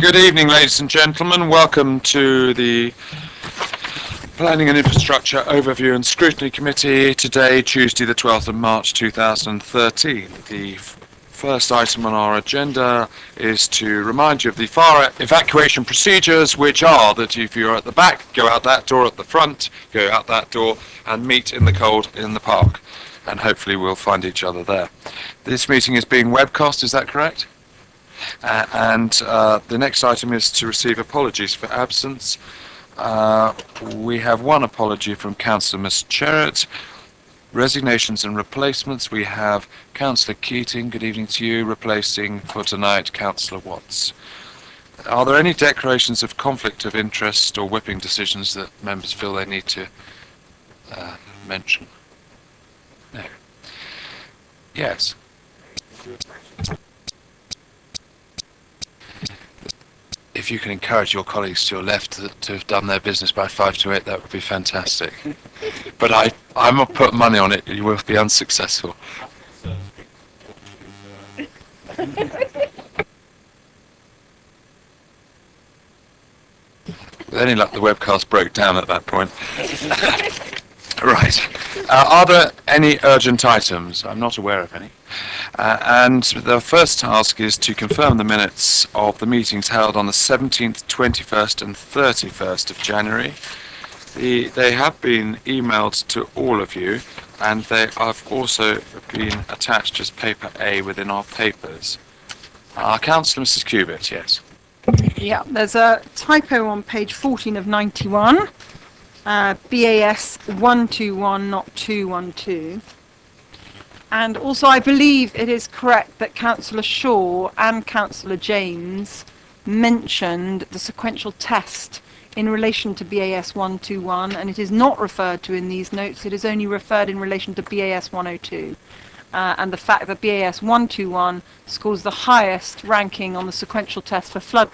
Good evening, ladies and gentlemen. Welcome to the Planning and Infrastructure Overview and Scrutiny Committee. Today, Tuesday the 12th of March 2013. The first item on our agenda is to remind you of the fire evacuation procedures, which are that if you're at the back, go out that door, at the front, go out that door, and meet in the cold in the park. And hopefully we'll find each other there. This meeting is being webcast, is that correct? The next item is to receive apologies for absence. We have one apology from Councillor Ms. Cherrett. Resignations and replacements. We have Councillor Keating, good evening to you, replacing for tonight Councillor Watts. Are there any declarations of conflict of interest or whipping decisions that members feel they need to mention? No. Yes. If you can encourage your colleagues to your left to have done their business by 5 to 8, that would be fantastic. But I'm going to put money on it, you will be unsuccessful. With any luck, the webcast broke down at that point. Right. Are there any urgent items? I'm not aware of any. And the first task is to confirm the minutes of the meetings held on the 17th, 21st and 31st of January. They have been emailed to all of you, and they have also been attached as paper A within our papers. Councillor Mrs. Cubitt, yes. Yeah, there's a typo on page 14 of 91. BAS 121, not 212. And also I believe it is correct that Councillor Shaw and Councillor James mentioned the sequential test in relation to BAS 121, and it is not referred to in these notes. It is only referred in relation to BAS 102. And the fact that BAS 121 scores the highest ranking on the sequential test for flood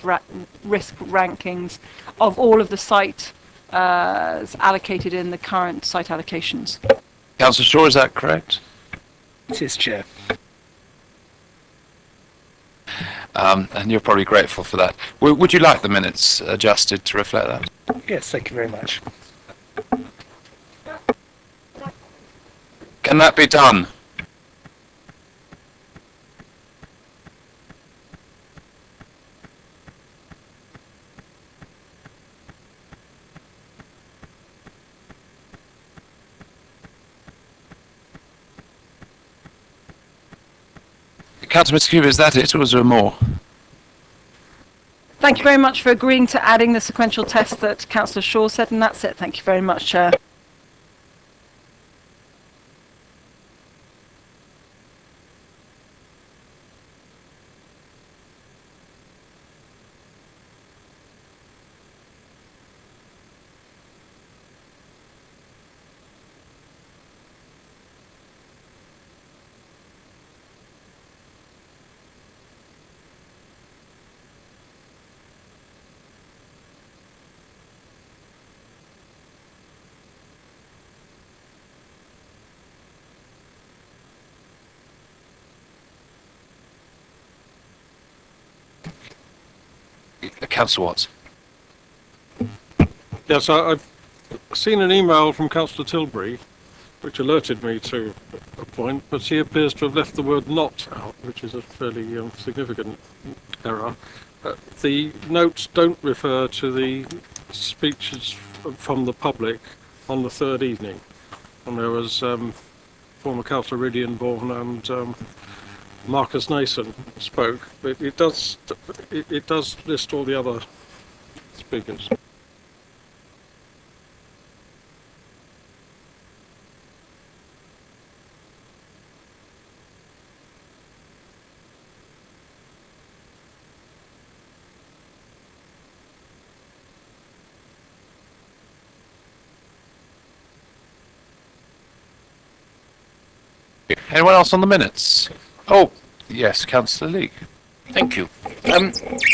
risk rankings of all of the site allocated in the current site allocations. Councillor Shaw, is that correct? It is, Chair. And you're probably grateful for that. Would you like the minutes adjusted to reflect that? Yes, thank you very much. Can that be done? Councillor Mr. Cuba, is that it, or was there more? Thank you very much for agreeing to adding the sequential test that Councillor Shaw said, and that's it. Thank you very much, Chair. Councillor Watts. Yes, I've seen an email from Councillor Tilbury which alerted me to a point, but he appears to have left the word "not" out, which is a fairly significant error. The notes don't refer to the speeches from the public on the third evening, and there was former Councillor Ridian-Bourne and Marcus Nason spoke, but it does list all the other speakers. Anyone else on the minutes? Oh, yes, Councillor Leake. Thank you.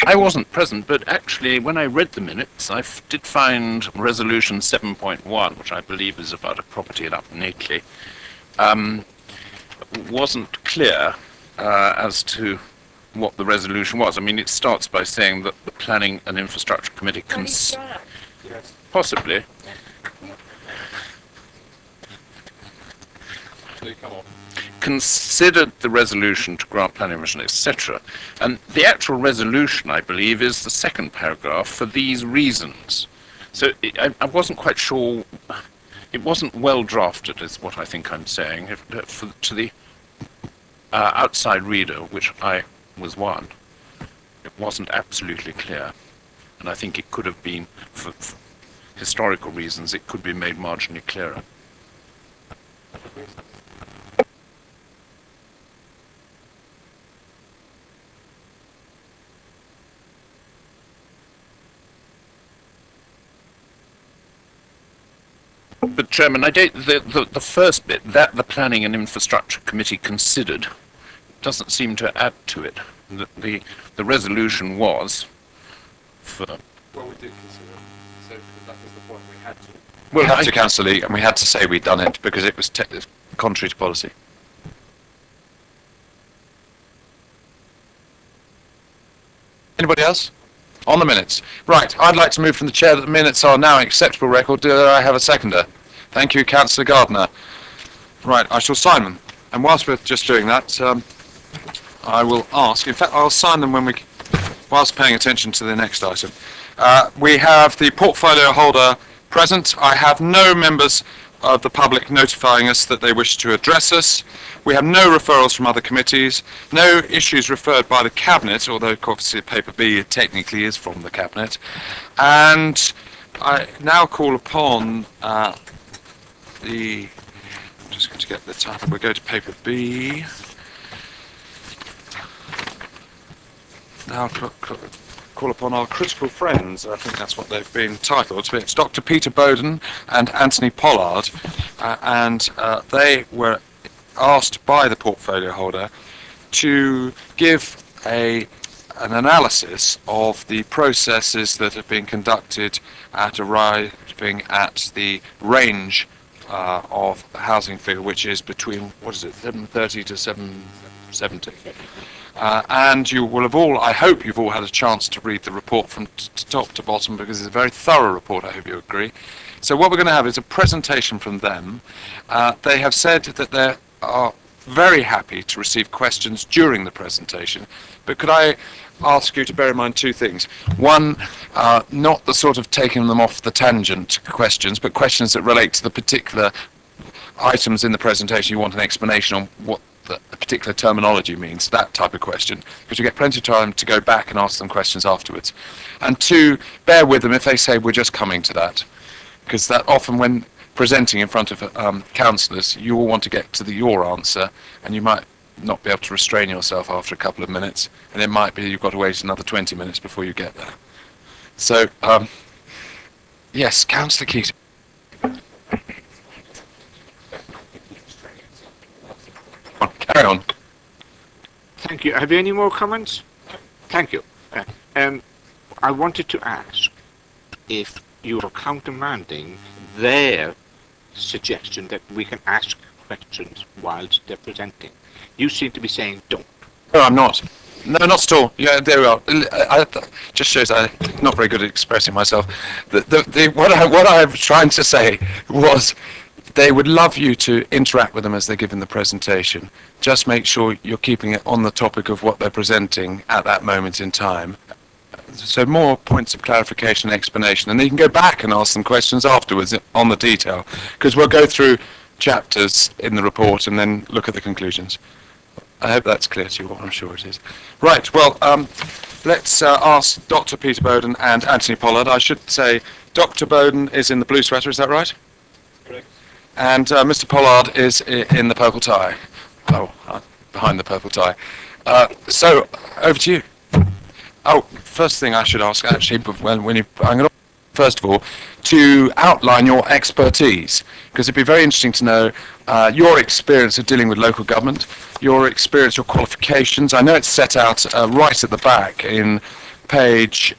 I wasn't present, but actually when I read the minutes, I did find Resolution 7.1, which I believe is about a property in Upton Neatley, wasn't clear as to what the resolution was. I mean, it starts by saying that the Planning and Infrastructure Committee possibly. Considered the resolution to grant planning permission, etc. And the actual resolution, I believe, is the second paragraph for these reasons. So I wasn't quite sure. It wasn't well drafted, is what I think I'm saying. To the outside reader, which I was one, it wasn't absolutely clear. And I think it could have been, for historical reasons, it could be made marginally clearer. But Chairman, the first bit, that the Planning and Infrastructure Committee considered, doesn't seem to add to it. The resolution was for... Well, we did consider it, so that was the point we had to. Well, We had to cancel the league, and we had to say we'd done it because it was contrary to policy. Anybody else? On the minutes. Right, I'd like to move from the chair that the minutes are now an acceptable record. Do I have a seconder? Thank you, Councillor Gardner. Right, I shall sign them. And whilst we're just doing that, I will ask, in fact, I'll sign them whilst paying attention to the next item. We have the portfolio holder present. I have no members of the public notifying us that they wish to address us. We have no referrals from other committees, no issues referred by the Cabinet, although obviously paper B technically is from the Cabinet. And I now call upon I'm just going to get the title, we'll go to paper B. Now call upon our critical friends, I think that's what they've been titled. It's Dr. Peter Bowden and Anthony Pollard, and they were asked by the portfolio holder to give an analysis of the processes that have been conducted at arriving at the range of the housing figure, which is between, 730 to 770. And you will have all, I hope you've all had a chance to read the report from top to bottom, because it's a very thorough report, I hope you agree. So what we're going to have is a presentation from them. They have said that they are very happy to receive questions during the presentation, but could I ask you to bear in mind two things. One, not the sort of taking them off the tangent questions, but questions that relate to the particular items in the presentation. You want an explanation on what the particular terminology means, that type of question, because you get plenty of time to go back and ask them questions afterwards. And two, bear with them if they say we're just coming to that, because that often when presenting in front of councillors, you all want to get to your answer, and you might not be able to restrain yourself after a couple of minutes, and it might be you've got to wait another 20 minutes before you get there. So, yes, Councillor Keating. Carry on. Thank you. Have you any more comments? Thank you. I wanted to ask if you are countermanding their suggestion that we can ask questions whilst they're presenting. You seem to be saying don't. No, I'm not. No, not at all. Yeah, there we are. Just shows I'm not very good at expressing myself. What I was trying to say was they would love you to interact with them as they're giving the presentation. Just make sure you're keeping it on the topic of what they're presenting at that moment in time. So more points of clarification and explanation, and then you can go back and ask them questions afterwards on the detail, because we'll go through chapters in the report and then look at the conclusions. I hope that's clear to you all. I'm sure it is. Right, well, let's ask Dr. Peter Bowden and Anthony Pollard. I should say Dr. Bowden is in the blue sweater, is that right? Correct. And Mr. Pollard is in the purple tie. Oh, behind the purple tie. So, over to you. Oh, first thing I should ask, actually, I'm going to, first of all, to outline your expertise, because it'd be very interesting to know your experience of dealing with local government, your experience, your qualifications. I know it's set out right at the back in page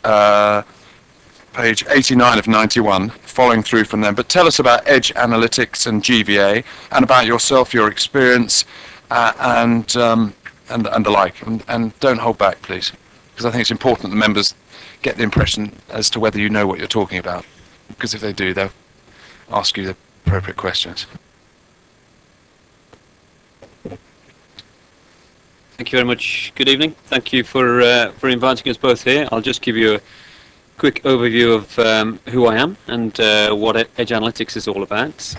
89 of 91, following through from them. But tell us about Edge Analytics and GVA, and about yourself, your experience, and and the like. And don't hold back, please, because I think it's important that the members get the impression as to whether you know what you're talking about, because if they do, they'll ask you the appropriate questions. Thank you very much. Good evening. Thank you for inviting us both here. I'll just give you a quick overview of who I am and what Edge Analytics is all about.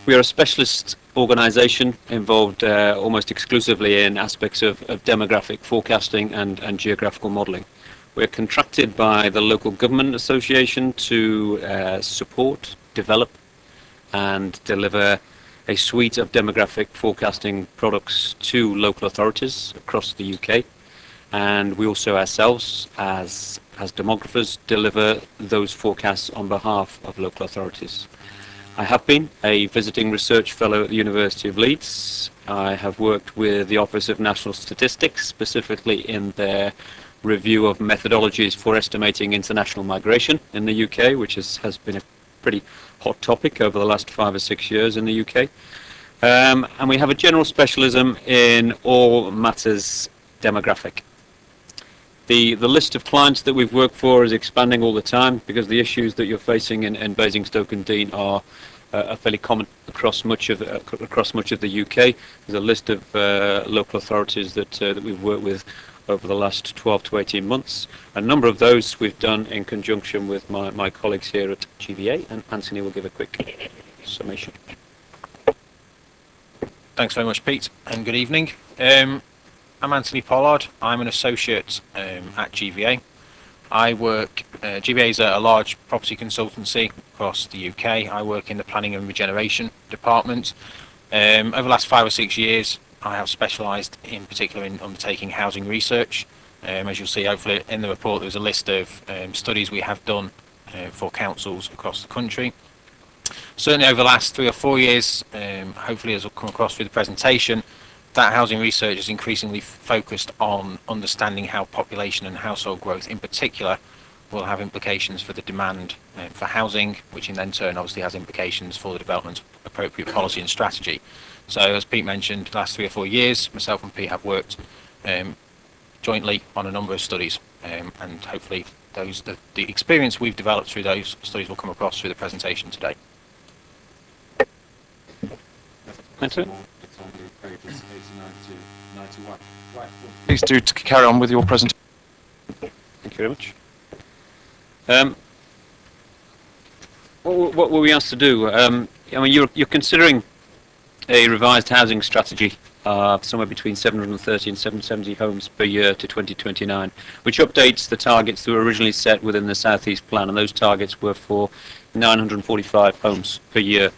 We are a specialist organisation involved almost exclusively in aspects of demographic forecasting and geographical modelling. We're contracted by the local government association to support, develop and deliver a suite of demographic forecasting products to local authorities across the UK, and we also ourselves as demographers deliver those forecasts on behalf of local authorities. I have been a visiting research fellow at the University of Leeds. I have worked with the Office of National Statistics, specifically in their review of methodologies for estimating international migration in the UK, which has been a pretty hot topic over the last 5 or 6 years in the UK. And we have a general specialism in all matters demographic. The list of clients that we've worked for is expanding all the time because the issues that you're facing in Basingstoke-on-Deane are fairly common across much of the UK. There's a list of local authorities that we've worked with over the last 12 to 18 months. A number of those we've done in conjunction with my colleagues here at GVA, and Anthony will give a quick summation. Thanks very much, Pete, and good evening. I'm Anthony Pollard. I'm an associate at GVA. I work, GVA is a large property consultancy across the UK. I work in the planning and regeneration department. Over the last 5 or 6 years, I have specialised in particular in undertaking housing research. As you'll see, hopefully, in the report, there's a list of studies we have done for councils across the country. Certainly over the last 3 or 4 years, hopefully as will come across through the presentation, that housing research is increasingly focused on understanding how population and household growth in particular will have implications for the demand for housing, which in then turn obviously has implications for the development of appropriate policy and strategy. So as Pete mentioned, the last 3 or 4 years, myself and Pete have worked jointly on a number of studies, and hopefully the experience we've developed through those studies will come across through the presentation today. Anthony? Please do carry on with your presentation. Thank you very much. What were we asked to do? I mean, you're considering a revised housing strategy of somewhere between 730 and 770 homes per year to 2029, which updates the targets that were originally set within the South East Plan, and those targets were for 945 homes per year.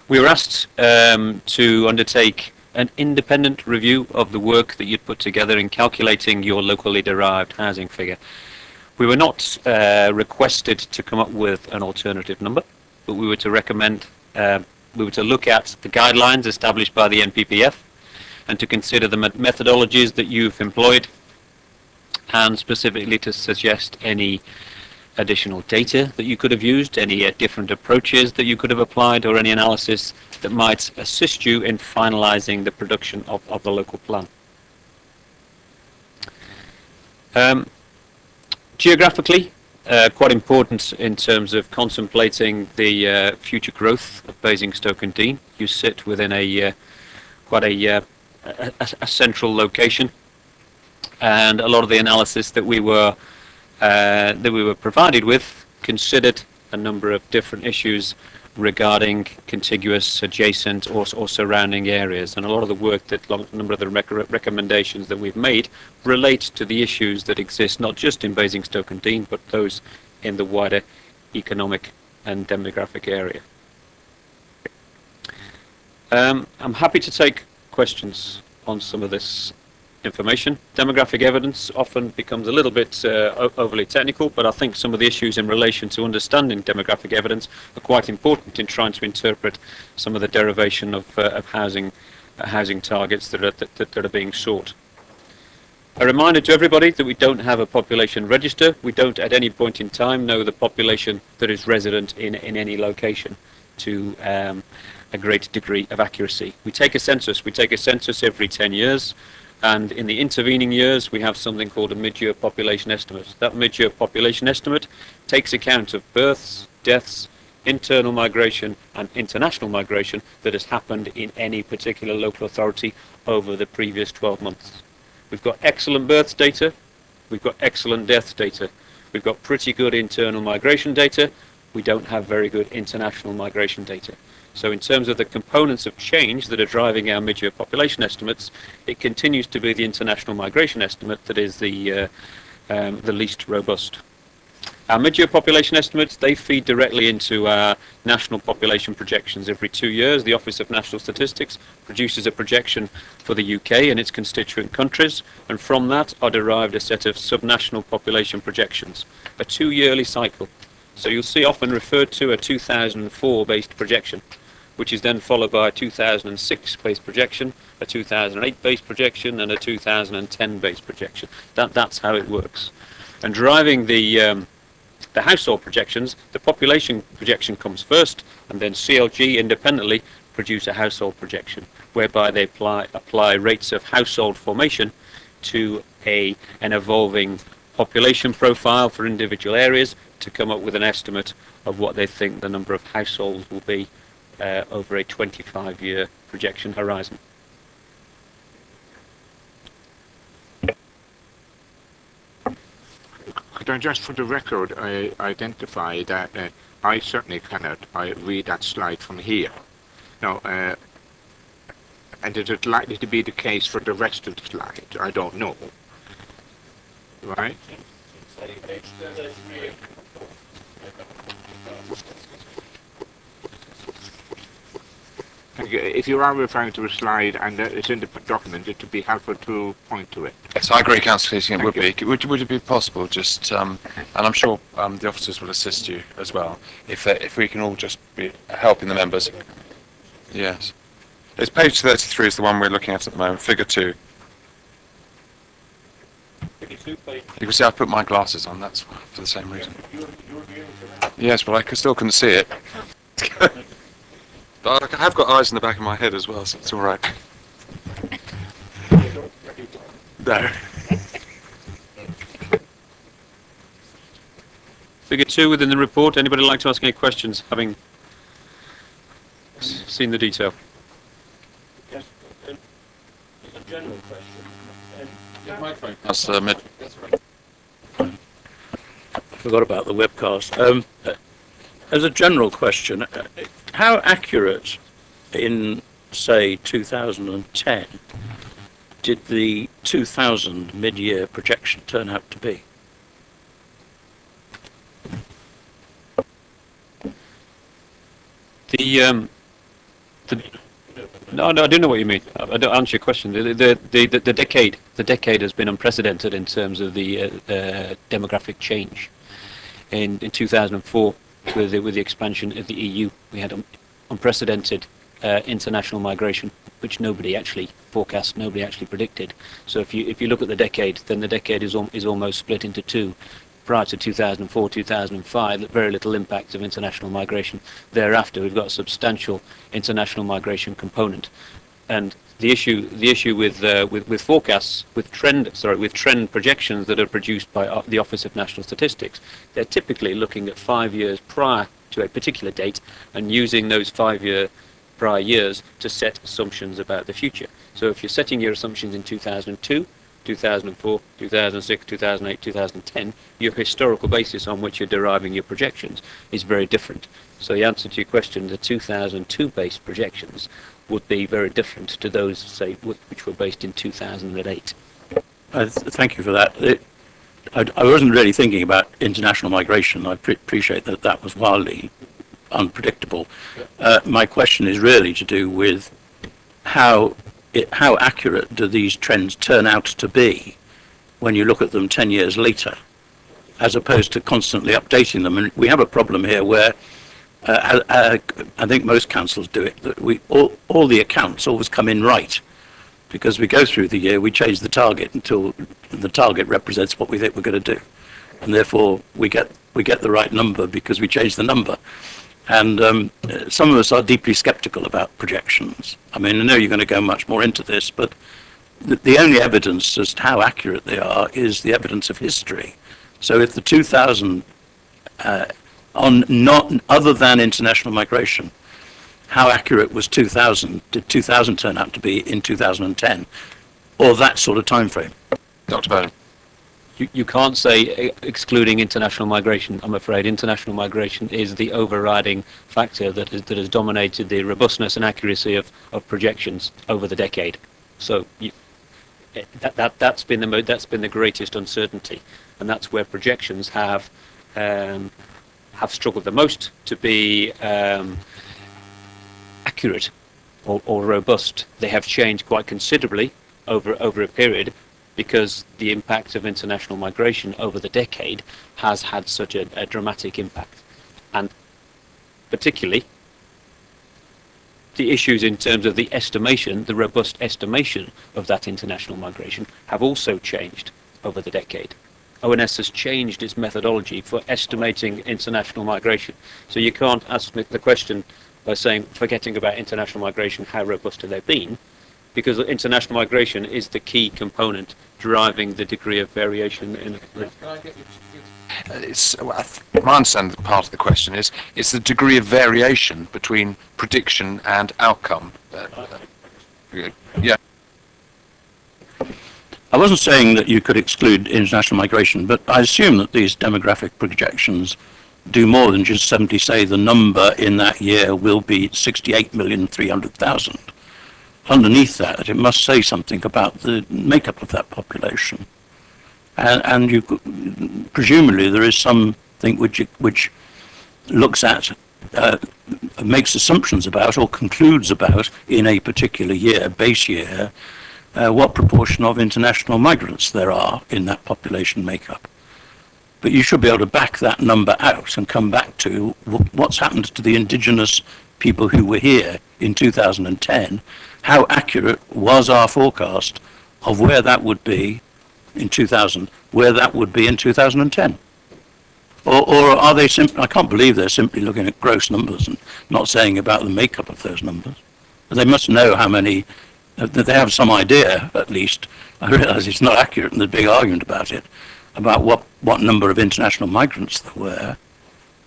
We were asked to undertake an independent review of the work that you'd put together in calculating your locally derived housing figure. We were not requested to come up with an alternative number, but we were to recommend, we were to look at the guidelines established by the NPPF and to consider the methodologies that you've employed, and specifically to suggest any additional data that you could have used, any different approaches that you could have applied, or any analysis that might assist you in finalising the production of the local plan. Geographically, quite important in terms of contemplating the future growth of Basingstoke-on-Deane. You sit within a quite a central location, and a lot of the analysis that we were provided with considered a number of different issues regarding contiguous, adjacent, or surrounding areas, and a lot of the work that a number of the recommendations that we've made relate to the issues that exist not just in Basingstoke-on-Deane but those in the wider economic and demographic area. I'm happy to take questions on some of this information. Demographic evidence often becomes a little bit overly technical, but I think some of the issues in relation to understanding demographic evidence are quite important in trying to interpret some of the derivation of housing targets that are being sought. A reminder to everybody that we don't have a population register. We don't at any point in time know the population that is resident in any location. To a great degree of accuracy. We take a census every 10 years, and in the intervening years we have something called a mid-year population estimate. That mid-year population estimate takes account of births, deaths, internal migration and international migration that has happened in any particular local authority over the previous 12 months. We've got excellent births data, we've got excellent deaths data, we've got pretty good internal migration data, we don't have very good international migration data. So in terms of the components of change that are driving our mid-year population estimates, it continues to be the international migration estimate that is the least robust. Our mid-year population estimates, they feed directly into our national population projections. Every 2 years, the Office of National Statistics produces a projection for the UK and its constituent countries, and from that are derived a set of subnational population projections, a 2-yearly cycle. So you'll see often referred to a 2004 based projection, which is then followed by a 2006 based projection, a 2008 based projection, and a 2010 based projection. That's how it works. And driving the household projections, the population projection comes first, and then CLG independently produce a household projection, whereby they apply rates of household formation to an evolving population profile for individual areas to come up with an estimate of what they think the number of households will be over a 25-year projection horizon. Could I just, for the record, identify that I certainly cannot read that slide from here. Now, and is it likely to be the case for the rest of the slide? I don't know. Right? Thank you. If you are referring to a slide and it's in the document, it would be helpful to point to it. Yes, I agree, Councillor Keating, it would Thank be. Would it be possible just, and I'm sure the officers will assist you as well, if we can all just be helping the members. Yes. It's page 33 is the one we're looking at the moment, figure 2. You can see I put my glasses on, that's for the same reason. Yes, but I still couldn't see it. But I have got eyes in the back of my head as well, so it's all right. No. Figure 2 within the report. Anybody like to ask any questions, having seen the detail? Yes, a general question. That's Forgot about the webcast. As a general question, how accurate in, say, 2010 did the 2000 mid-year projection turn out to be? No, I don't know what you mean. I don't answer your question. The decade has been unprecedented in terms of the demographic change. In 2004, with the expansion of the EU, we had unprecedented international migration, which nobody actually forecast, nobody actually predicted. So if you look at the decade, then the decade is almost split into two. Prior to 2004, 2005, very little impact of international migration. Thereafter, we've got a substantial international migration component, and the issue with forecasts, with trend projections that are produced by the Office of National Statistics, they're typically looking at 5 years prior to a particular date and using those 5-year prior years to set assumptions about the future. So if you're setting your assumptions in 2002, 2004, 2006, 2008, 2010, your historical basis on which you're deriving your projections is very different. So the answer to your question, the 2002 based projections would be very different to those, say, which were based in 2008. Thank you for that. I wasn't really thinking about international migration. I appreciate that that was wildly unpredictable. My question is really to do with how accurate do these trends turn out to be when you look at them 10 years later, as opposed to constantly updating them. And we have a problem here where I think most councils do it, that all the accounts always come in right, because we go through the year, we change the target until the target represents what we think we're going to do, and therefore we get the right number because we change the number. And some of us are deeply skeptical about projections. I mean, I know you're going to go much more into this, but the only evidence as to how accurate they are is the evidence of history. So if the 2000, on not other than international migration, how accurate was 2000? Did 2000 turn out to be in 2010, or that sort of time frame? Dr. Bowden. You can't say excluding international migration. I'm afraid international migration is the overriding factor that has dominated the robustness and accuracy of projections over the decade. So that's been the greatest uncertainty, and that's where projections have struggled the most to be accurate or robust. They have changed quite considerably over a period, because the impact of international migration over the decade has had such a dramatic impact. And particularly, the issues in terms of the estimation, the robust estimation of that international migration, have also changed over the decade. ONS has changed its methodology for estimating international migration. So you can't ask me the question by saying, forgetting about international migration, how robust have they been? Because international migration is the key component driving the degree of variation in My understanding that part of the question is it's the degree of variation between prediction and outcome. Yeah. I wasn't saying that you could exclude international migration, but I assume that these demographic projections do more than just simply say the number in that year will be 68,300,000. Underneath that, it must say something about the makeup of that population. And you presumably there is something which looks at, makes assumptions about or concludes about in a particular year, base year, what proportion of international migrants there are in that population makeup. But you should be able to back that number out and come back to what's happened to the indigenous people who were here in 2010. How accurate was our forecast of where that would be in 2000, where that would be in 2010? Or are they simply, I can't believe they're simply looking at gross numbers and not saying about the makeup of those numbers. But they must know how many, that they have some idea at least. I realise it's not accurate and there's a big argument about it, about what number of international migrants there were.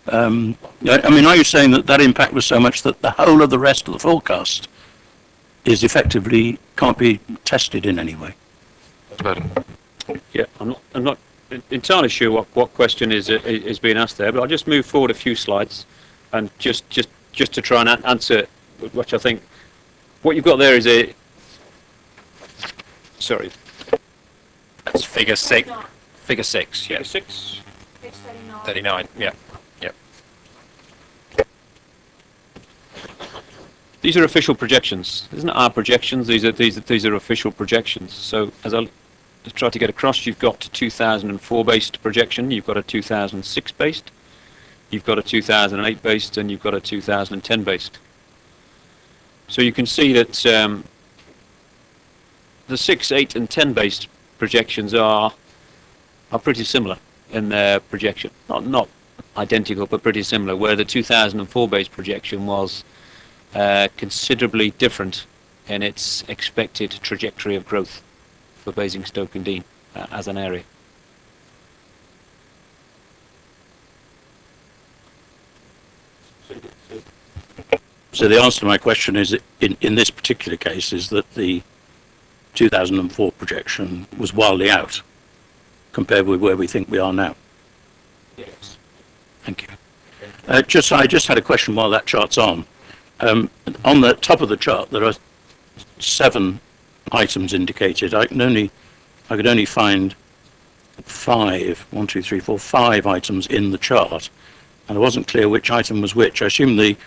I mean, are you saying that impact was so much that the whole of the rest of the forecast is effectively can't be tested in any way? Yeah, I'm not entirely sure what question is being asked there, but I'll just move forward a few slides and just to try and answer, which I think what you've got there is That's figure 6. Figure 6, yeah. Figure 6, 39, yeah. These are official projections. These aren't our projections. These are official projections. So as I try to get across, you've got a 2004 based projection, you've got a 2006 based, you've got a 2008 based, and you've got a 2010 based. So you can see that the 6, 8, and 10 based projections are pretty similar in their projection. Not identical, but pretty similar. Where the 2004 based projection was considerably different in its expected trajectory of growth for Basingstoke-on-Deane as an area. So the answer to my question is, in this particular case, is that the 2004 projection was wildly out compared with where we think we are now. Yes. Thank you. I just had a question while that chart's on. On the top of the chart, there are 7 items indicated. I could only find 5 items in the chart, and I wasn't clear which item was which. I assume the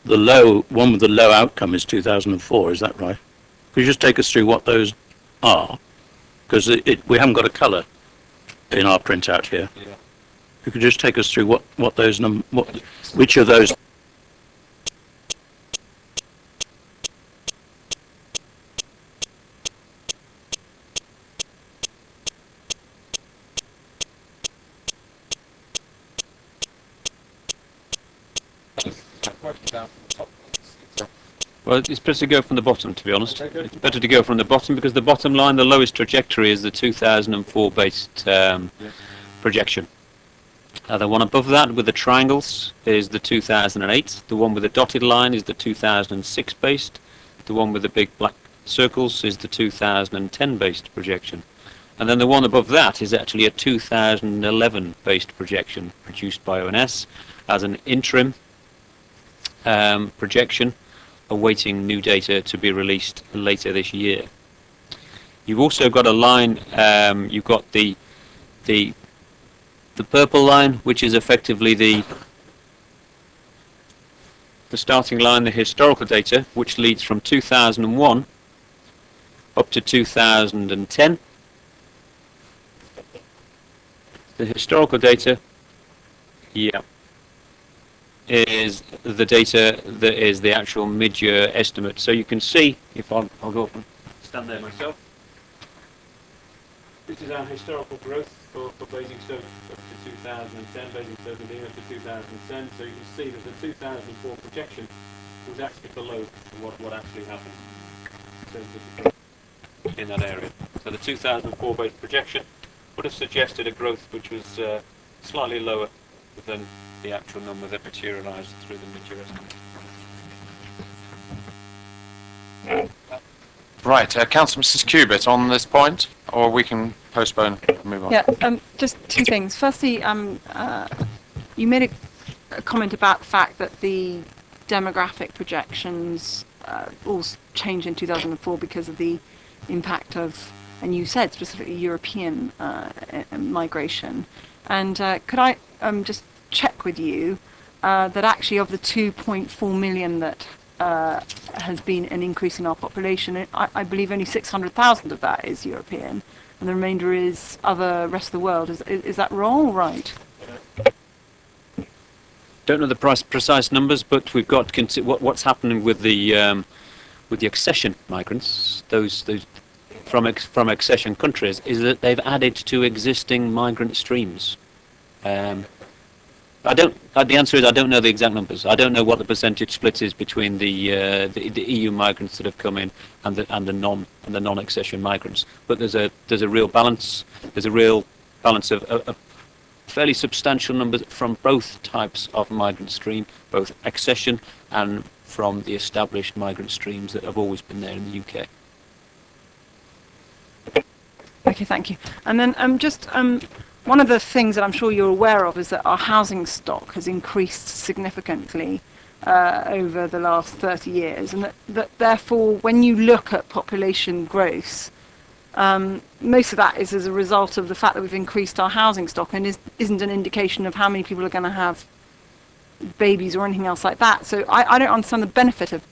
low one with the low outcome is 2004. Is that right? Could you just take us through what those are? Because we haven't got a colour in our printout here. Yeah. You could just take us through what those which of those. Well, it's better to go from the bottom, to be honest. It's better to go from the bottom because the bottom line, the lowest trajectory, is the 2004 based projection. The one above that with the triangles is the 2008. The one with the dotted line is the 2006 based. The one with the big black circles is the 2010 based projection. And then the one above that is actually a 2011 based projection produced by ONS as an interim projection, awaiting new data to be released later this year. You've also got a line, you've got the purple line, which is effectively the starting line, the historical data, which leads from 2001 up to 2010. The historical data, is the data that is the actual mid-year estimate. So you can see, if I'll go up and stand there myself, this is our historical growth for Basingstoke up to 2010, Basingstoke and Dean up to 2010. So you can see that the 2004 projection was actually below what actually happened in that area. So the 2004 based projection would have suggested a growth which was slightly lower than the actual number that materialised through the mid-year estimate. Right, Councillor Mrs. Cubitt on this point, or we can postpone and move on. Yeah, just two things. Firstly, you made a comment about the fact that the demographic projections all changed in 2004 because of the impact of, and you said specifically European migration. And could I just check with you that actually of the 2.4 million that has been an increase in our population, I believe only 600,000 of that is European, and the remainder is other rest of the world. Is that wrong or right? Don't know the precise numbers, but we've got what's happening with the accession migrants, those from accession countries, is that they've added to existing migrant streams. The answer is I don't know the exact numbers. I don't know what the percentage split is between the EU migrants that have come in and the non-accession migrants. But there's a real balance. There's a real balance of fairly substantial numbers from both types of migrant stream, both accession and from the established migrant streams that have always been there in the UK. Okay, thank you. And then just one of the things that I'm sure you're aware of is that our housing stock has increased significantly over the last 30 years, and that therefore, when you look at population growth, most of that is as a result of the fact that we've increased our housing stock, and isn't an indication of how many people are going to have babies or anything else like that. So I don't understand the benefit of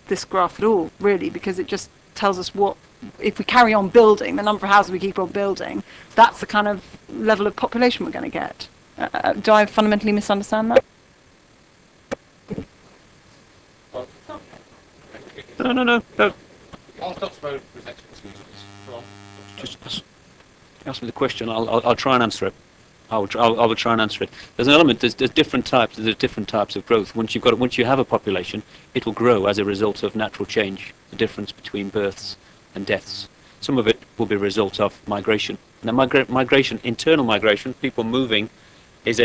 this graph at all, really, because it just tells us what, if we carry on building, the number of houses we keep on building, that's the kind of level of population we're going to get. Do I fundamentally misunderstand that? No. Just ask me the question. I'll try and answer it. I will try and answer it. There's an element. There's different types. There's different types of growth. Once you have a population, it will grow as a result of natural change. The difference between births and deaths. Some of it will be a result of migration. Now, migration, internal migration, people moving, is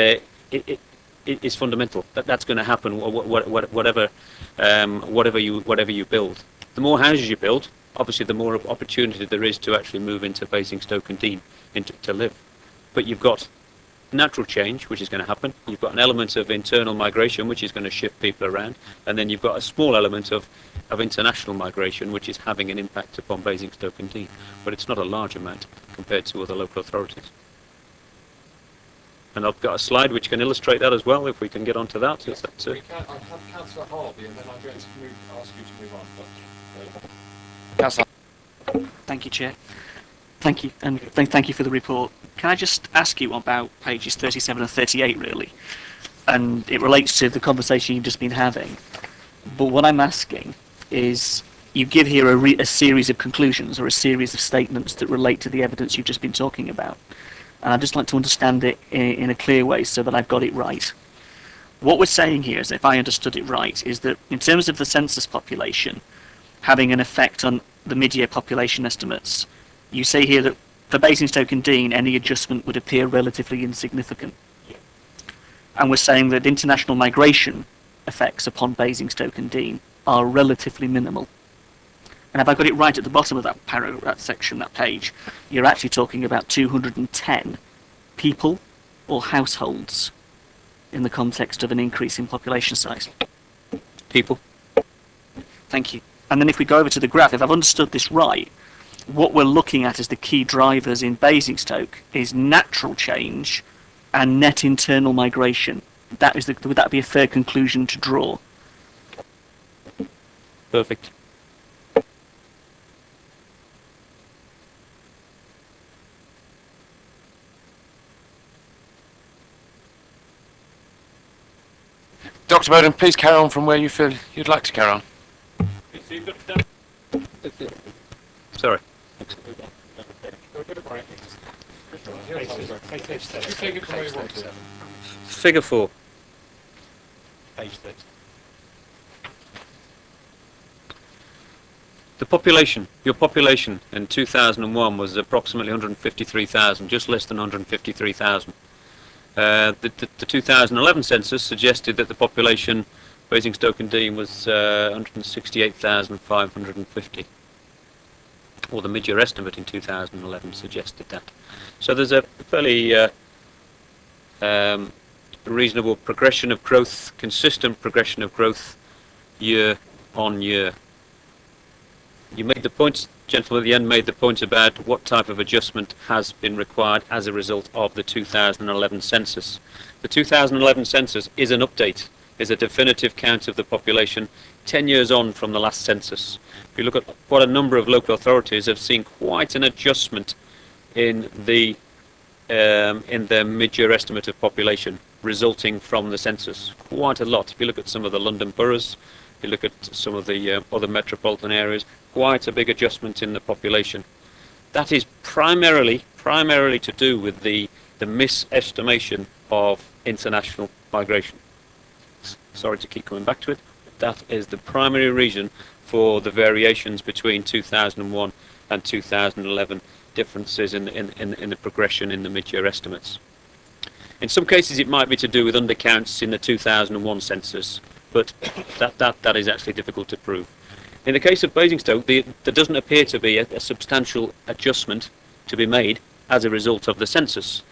fundamental. That's going to happen. Whatever you build. The more houses you build, obviously, the more opportunity there is to actually move into Basingstoke and Dean to live. But you've got natural change, which is going to happen. You've got an element of internal migration, which is going to shift people around, and then you've got a small element of international migration, which is having an impact upon Basingstoke and Dean. But it's not a large amount compared to other local authorities. And I've got a slide which can illustrate that as well, if we can get onto that. Is that We can. I'll have Councillor Harvey, and then I'm going to ask you to move on. Councillor. Thank you, Chair. Thank you, and thank you for the report. Can I just ask you about pages 37 and 38, really? And it relates to the conversation you've just been having. But what I'm asking is, you give here a series of conclusions or a series of statements that relate to the evidence you've just been talking about. And I'd just like to understand it in a clear way so that I've got it right. What we're saying here is, if I understood it right, is that in terms of the census population having an effect on the mid-year population estimates, you say here that for Basingstoke and Deane, any adjustment would appear relatively insignificant. And we're saying that international migration effects upon Basingstoke and Deane are relatively minimal. And if I got it right at the bottom of that paragraph, that section, that page, you're actually talking about 210 people or households in the context of an increase in population size. People. Thank you. And then if we go over to the graph, if I've understood this right, what we're looking at as the key drivers in Basingstoke is natural change and net internal migration. Would that be a fair conclusion to draw? Perfect. Dr. Bowden, please carry on from where you feel you'd like to carry on. Sorry. Figure 4. The population, your population in 2001 was approximately 153,000, just less than 153,000. The 2011 census suggested that the population Basingstoke and Deane was 168,550. Or the mid-year estimate in 2011 suggested that. So there's a fairly reasonable progression of growth, consistent progression of growth year on year. You made the point, gentleman at the end made the point about what type of adjustment has been required as a result of the 2011 census. The 2011 census is an update, is a definitive count of the population 10 years on from the last census. If you look at what a number of local authorities have seen quite an adjustment in their mid-year estimate of population resulting from the census. Quite a lot. If you look at some of the London boroughs, if you look at some of the other metropolitan areas, quite a big adjustment in the population. That is primarily to do with the misestimation of international migration. Sorry to keep coming back to it. That is the primary reason for the variations between 2001 and 2011 differences in the progression in the mid-year estimates. In some cases it might be to do with undercounts in the 2001 census, but that is actually difficult to prove. In the case of Basingstoke, there doesn't appear to be a substantial adjustment to be made as a result of the census.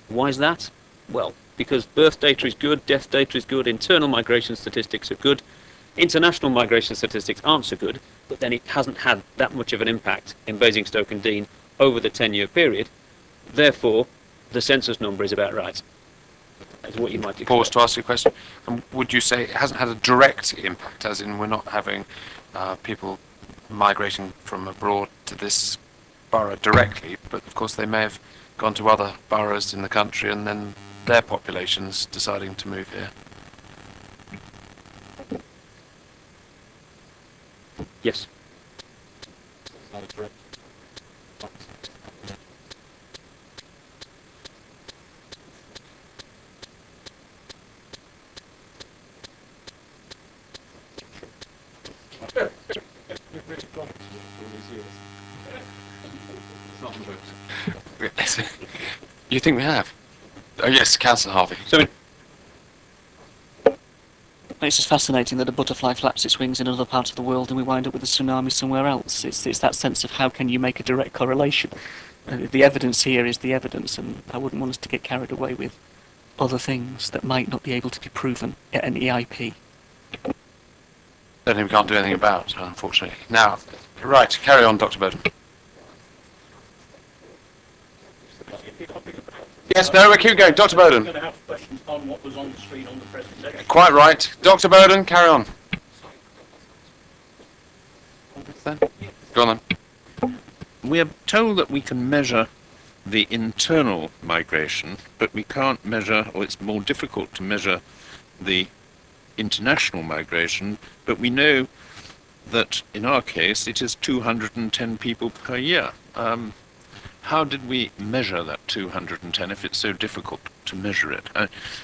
Why is that? Well, because birth data is good, death data is good, internal migration statistics are good, international migration statistics aren't so good, but then it hasn't had that much of an impact in Basingstoke and Deane over the 10-year period. Therefore, the census number is about right. That's what you might expect. Pause to ask you a question. Would you say it hasn't had a direct impact, as in we're not having people migrating from abroad to this borough directly, but of course they may have gone to other boroughs in the country and then their populations deciding to move here? Yes. You think we have? Oh yes, Councillor Harvey. So It's just fascinating that a butterfly flaps its wings in another part of the world and we wind up with a tsunami somewhere else. It's that sense of how can you make a direct correlation. The evidence here is the evidence, and I wouldn't want us to get carried away with other things that might not be able to be proven at an EIP. That we can't do anything about, unfortunately. Now, right, carry on, Dr. Bowden. Yes, no, we're keeping going. Dr. Bowden. going to have questions on what was on the screen on the presentation. Quite right. Dr. Bowden, carry on. Go on then. We are told that we can measure the internal migration, but we can't measure, or it's more difficult to measure the international migration, but we know that in our case it is 210 people per year. how did we measure that 210 if it's so difficult to measure it?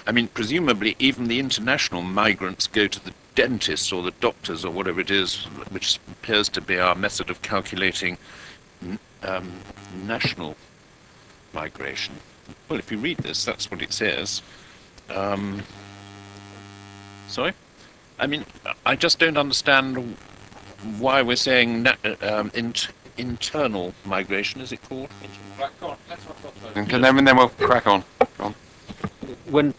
I mean, presumably even the international migrants go to the dentists or the doctors or whatever it is, which appears to be our method of calculating national migration. Well, if you read this, that's what it says. Sorry? I mean, I just don't understand why we're saying internal migration, is it called? Right, go on. And then we'll crack on. Go on. When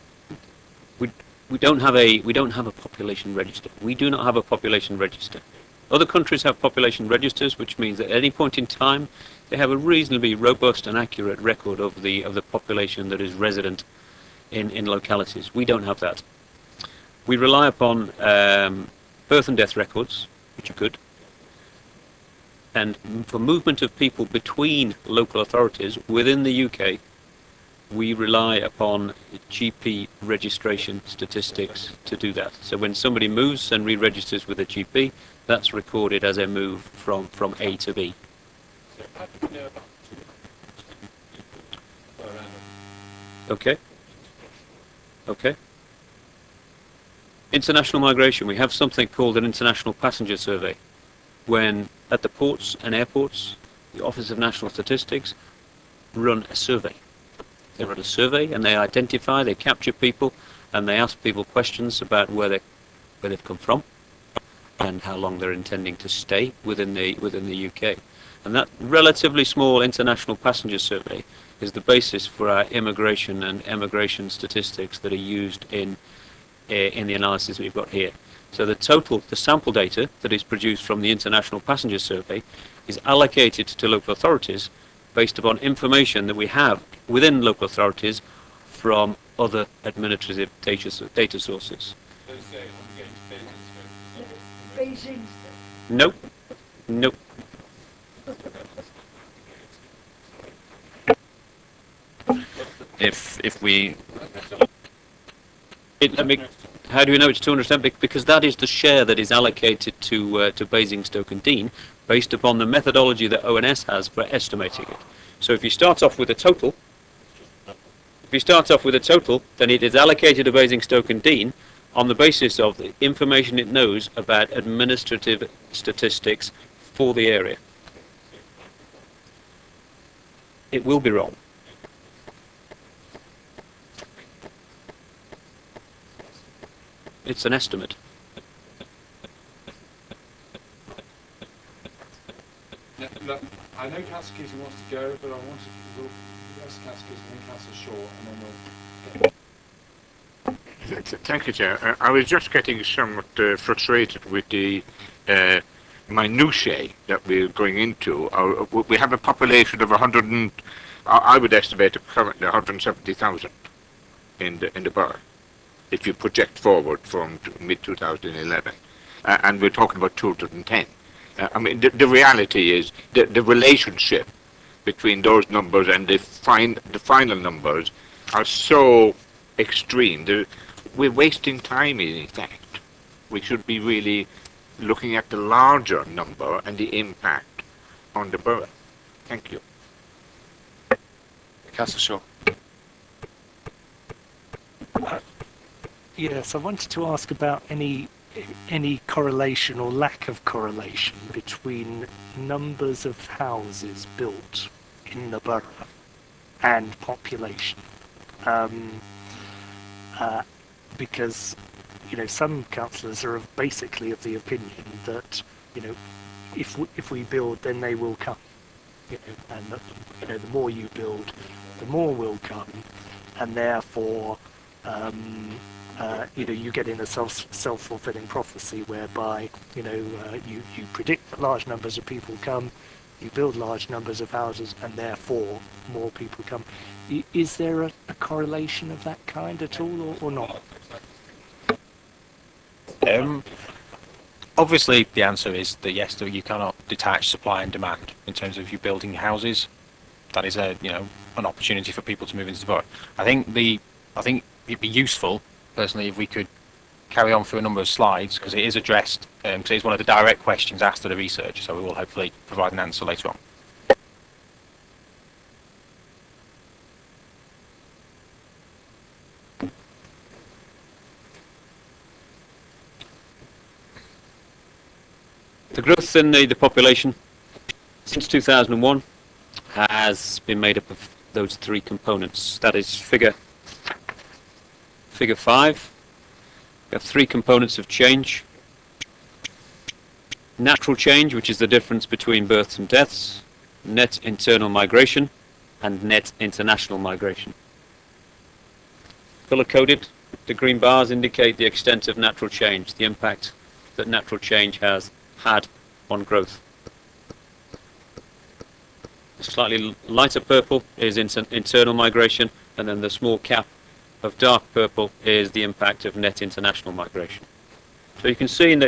we don't have a population register. We do not have a population register. Other countries have population registers, which means that at any point in time they have a reasonably robust and accurate record of the population that is resident in localities. We don't have that. We rely upon birth and death records, which are good. And for movement of people between local authorities within the UK, we rely upon GP registration statistics to do that. So when somebody moves and re-registers with a GP, that's recorded as a move from A to B. Okay. Okay. International migration. We have something called an international passenger survey. When at the ports and airports, the Office of National Statistics run a survey. They run a survey and they identify, they capture people, and they ask people questions about where they've come from and how long they're intending to stay within the UK. And that relatively small international passenger survey is the basis for our immigration and emigration statistics that are used in the analysis we've got here. So the sample data that is produced from the International Passenger Survey is allocated to local authorities based upon information that we have within local authorities from other administrative data sources. Nope. Nope. If we... How do we know it's 200%? Because that is the share that is allocated to Basingstoke and Dean based upon the methodology that ONS has for estimating it. So if you start off with a total, then it is allocated to Basingstoke and Dean on the basis of the information it knows about administrative statistics for the area. It will be wrong. It's an estimate. Look, I know Councillor Keating wants to go, but I wanted to ask Councillor Keating and Councillor Shaw, and then we'll... Thank you, Chair. I was just getting somewhat frustrated with the minutiae that we're going into. We have a population of 100 and, I would estimate currently 170,000 in the borough, if you project forward from mid-2011. And we're talking about 210. I mean, the reality is that the relationship between those numbers and the final numbers are so extreme. We're wasting time, in effect. We should be really looking at the larger number and the impact on the borough. Thank you. Councillor Shaw. Yes, I wanted to ask about any correlation or lack of correlation between numbers of houses built in the borough and population. Because, some councillors are basically of the opinion that, if we build, then they will come. And the more you build, the more will come, and therefore, you get in a self-fulfilling prophecy whereby, you predict that large numbers of people come, you build large numbers of houses, and therefore more people come. Is there a correlation of that kind at all, or not? Obviously, the answer is that yes, that you cannot detach supply and demand in terms of you building houses. That is an opportunity for people to move into the borough. I think it'd be useful, personally, if we could carry on through a number of slides, because it is addressed, because it's one of the direct questions asked of the research, so we will hopefully provide an answer later on. The growth in the population since 2001 has been made up of those three components. That is figure 5. We have three components of change. Natural change, which is the difference between births and deaths, net internal migration, and net international migration. Colour-coded, the green bars indicate the extent of natural change, the impact that natural change has had on growth. The slightly lighter purple is internal migration, and then the small cap of dark purple is the impact of net international migration. So you can see in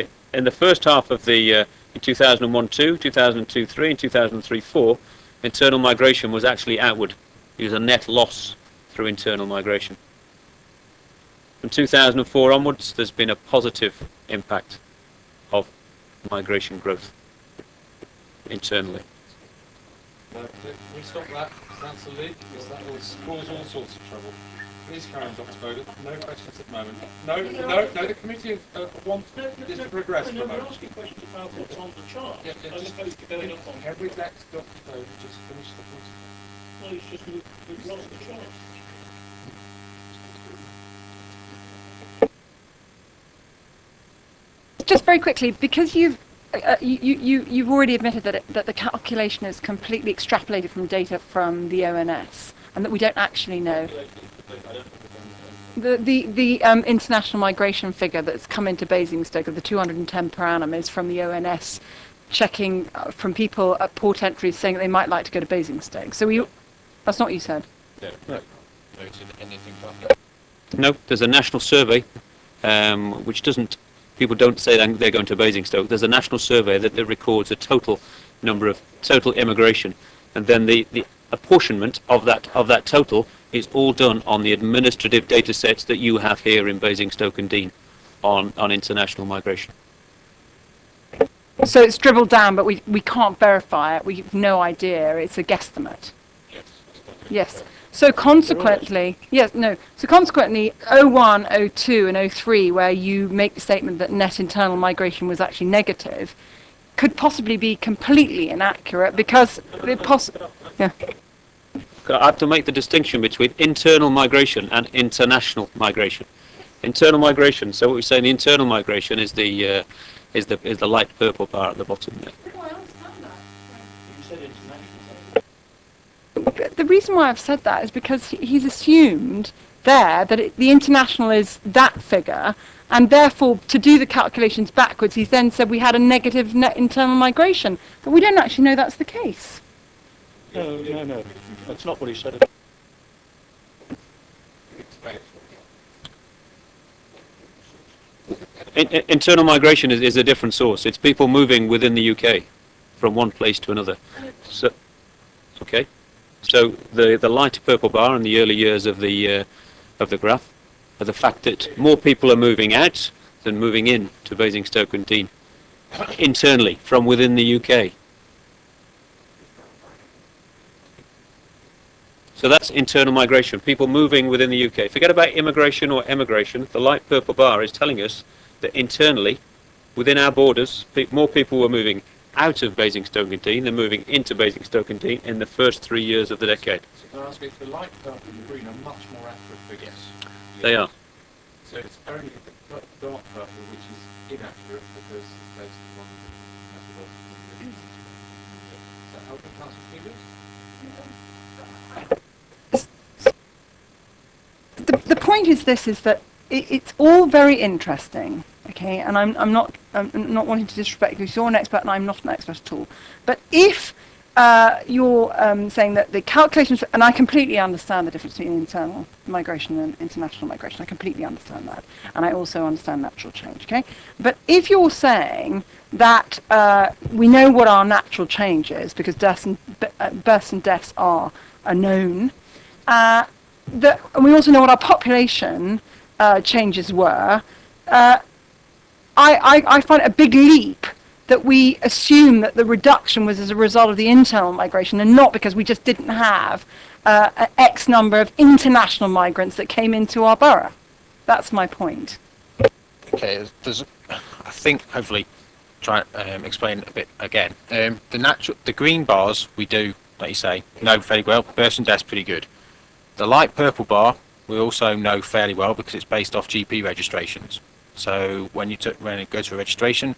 the first half of the in 2001-2, 2002-3, and 2003-4, internal migration was actually outward. It was a net loss through internal migration. From 2004 onwards, there's been a positive impact of migration growth internally. Can we stop that? That's a leak, because that will cause all sorts of trouble. Please carry on, Dr. Bowden. No questions at the moment. No, the committee wants this to progress for a moment. asking questions about what's on the chart. Yeah, as opposed to going up on. Can we let Dr. Bowden just finish the point? Well, it's just we've lost the chart. Just very quickly, because you've already admitted that the calculation is completely extrapolated from data from the ONS, and that we don't actually know. The international migration figure that's come into Basingstoke of the 210 per annum is from the ONS, checking from people at port entries saying that they might like to go to Basingstoke. So that's not what you said. No, there's a national survey, which doesn't. People don't say they're going to Basingstoke. There's a national survey that records a total number of total immigration, and then the apportionment of that total is all done on the administrative data sets that you have here in Basingstoke and Deane on international migration. So it's dribbled down, but we can't verify it. We have no idea. It's a guesstimate. Yes. So consequently, So consequently, 01, 02, and 03, where you make the statement that net internal migration was actually negative, could possibly be completely inaccurate because I have to make the distinction between internal migration and international migration. Internal migration. So what we say in the internal migration is the light purple bar at the bottom there. The reason why I've said that is because he's assumed there that the international is that figure, and therefore to do the calculations backwards, he's then said we had a negative net internal migration, but we don't actually know that's the case. No. That's not what he said. Internal migration is a different source. It's people moving within the UK from one place to another. So the light purple bar in the early years of the graph are the fact that more people are moving out than moving in to Basingstoke and Deane internally from within the UK. So that's internal migration, people moving within the UK. Forget about immigration or emigration. The light purple bar is telling us that internally, within our borders, more people were moving out of Basingstoke and Deane than moving into Basingstoke and Deane in the first 3 years of the decade. So can I ask if the light purple and the green are much more accurate figures? They are. So it's only the dark purple which is inaccurate because there's one methodology. Does that help in class of figures? The point is that it's all very interesting, okay, and I'm not wanting to disrespect you because you're an expert and I'm not an expert at all. But if you're saying that the calculations, and I completely understand the difference between internal migration and international migration, I completely understand that, and I also understand natural change, okay? But if you're saying that we know what our natural change is because births and deaths are known, and we also know what our population changes were, I find it a big leap that we assume that the reduction was as a result of the internal migration and not because we just didn't have an X number of international migrants that came into our borough. That's my point. Okay, I think hopefully try explain it a bit again. The green bars we do, like you say, know fairly well. Births and deaths pretty good. The light purple bar we also know fairly well because it's based off GP registrations. So when it goes for registration,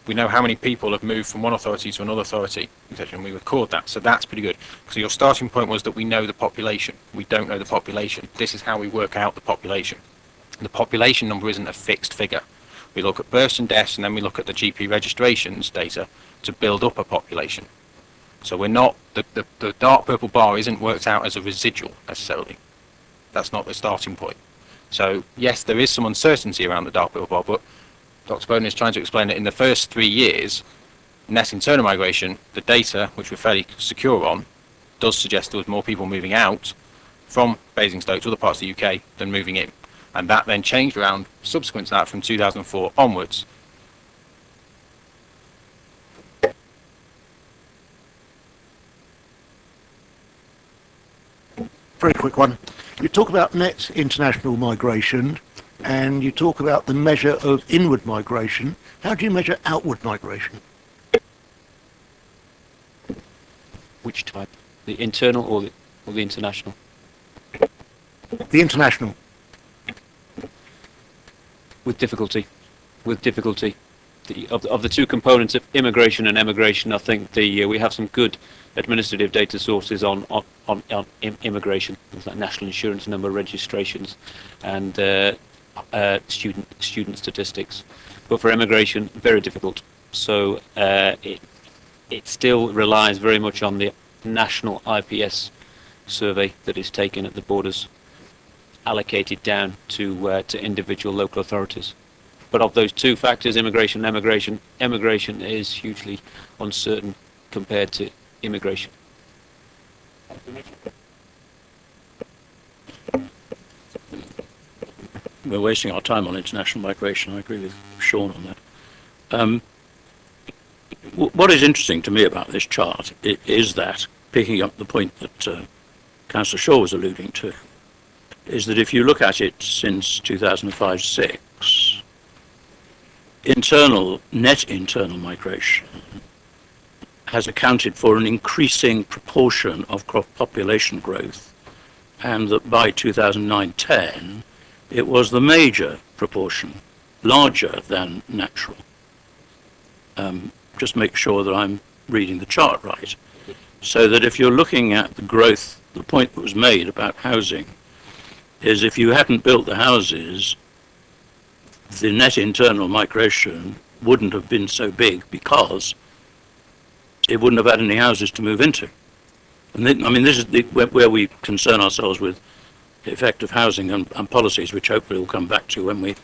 we know how many people have moved from one authority to another authority, etc., and we record that. So that's pretty good. So your starting point was that we know the population. We don't know the population. This is how we work out the population. The population number isn't a fixed figure. We look at births and deaths, and then we look at the GP registrations data to build up a population. So we're not, the dark purple bar isn't worked out as a residual necessarily. That's not the starting point. So yes, there is some uncertainty around the dark purple bar, but Dr. Bowden is trying to explain that in the first 3 years, net internal migration, the data, which we're fairly secure on, does suggest there was more people moving out from Basingstoke to other parts of the UK than moving in. And that then changed around subsequent to that from 2004 onwards. Very quick one. You talk about net international migration and you talk about the measure of inward migration. How do you measure outward migration? Which type? The internal or the international? The international. With difficulty. Of the two components of immigration and emigration, I think we have some good administrative data sources on immigration, things like national insurance number, registrations, and student statistics. But for emigration, very difficult. So it still relies very much on the national IPS survey that is taken at the borders, allocated down to individual local authorities. But of those two factors, immigration and emigration is hugely uncertain compared to immigration. We're wasting our time on international migration. I agree with Sean on that. What is interesting to me about this chart is that, picking up the point that Councillor Shaw was alluding to, is that if you look at it since 2005-06, net internal migration has accounted for an increasing proportion of population growth, and that by 2009-10 it was the major proportion, larger than natural. Just make sure that I'm reading the chart right. So that if you're looking at the growth, the point that was made about housing is if you hadn't built the houses, the net internal migration wouldn't have been so big because it wouldn't have had any houses to move into. And then, I mean, this is where we concern ourselves with the effect of housing and policies, which hopefully we'll come back to when we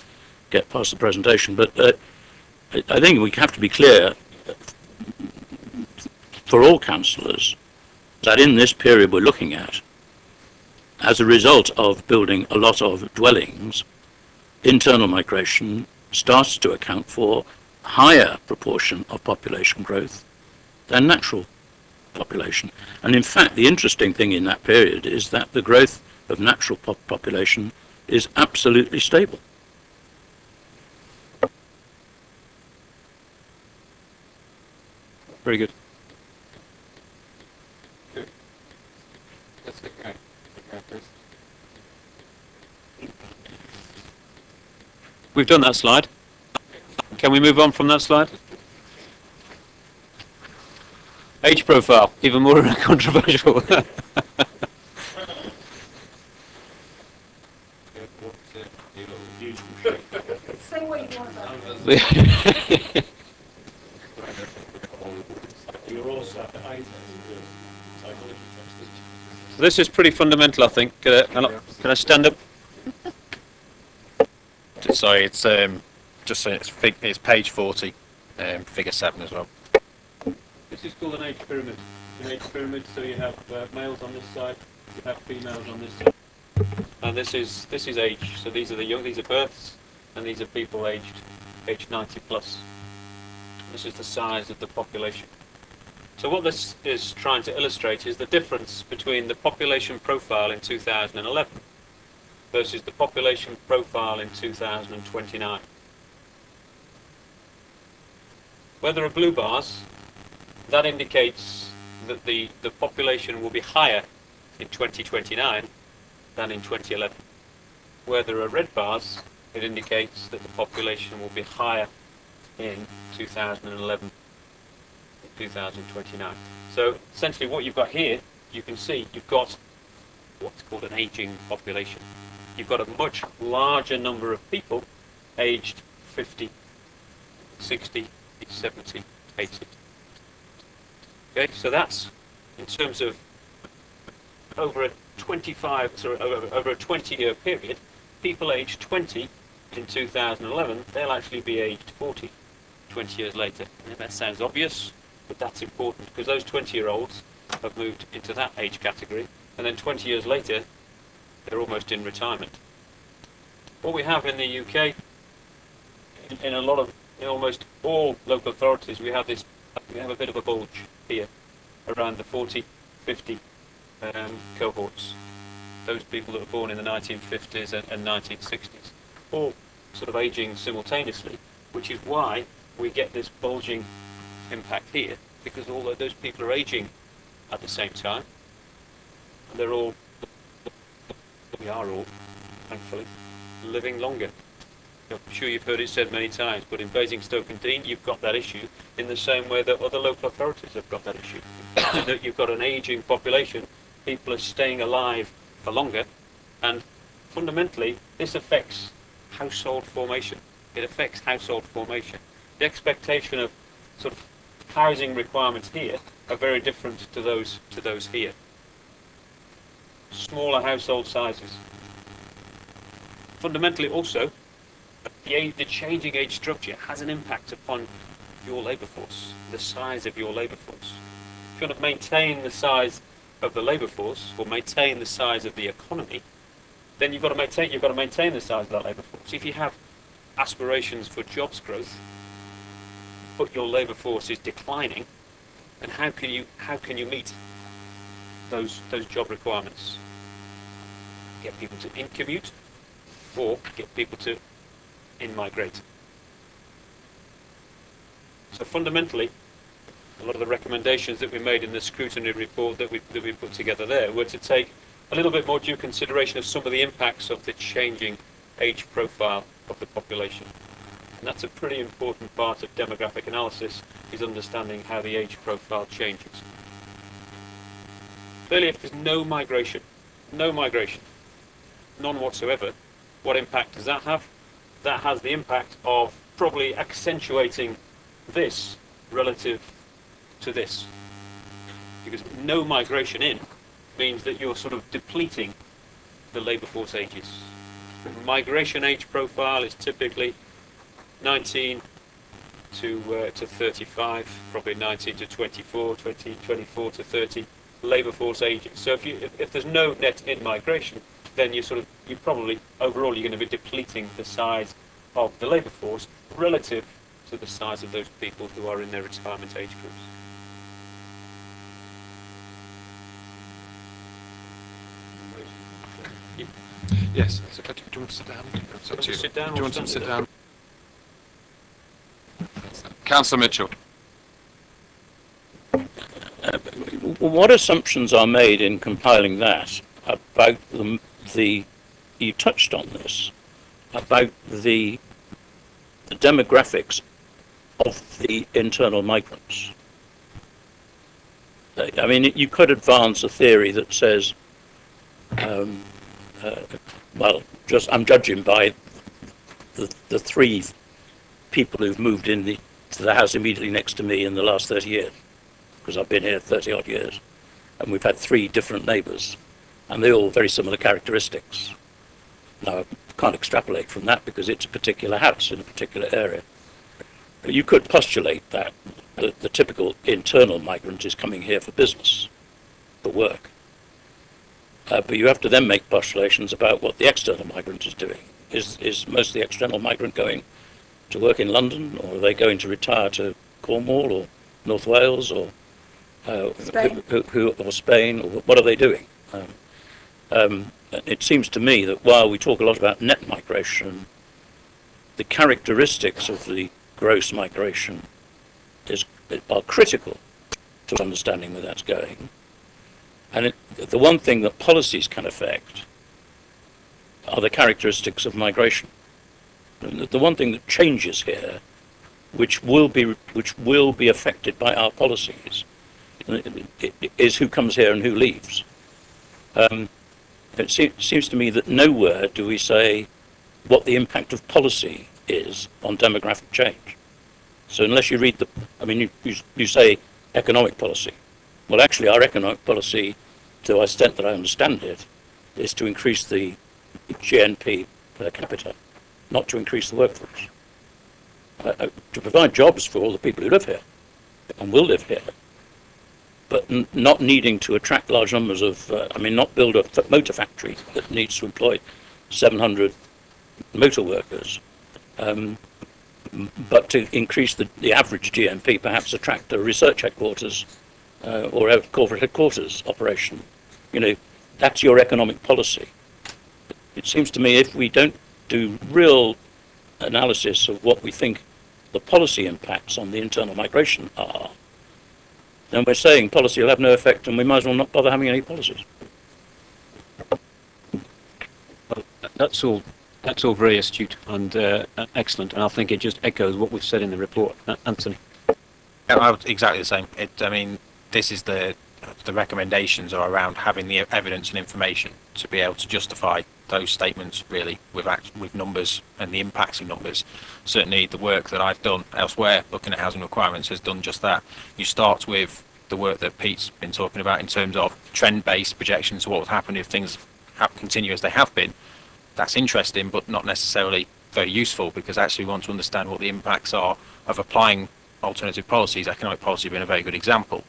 get past the presentation. But I think we have to be clear for all councillors that in this period we're looking at, as a result of building a lot of dwellings, internal migration starts to account for a higher proportion of population growth than natural population. And in fact, the interesting thing in that period is that the growth of natural population is absolutely stable. Very good. We've done that slide. Can we move on from that slide? Age profile, even more controversial. Say what you want about This is pretty fundamental, I think. Can I stand up? Sorry, it's just saying it's page 40, figure 7 as well. This is called an age pyramid. An age pyramid, so you have males on this side, you have females on this side, and this is age. So these are these are births, and these are people aged 90 plus. This is the size of the population. So what this is trying to illustrate is the difference between the population profile in 2011 versus the population profile in 2029. Where there are blue bars, that indicates that the population will be higher in 2029 than in 2011. Where there are red bars, it indicates that the population will be higher in 2011, 2029. So essentially what you've got here, you can see you've got what's called an aging population. You've got a much larger number of people aged 50, 60, 70, 80. Okay, so that's in terms of over a 20-year period, people aged 20 in 2011, they'll actually be aged 40 20 years later. And that sounds obvious, but that's important because those 20-year-olds have moved into that age category, and then 20 years later, they're almost in retirement. What we have in the UK, in almost all local authorities, we have a bit of a bulge here around the 40, 50 cohorts. Those people that were born in the 1950s and 1960s, all sort of aging simultaneously, which is why we get this bulging impact here, because all of those people are aging at the same time, and we are all, thankfully, living longer. I'm sure you've heard it said many times, but in Basingstoke and Dean, you've got that issue in the same way that other local authorities have got that issue. That you've got an aging population, people are staying alive for longer, and fundamentally, this affects household formation. It affects household formation. The expectation of sort of housing requirements here are very different to those here. Smaller household sizes. Fundamentally, also, the changing age structure has an impact upon your labour force, the size of your labour force. If you want to maintain the size of the labour force, or maintain the size of the economy, then you've got to maintain the size of that labour force. If you have aspirations for jobs growth, but your labour force is declining, then how can you meet those job requirements? Get people to in-commute, or get people to in-migrate. So fundamentally, a lot of the recommendations that we made in the scrutiny report that we put together there were to take a little bit more due consideration of some of the impacts of the changing age profile of the population. And that's a pretty important part of demographic analysis, is understanding how the age profile changes. Clearly, if there's no migration, none whatsoever, what impact does that have? That has the impact of probably accentuating this relative to this. Because no migration in means that you're sort of depleting the labour force ages. The migration age profile is typically 19 to 35, probably 19 to 24, 24 to 30 labour force aging. So if there's no net in migration, then you probably overall you're going to be depleting the size of the labour force relative to the size of those people who are in their retirement age groups. Yes. So, do you want to sit down? It's up to you. Sit down Do you or want to stand sit up? down? Councillor Mitchell. What assumptions are made in compiling that about you touched on this, about the demographics of the internal migrants? I mean, you could advance a theory that says, I'm judging by the three people who've moved to the house immediately next to me in the last 30 years, because I've been here 30 odd years, and we've had three different neighbours, and they're all very similar characteristics. Now, I can't extrapolate from that because it's a particular house in a particular area. But you could postulate that the typical internal migrant is coming here for business, for work. But you have to then make postulations about what the external migrant is doing. Is most of the external migrant going to work in London, or are they going to retire to Cornwall or North Wales or Spain. or Spain, or what are they doing? It seems to me that while we talk a lot about net migration, the characteristics of the gross migration are critical to understanding where that's going. And the one thing that policies can affect are the characteristics of migration. And the one thing that changes here, which will be affected by our policies, is who comes here and who leaves. It seems to me that nowhere do we say what the impact of policy is on demographic change. So unless you read you say economic policy. Well, actually, our economic policy, to the extent that I understand it, is to increase the GNP per capita, not to increase the workforce. To provide jobs for all the people who live here and will live here, but not needing to attract large numbers of, not build a motor factory that needs to employ 700 motor workers, but to increase the average GNP, perhaps attract a research headquarters or a corporate headquarters operation. That's your economic policy. It seems to me if we don't do real analysis of what we think the policy impacts on the internal migration are, then we're saying policy will have no effect and we might as well not bother having any policies. Well, that's all very astute and excellent, and I think it just echoes what we've said in the report. Anthony? Exactly the same. This is the recommendations are around having the evidence and information to be able to justify those statements really with numbers and the impacts of numbers. Certainly the work that I've done elsewhere looking at housing requirements has done just that. You start with the work that Pete's been talking about in terms of trend-based projections of what would happen if things continue as they have been. That's interesting but not necessarily very useful, because actually we want to understand what the impacts are of applying alternative policies, economic policy being a very good example.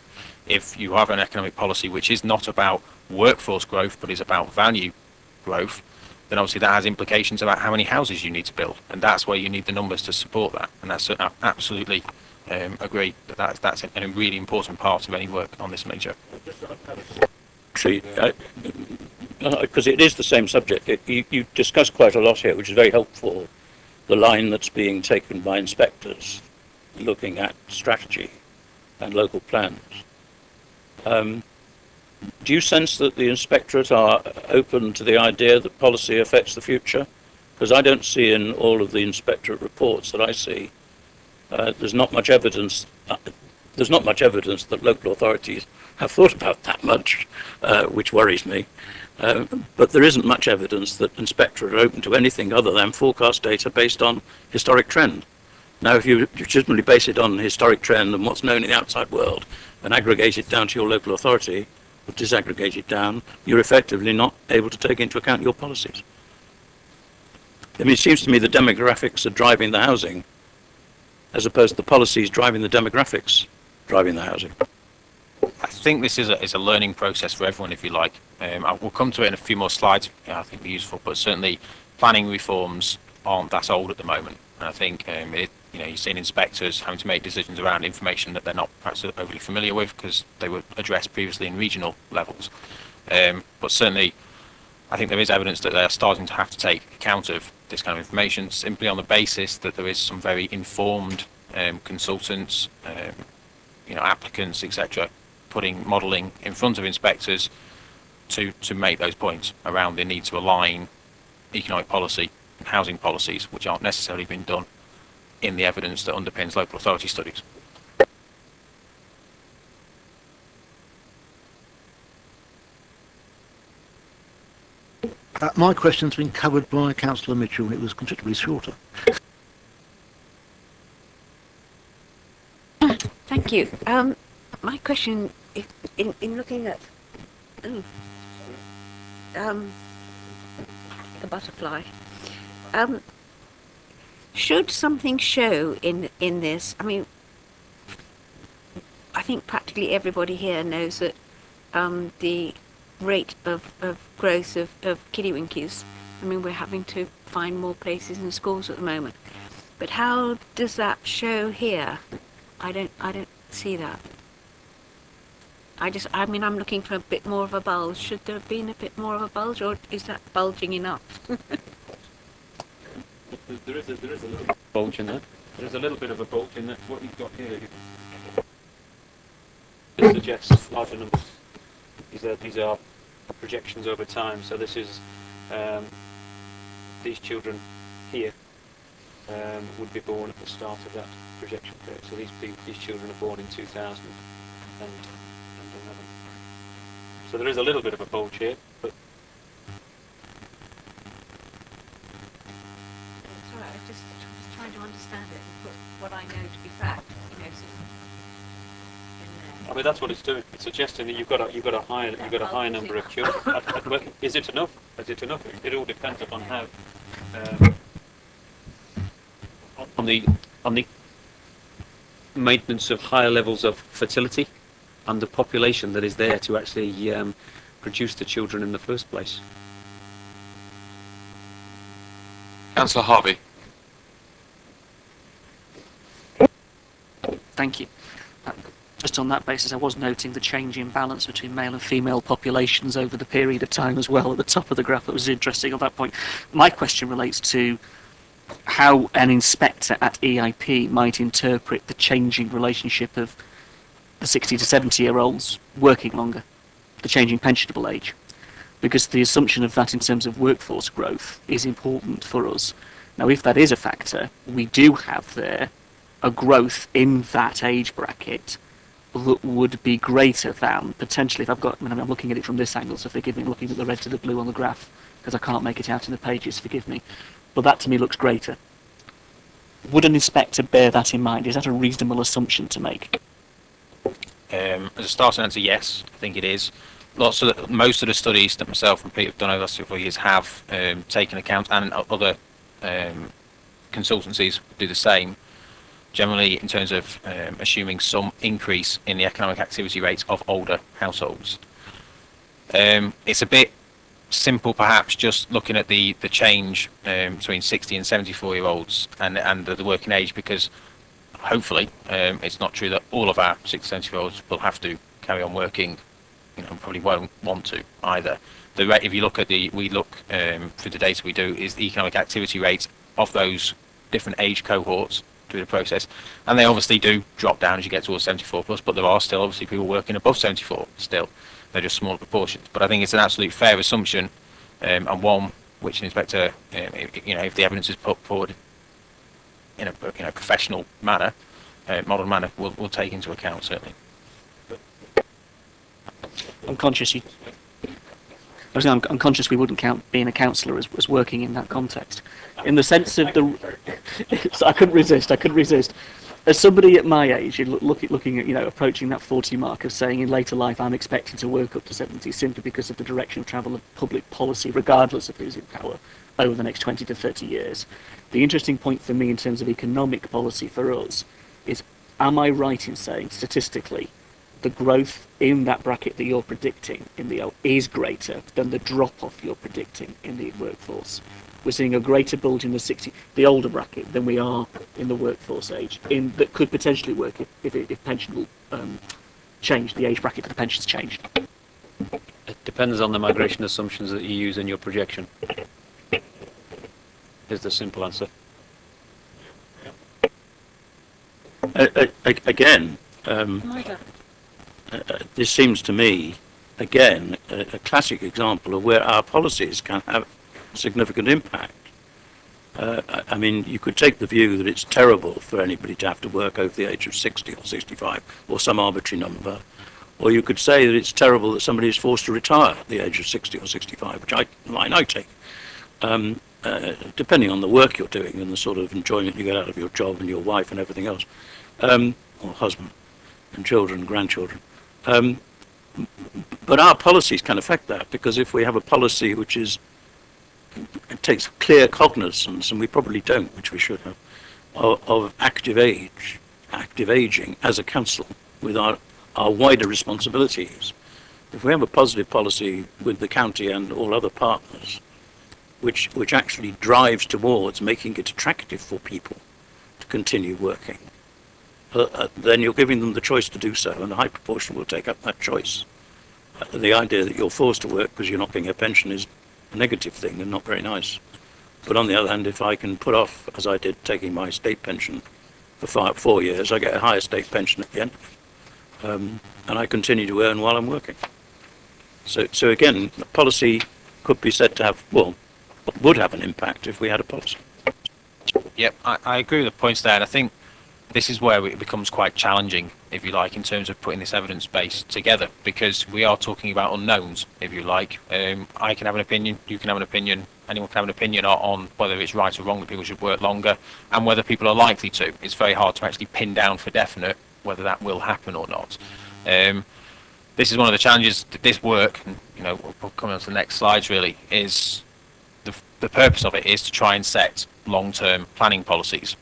If you have an economic policy which is not about workforce growth but is about value growth, then obviously that has implications about how many houses you need to build, and that's where you need the numbers to support that. And that's absolutely agree that that's a really important part of any work on this major. Actually, because it is the same subject, you discuss quite a lot here, which is very helpful. The line that's being taken by inspectors looking at strategy and local plans. Do you sense that the inspectorate are open to the idea that policy affects the future? Because I don't see in all of the inspectorate reports that I see, there's not much evidence. There's not much evidence that local authorities have thought about that much, which worries me. But there isn't much evidence that inspectorate are open to anything other than forecast data based on historic trend. Now, if you legitimately base it on historic trend and what's known in the outside world and aggregate it down to your local authority, or disaggregate it down, you're effectively not able to take into account your policies. It seems to me the demographics are driving the housing, as opposed to the policies driving the demographics, driving the housing. I think this is a learning process for everyone, if you like. We'll come to it in a few more slides. I think they're useful, but certainly planning reforms aren't that old at the moment. And I think you're seeing inspectors having to make decisions around information that they're not perhaps overly familiar with because they were addressed previously in regional levels. But certainly, I think there is evidence that they are starting to have to take account of this kind of information simply on the basis that there is some very informed consultants, applicants, etc., putting modelling in front of inspectors to make those points around the need to align economic policy and housing policies, which aren't necessarily being done in the evidence that underpins local authority studies. My question's been covered by Councillor Mitchell, and it was considerably shorter. Thank you. My question, in looking at the butterfly, should something show in this? I think practically everybody here knows that the rate of growth of kiddie-winkies, we're having to find more places in schools at the moment. But how does that show here? I don't see that. I'm looking for a bit more of a bulge. Should there have been a bit more of a bulge, or is that bulging enough? There is a little bulge in that. There's a little bit of a bulge in that. What you've got here, it suggests larger numbers. These are projections over time. So this is these children here would be born at the start of that projection period. So these children are born in 2011. So there is a little bit of a bulge here, but Sorry, I just was trying to understand it and put what I know to be fact, in there. I mean that's what it's doing. It's suggesting that you've got a higher number of children. Well, is it enough? Is it enough? It all depends upon how on the maintenance of higher levels of fertility and the population that is there to actually produce the children in the first place. Councillor Harvey. Thank you. Just on that basis, I was noting the change in balance between male and female populations over the period of time as well at the top of the graph. That was interesting on that point. My question relates to how an inspector at EIP might interpret the changing relationship of the 60 to 70-year-olds working longer, the changing pensionable age, because the assumption of that in terms of workforce growth is important for us. Now, if that is a factor, we do have there a growth in that age bracket that would be greater than potentially, if I've got, I'm looking at it from this angle, so forgive me, looking at the red to the blue on the graph, because I can't make it out in the pages, forgive me. But that to me looks greater. Would an inspector bear that in mind? Is that a reasonable assumption to make? As a starting answer, yes, I think it is. Most of the studies that myself and Pete have done over the last 4 years have taken account, and other consultancies do the same. Generally, in terms of assuming some increase in the economic activity rates of older households. It's a bit simple, perhaps, just looking at the change between 60 and 74-year-olds and the working age, because hopefully it's not true that all of our 60 to 70-year-olds will have to carry on working, probably won't want to either. The rate, if you look at we look through the data we do, is the economic activity rates of those different age cohorts through the process, and they obviously do drop down as you get towards 74 plus, but there are still obviously people working above 74 still. They're just smaller proportions, but I think it's an absolute fair assumption, and one which an inspector, if the evidence is put forward in a professional manner, modern manner, will take into account, certainly. I'm conscious I'm conscious we wouldn't count being a councillor as working in that context. In the sense of so I couldn't resist. As somebody at my age, looking at, approaching that 40 mark of saying in later life I'm expecting to work up to 70 simply because of the direction of travel of public policy, regardless of who's in power, over the next 20 to 30 years. The interesting point for me in terms of economic policy for us is, am I right in saying statistically the growth in that bracket that you're predicting is greater than the drop-off you're predicting in the workforce? We're seeing a greater bulge in the older bracket than we are in the workforce age, that could potentially work if pension will change, the age bracket for the pensions changed. It depends on the migration assumptions that you use in your projection. Is the simple answer. Again, this seems to me, again, a classic example of where our policies can have significant impact. I mean, you could take the view that it's terrible for anybody to have to work over the age of 60 or 65 or some arbitrary number, or you could say that it's terrible that somebody is forced to retire at the age of 60 or 65, which I take, depending on the work you're doing and the sort of enjoyment you get out of your job and your wife and everything else, or husband and children, grandchildren. But our policies can affect that, because if we have a policy which takes clear cognizance, and we probably don't, which we should have, of active aging as a council with our wider responsibilities. If we have a positive policy with the county and all other partners, which actually drives towards making it attractive for people to continue working, then you're giving them the choice to do so, and a high proportion will take up that choice. The idea that you're forced to work because you're not getting a pension is a negative thing and not very nice. But on the other hand, if I can put off, as I did, taking my state pension for 4 years, I get a higher state pension at the end. and I continue to earn while I'm working. So again, policy could be said to have, well, would have an impact if we had a policy. Yep, I agree with the points there, and I think this is where it becomes quite challenging, if you like, in terms of putting this evidence base together, because we are talking about unknowns, if you like. I can have an opinion, you can have an opinion, anyone can have an opinion on whether it's right or wrong that people should work longer, and whether people are likely to. It's very hard to actually pin down for definite whether that will happen or not. This is one of the challenges that this work, and, you know, we'll come on to the next slides really, is the purpose of it is to try and set long-term planning policies.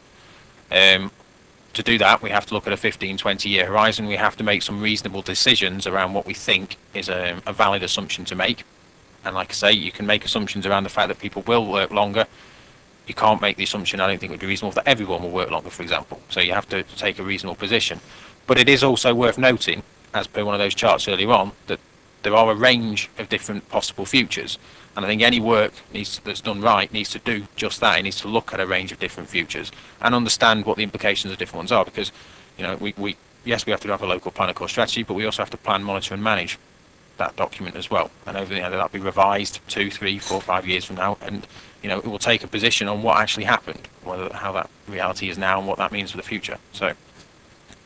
To do that, we have to look at a 15, 20-year horizon. We have to make some reasonable decisions around what we think is a valid assumption to make. And like I say, you can make assumptions around the fact that people will work longer. You can't make the assumption, I don't think it would be reasonable, that everyone will work longer, for example. So you have to take a reasonable position. But it is also worth noting, as per one of those charts earlier on, that there are a range of different possible futures. And I think any work that's done right needs to do just that. It needs to look at a range of different futures and understand what the implications of different ones are. Because, you know, yes, we have to have a local plan of core strategy, but we also have to plan, monitor, and manage that document as well. And over, you know, that'll be revised 2, 3, 4, 5 years from now, and, you know, it will take a position on what actually happened, how that reality is now, and what that means for the future. So,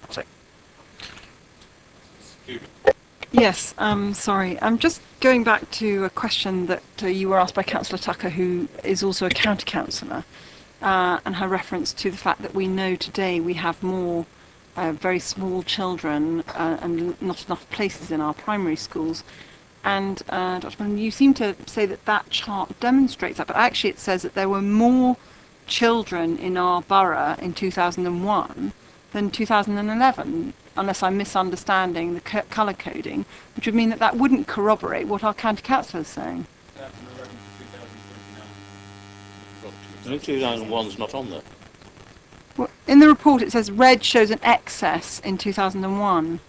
that's it. Yes, sorry. I'm just going back to a question that you were asked by Councillor Tucker, who is also a county councillor, and her reference to the fact that we know today we have more very small children and not enough places in our primary schools. And Dr. Mullen, you seem to say that that chart demonstrates that, but actually it says that there were more children in our borough in 2001 than 2011. Unless I'm misunderstanding the colour coding, which would mean that that wouldn't corroborate what our county councillor is saying. 2001's not on there. Well, in the report it says red shows an excess in 2001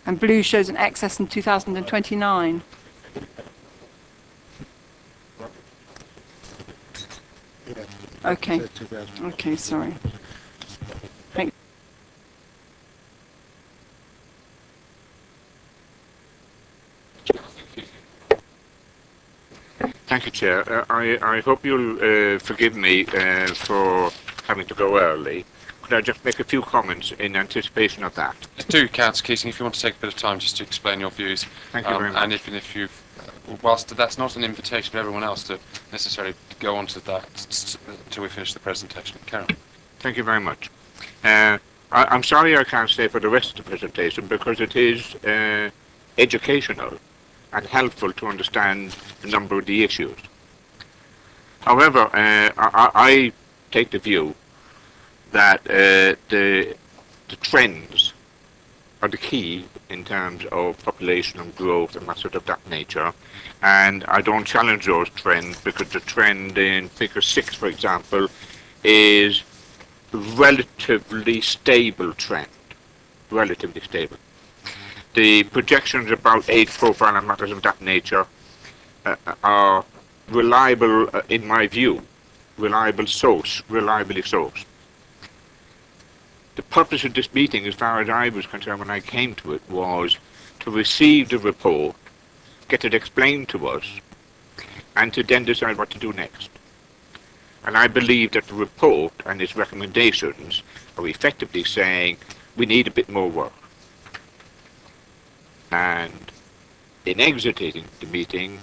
and blue shows an excess in 2029. Okay. Okay, sorry. Thank you, Chair. I hope you'll forgive me for having to go early. Could I just make a few comments in anticipation of that? Do, Councillor Keating, if you want to take a bit of time just to explain your views. Thank you very much. And if you've, whilst that's not an invitation to everyone else to necessarily go on to that until we finish the presentation. Carol. Thank you very much. I'm sorry I can't stay for the rest of the presentation because it is educational and helpful to understand a number of the issues. However, I take the view that the trends are the key in terms of population and growth and matters of that nature, and I don't challenge those trends because the trend in figure 6, for example, is relatively stable trend, relatively stable. The projections about age profile and matters of that nature are reliable, in my view, reliably sourced. The purpose of this meeting, as far as I was concerned when I came to it, was to receive the report, get it explained to us, and to then decide what to do next. And I believe that the report and its recommendations are effectively saying we need a bit more work. And in exiting the meeting,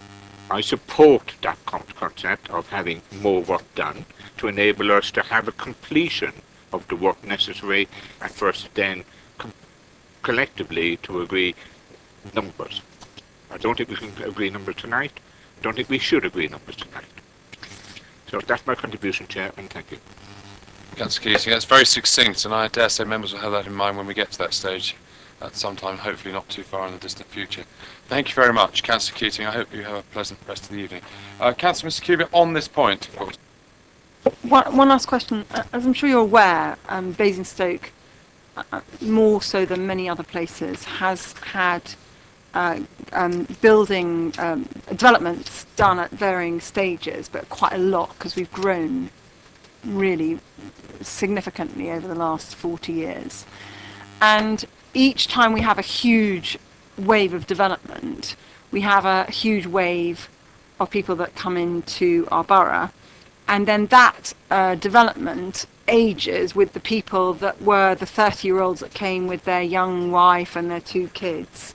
I support that concept of having more work done to enable us to have a completion of the work necessary and for us then collectively to agree numbers. I don't think we can agree numbers tonight. I don't think we should agree numbers tonight. So that's my contribution, Chair, and thank you. Councillor Keating, that's very succinct, and I dare say members will have that in mind when we get to that stage at some time, hopefully not too far in the distant future. Thank you very much, Councillor Keating. I hope you have a pleasant rest of the evening. Councillor Mr. Cubitt, on this point, of course. One last question. As I'm sure you're aware, Basingstoke, more so than many other places, has had building developments done at varying stages, but quite a lot because we've grown really significantly over the last 40 years. And each time we have a huge wave of development, we have a huge wave of people that come into our borough, and then that development ages with the people that were the 30-year-olds that came with their young wife and their 2 kids.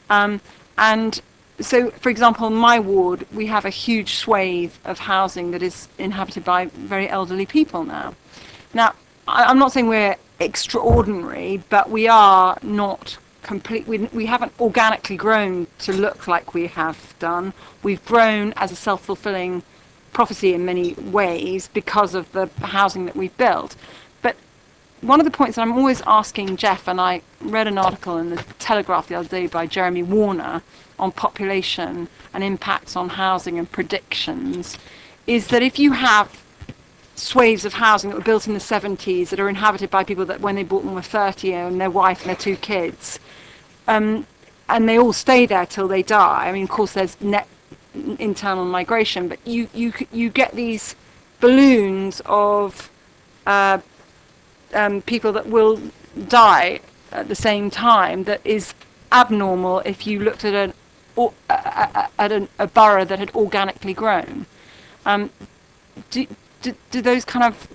And so, for example, in my ward, we have a huge swathe of housing that is inhabited by very elderly people now. Now, I'm not saying we're extraordinary, but we are not complete. We haven't organically grown to look like we have done. We've grown as a self-fulfilling prophecy in many ways because of the housing that we've built. But one of the points that I'm always asking Jeff, and I read an article in the Telegraph the other day by Jeremy Warner on population and impacts on housing and predictions, is that if you have swathes of housing that were built in the 70s that are inhabited by people that when they bought them were 30 and their wife and their 2 kids, and they all stay there till they die. I mean, of course, there's net internal migration, but you get these balloons of people that will die at the same time. That is abnormal if you looked at a borough that had organically grown. Do those kind of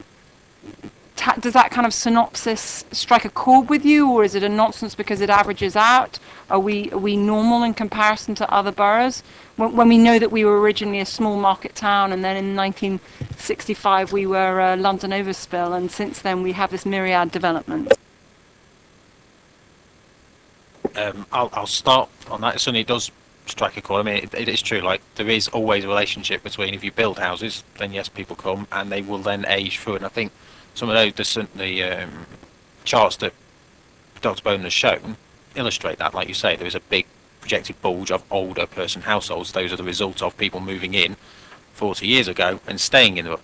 does that kind of synopsis strike a chord with you, or is it a nonsense because it averages out? Are we normal in comparison to other boroughs? When we know that we were originally a small market town, and then in 1965 we were London overspill, and since then we have this myriad development. I'll start on that. It certainly does strike a chord. I mean, it is true. Like, there is always a relationship between, if you build houses, then yes, people come, and they will then age through it. And I think some of the charts that Dr. Bowman has shown illustrate that. Like you say, there is a big projected bulge of older person households. Those are the result of people moving in 40 years ago and staying in them.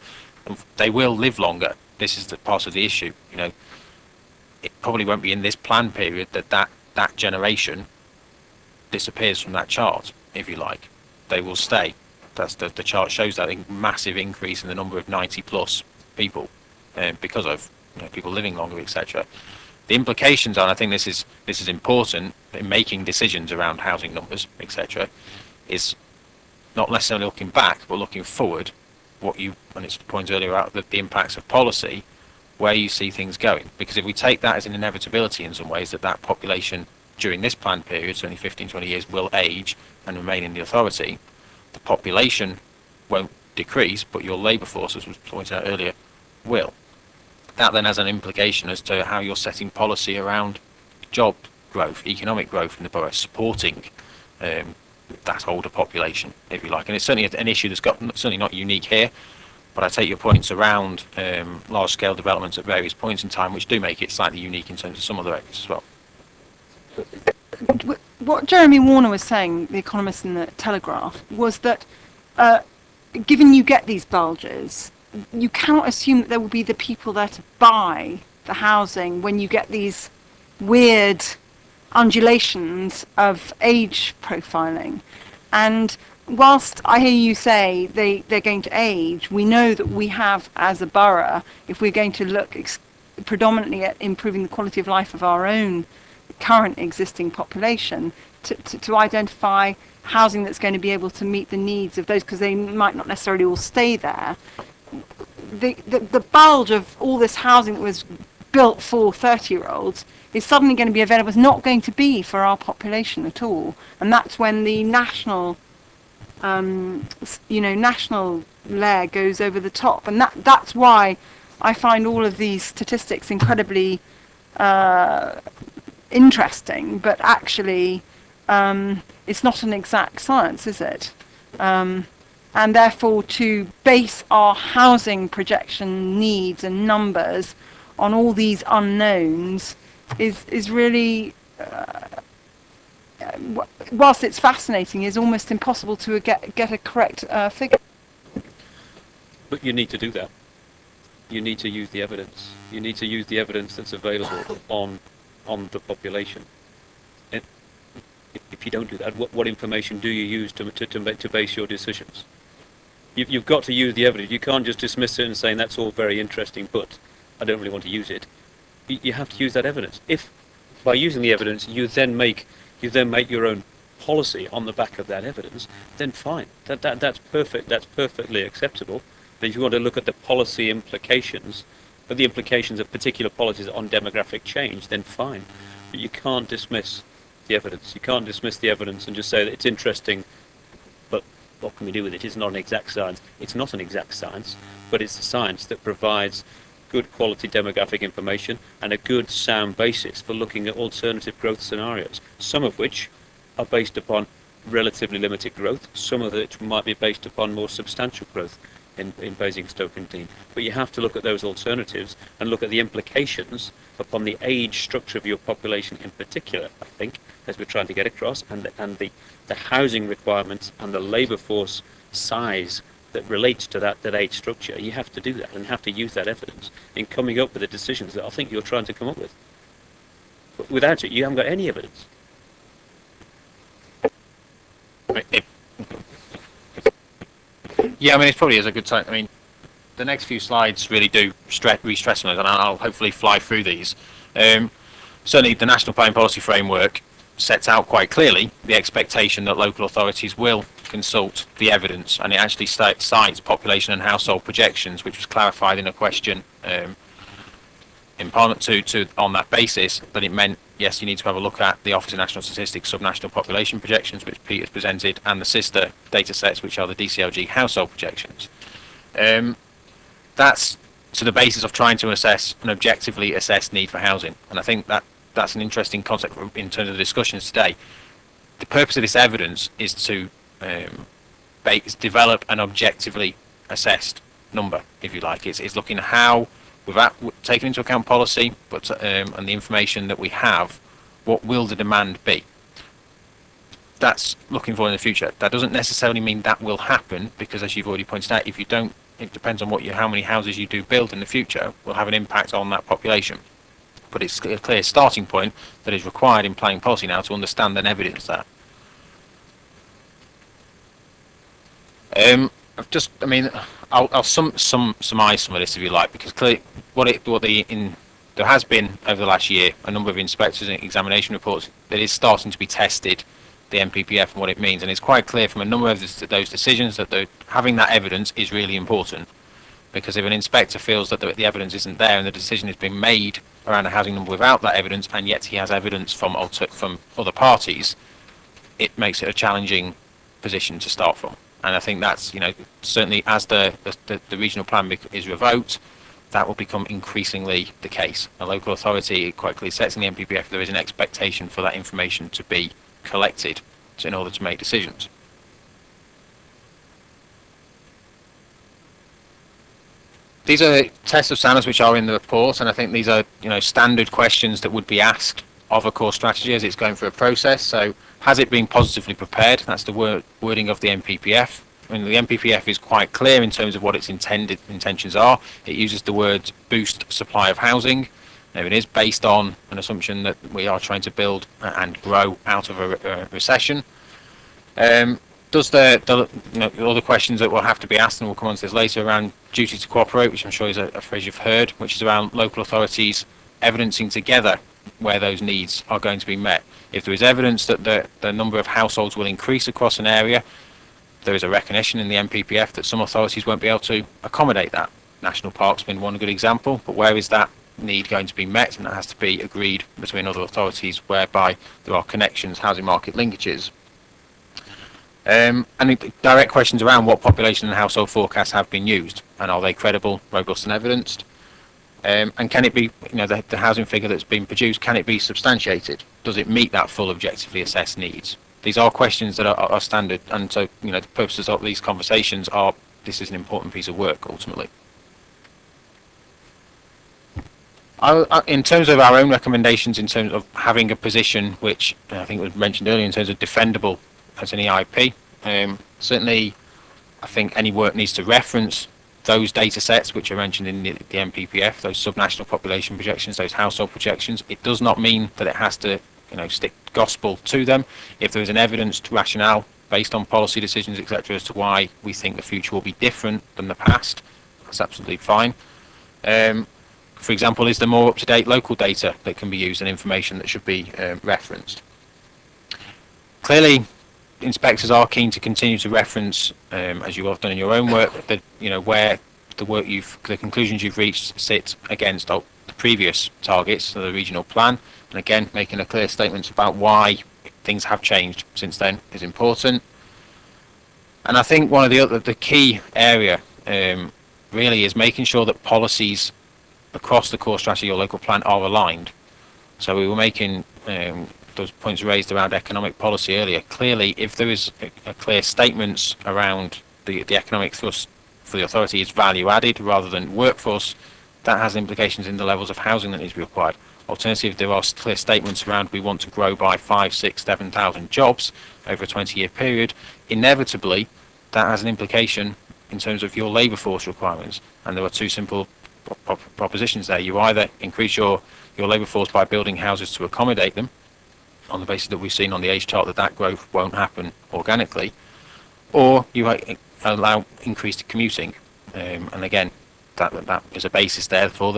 They will live longer. This is the part of the issue. You know, it probably won't be in this plan period that generation disappears from that chart, if you like. They will stay. That's the chart shows that massive increase in the number of 90+ people because of people living longer, etc. The implications are, and I think this is important in making decisions around housing numbers, etc., is not necessarily looking back, but looking forward. And it's the point earlier about the impacts of policy, where you see things going. Because if we take that as an inevitability in some ways, that population during this planned period, certainly 15, 20 years, will age and remain in the authority, the population won't decrease, but your labour force, as was pointed out earlier, will. That then has an implication as to how you're setting policy around job growth, economic growth in the borough, supporting that older population, if you like. And it's certainly an issue that's certainly not unique here, but I take your points around large-scale developments at various points in time, which do make it slightly unique in terms of some other areas as well. What Jeremy Warner was saying, the economist in the Telegraph, was that given you get these bulges, you cannot assume that there will be the people there to buy the housing when you get these weird undulations of age profiling. And whilst I hear you say they're going to age, we know that we have, as a borough, if we're going to look predominantly at improving the quality of life of our own current existing population, to identify housing that's going to be able to meet the needs of those, because they might not necessarily all stay there. The bulge of all this housing that was built for 30-year-olds is suddenly going to be available. It's not going to be for our population at all, and that's when the national national layer goes over the top, and that's why I find all of these statistics incredibly interesting, but actually it's not an exact science, is it? And therefore, to base our housing projection needs and numbers on all these unknowns is really, whilst it's fascinating, is almost impossible to get a correct figure. But you need to do that. You need to use the evidence. You need to use the evidence that's available on the population. And if you don't do that, what information do you use to base your decisions? You've got to use the evidence. You can't just dismiss it and say that's all very interesting, but I don't really want to use it. You have to use that evidence. If by using the evidence, you then make your own policy on the back of that evidence, then fine. That's perfect. That's perfectly acceptable. But if you want to look at the policy implications, or the implications of particular policies on demographic change, then fine. But you can't dismiss the evidence. You can't dismiss the evidence and just say that it's interesting, but what can we do with it? It's not an exact science. It's not an exact science, but it's a science that provides good quality demographic information and a good sound basis for looking at alternative growth scenarios, some of which are based upon relatively limited growth, some of which might be based upon more substantial growth in Basingstoke and Dean. But you have to look at those alternatives and look at the implications upon the age structure of your population in particular, I think, as we're trying to get across, and the housing requirements and the labour force size that relates to that age structure. You have to do that and have to use that evidence in coming up with the decisions that I think you're trying to come up with. But without it, you haven't got any evidence. Yeah, I mean, it probably is a good time. I mean, the next few slides really do re-stress on us, and I'll hopefully fly through these. Certainly, the National Planning Policy Framework sets out quite clearly the expectation that local authorities will consult the evidence, and it actually cites population and household projections, which was clarified in a question in Parliament to on that basis, that it meant, yes, you need to have a look at the Office of National Statistics subnational population projections, which Peter's presented, and the sister data sets, which are the DCLG household projections. That's to the basis of trying to assess an objectively assessed need for housing, and I think that's an interesting concept in terms of the discussions today. The purpose of this evidence is to develop an objectively assessed number, if you like. It's looking at how, without taking into account policy, but and the information that we have, what will the demand be? That's looking for in the future. That doesn't necessarily mean that will happen, because as you've already pointed out, if you don't, it depends on how many houses you do build in the future, will have an impact on that population. But it's a clear starting point that is required in planning policy now to understand and evidence that. I'll surmise some of this if you like, because clearly there has been over the last year a number of inspectors and examination reports that is starting to be tested, the MPPF and what it means, and it's quite clear from a number of those decisions that having that evidence is really important, because if an inspector feels that the evidence isn't there and the decision is being made around a housing number without that evidence, and yet he has evidence from other parties, it makes it a challenging position to start from. And I think that's, certainly as the regional plan is revoked, that will become increasingly the case. A local authority quite clearly sets in the MPPF there is an expectation for that information to be collected in order to make decisions. These are tests of standards which are in the report, and I think these are standard questions that would be asked of a core strategy as it's going through a process. So, has it been positively prepared? That's the wording of the MPPF. I mean, the MPPF is quite clear in terms of what its intentions are. It uses the words boost supply of housing. Now, it is based on an assumption that we are trying to build and grow out of a recession. Does all the questions that will have to be asked, and we'll come on to this later, around duty to cooperate, which I'm sure is a phrase you've heard, which is around local authorities evidencing together where those needs are going to be met. If there is evidence that the number of households will increase across an area, there is a recognition in the MPPF that some authorities won't be able to accommodate that. National Park's been one good example, but where is that need going to be met? And that has to be agreed between other authorities whereby there are connections, housing market linkages. And direct questions around what population and household forecasts have been used, and are they credible, robust and evidenced? And can it be, the housing figure that's been produced, can it be substantiated? Does it meet that full objectively assessed needs? These are questions that are standard, and so, the purposes of these conversations are, this is an important piece of work, ultimately. In terms of our own recommendations, in terms of having a position which I think was mentioned earlier in terms of defendable as an EIP, certainly I think any work needs to reference those data sets which are mentioned in the MPPF, those subnational population projections, those household projections. It does not mean that it has to stick gospel to them. If there is an evidenced rationale based on policy decisions, etc., as to why we think the future will be different than the past, that's absolutely fine. for example, is there more up-to-date local data that can be used and information that should be referenced? Clearly, inspectors are keen to continue to reference, as you have done in your own work, that where the conclusions you've reached sit against the previous targets, so the regional plan, and again, making a clear statement about why things have changed since then is important. And I think one of the key area really is making sure that policies across the core strategy or local plan are aligned. So we were making those points raised around economic policy earlier. Clearly, if there is a clear statements around the economic thrust for the authority is value added rather than workforce, that has implications in the levels of housing that needs to be required. Alternatively, if there are clear statements around we want to grow by 5, 6, 7,000 jobs over a 20-year period, inevitably that has an implication in terms of your labour force requirements. And there are two simple propositions there. You either increase your labour force by building houses to accommodate them, on the basis that we've seen on the age chart that growth won't happen organically, or you allow increased commuting. And again, that is a basis there for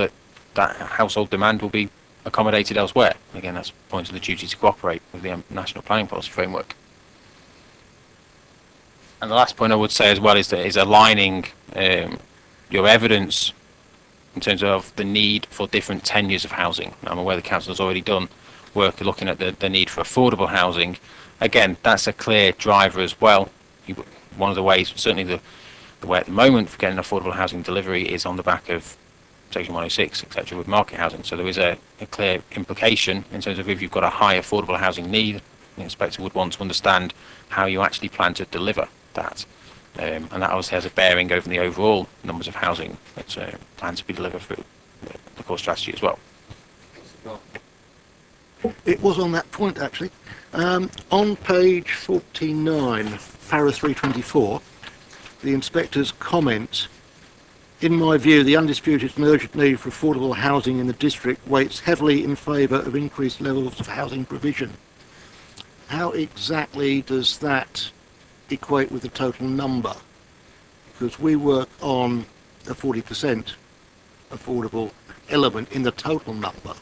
that household demand will be accommodated elsewhere. Again, that's points to the duty to cooperate with the National Planning Policy Framework. And the last point I would say as well is aligning your evidence in terms of the need for different tenures of housing. I'm aware the council has already done work looking at the need for affordable housing. Again, that's a clear driver as well. One of the ways, certainly the way at the moment for getting affordable housing delivery is on the back of Section 106, etc., with market housing. So there is a clear implication in terms of if you've got a high affordable housing need, the inspector would want to understand how you actually plan to deliver that. And that obviously has a bearing over the overall numbers of housing that's planned to be delivered through the core strategy as well. It was on that point, actually. On page 49, para 324, the inspector's comment, in my view, the undisputed and urgent need for affordable housing in the district weights heavily in favour of increased levels of housing provision. How exactly does that equate with the total number? Because we work on a 40% affordable element in the total number.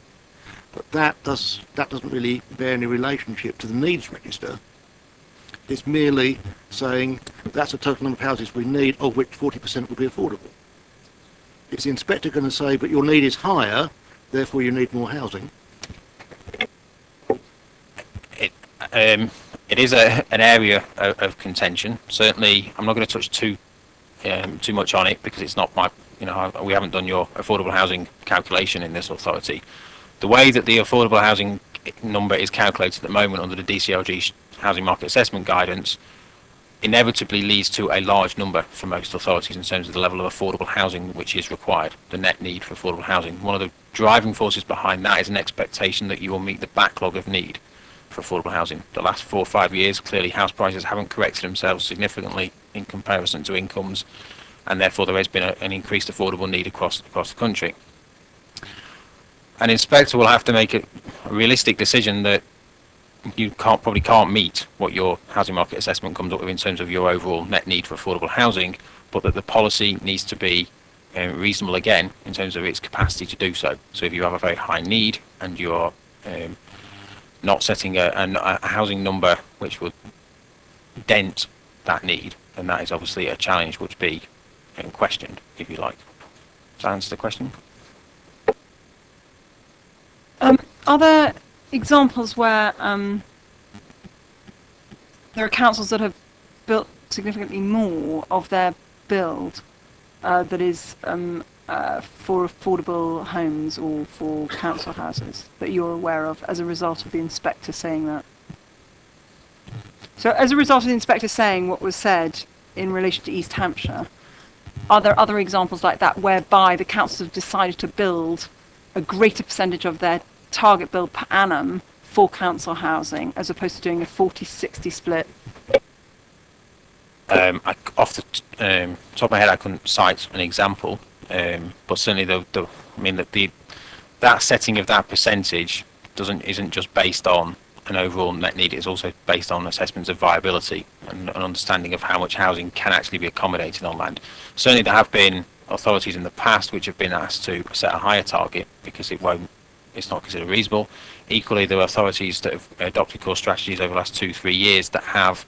But that doesn't really bear any relationship to the needs register. It's merely saying that's the total number of houses we need, of which 40% will be affordable. Is the inspector going to say, but your need is higher, therefore you need more housing? It is an area of contention. Certainly, I'm not going to touch too much on it because it's not my, we haven't done your affordable housing calculation in this authority. The way that the affordable housing number is calculated at the moment under the DCLG housing market assessment guidance inevitably leads to a large number for most authorities in terms of the level of affordable housing which is required, the net need for affordable housing. One of the driving forces behind that is an expectation that you will meet the backlog of need for affordable housing. The last 4 or 5 years, clearly house prices haven't corrected themselves significantly in comparison to incomes, and therefore there has been an increased affordable need across the country. An inspector will have to make a realistic decision that you probably can't meet what your housing market assessment comes up with in terms of your overall net need for affordable housing, but that the policy needs to be reasonable again in terms of its capacity to do so. So if you have a very high need and you're not setting a housing number which would dent that need, then that is obviously a challenge which be questioned, if you like. Does that answer the question? Are there examples where there are councils that have built significantly more of their build that is for affordable homes or for council houses that you're aware of as a result of the inspector saying that? So as a result of the inspector saying what was said in relation to East Hampshire, are there other examples like that whereby the councils have decided to build a greater percentage of their target build per annum for council housing as opposed to doing a 40-60 split? Off the top of my head, I couldn't cite an example, but certainly that setting of that percentage isn't just based on an overall net need. It's also based on assessments of viability and an understanding of how much housing can actually be accommodated on land. Certainly, there have been authorities in the past which have been asked to set a higher target because it's not considered reasonable. Equally, there are authorities that have adopted core strategies over the last 2-3 years that have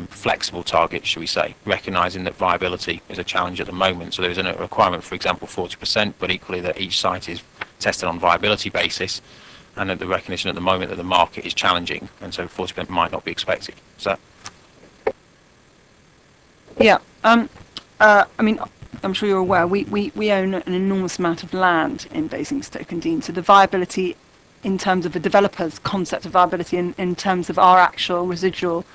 flexible targets, shall we say, recognising that viability is a challenge at the moment. So there is a requirement, for example, 40%, but equally that each site is tested on viability basis, and that the recognition at the moment that the market is challenging, and so 40% might not be expected. So, Yeah. I mean, I'm sure you're aware, we own an enormous amount of land in Basingstoke and Dean, so the viability in terms of the developer's concept of viability in terms of our actual residual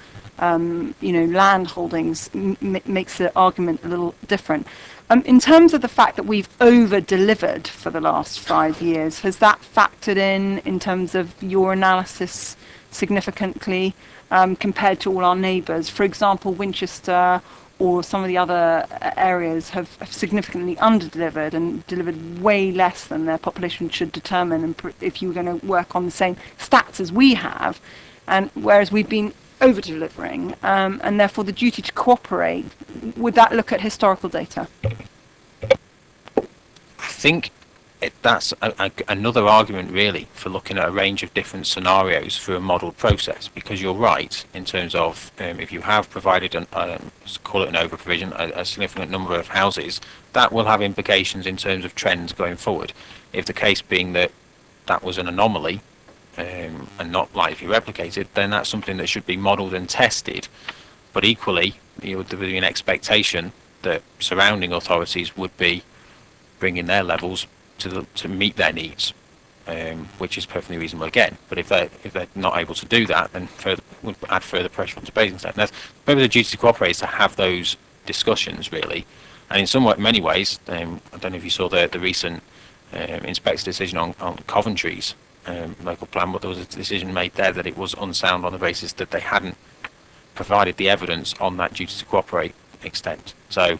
land holdings makes the argument a little different. In terms of the fact that we've over-delivered for the last 5 years, has that factored in terms of your analysis significantly compared to all our neighbours? For example, Winchester or some of the other areas have significantly under-delivered and delivered way less than their population should determine, and if you were going to work on the same stats as we have, and whereas we've been over-delivering, and therefore the duty to cooperate, would that look at historical data? I think that's another argument really for looking at a range of different scenarios for a modelled process, because you're right in terms of if you have provided call it an over provision, a significant number of houses, that will have implications in terms of trends going forward. If the case being that that was an anomaly and not likely to be replicated, then that's something that should be modelled and tested. But equally, there would be an expectation that surrounding authorities would be bringing their levels to meet their needs, which is perfectly reasonable again. But if they're not able to do that, then would add further pressure onto Basingstoke. And maybe the duty to cooperate is to have those discussions really. And in many ways, I don't know if you saw the recent inspector's decision on Coventry's local plan, but there was a decision made there that it was unsound on the basis that they hadn't provided the evidence on that duty to cooperate extent. So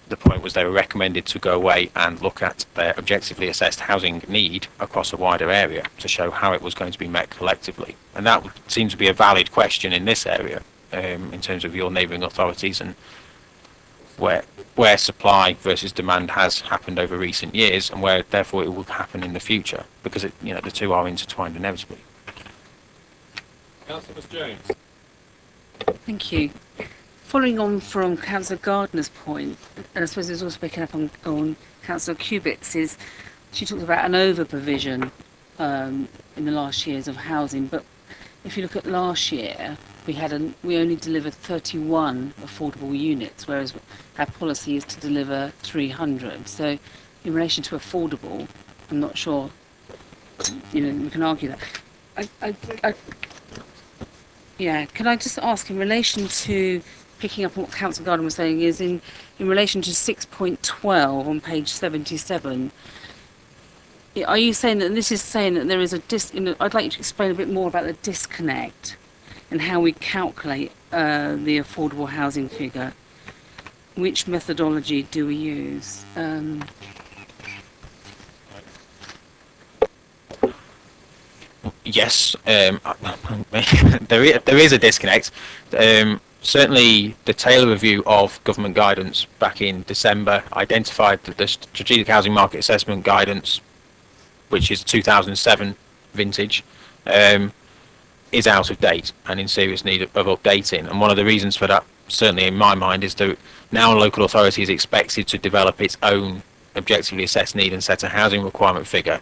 the point was they were recommended to go away and look at their objectively assessed housing need across a wider area to show how it was going to be met collectively. And that would seem to be a valid question in this area in terms of your neighbouring authorities and where supply versus demand has happened over recent years and where therefore it will happen in the future, because the two are intertwined inevitably. Councillor Jones. Thank you. Following on from Councillor Gardner's point, and I suppose it's also picking up on Councillor Cubitt's, she talked about an over-provision in the last years of housing, but if you look at last year, we only delivered 31 affordable units, whereas our policy is to deliver 300. So in relation to affordable, I'm not sure, we can argue that. Can I just ask, in relation to picking up on what Councillor Gardner was saying, is in relation to 6.12 on page 77, are you saying that this is saying that there is I'd like you to explain a bit more about the disconnect and how we calculate the affordable housing figure. Which methodology do we use? Yes, there is a disconnect. Certainly, the Taylor review of government guidance back in December identified that the Strategic Housing Market Assessment Guidance, which is 2007 vintage, is out of date and in serious need of updating. And one of the reasons for that, certainly in my mind, is that now a local authority is expected to develop its own objectively assessed need and set a housing requirement figure.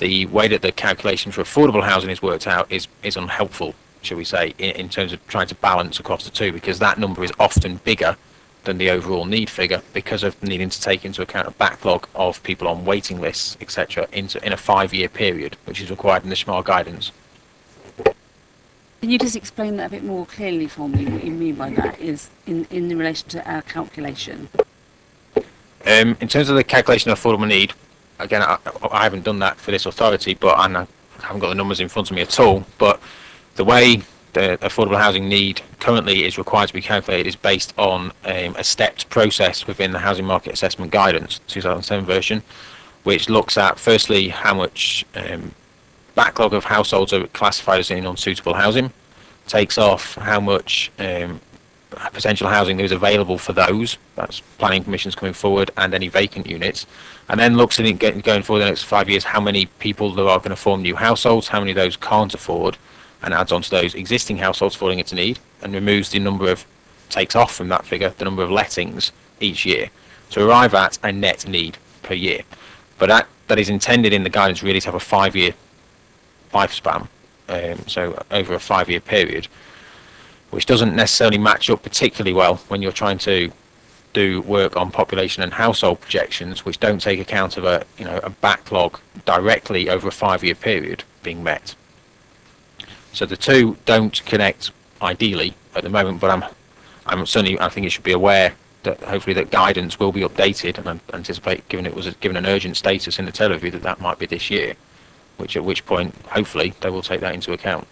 The way that the calculation for affordable housing is worked out is unhelpful, shall we say, in terms of trying to balance across the two, because that number is often bigger than the overall need figure because of needing to take into account a backlog of people on waiting lists, etc., in a 5-year period, which is required in the SMAR guidance. Can you just explain that a bit more clearly for me, what you mean by that is in relation to our calculation? In terms of the calculation of affordable need, again, I haven't done that for this authority, and I haven't got the numbers in front of me at all, but the way the affordable housing need currently is required to be calculated is based on a stepped process within the Housing Market Assessment Guidance, 2007 version, which looks at, firstly, how much backlog of households are classified as in unsuitable housing, takes off how much potential housing that is available for those. That's planning permissions coming forward and any vacant units. And then looks at it going forward the next 5 years, how many people there are going to form new households, how many of those can't afford, and adds on to those existing households falling into need, and removes the number of, takes off from that figure, the number of lettings each year, to arrive at a net need per year. But that is intended in the guidance really to have a 5-year lifespan, so over a 5-year period, which doesn't necessarily match up particularly well when you're trying to do work on population and household projections, which don't take account of a backlog directly over a 5-year period being met. So the two don't connect ideally at the moment, but I think it should be aware that hopefully that guidance will be updated, and I anticipate, given it was given an urgent status in the Taylor Review, that might be this year, at which point hopefully they will take that into account.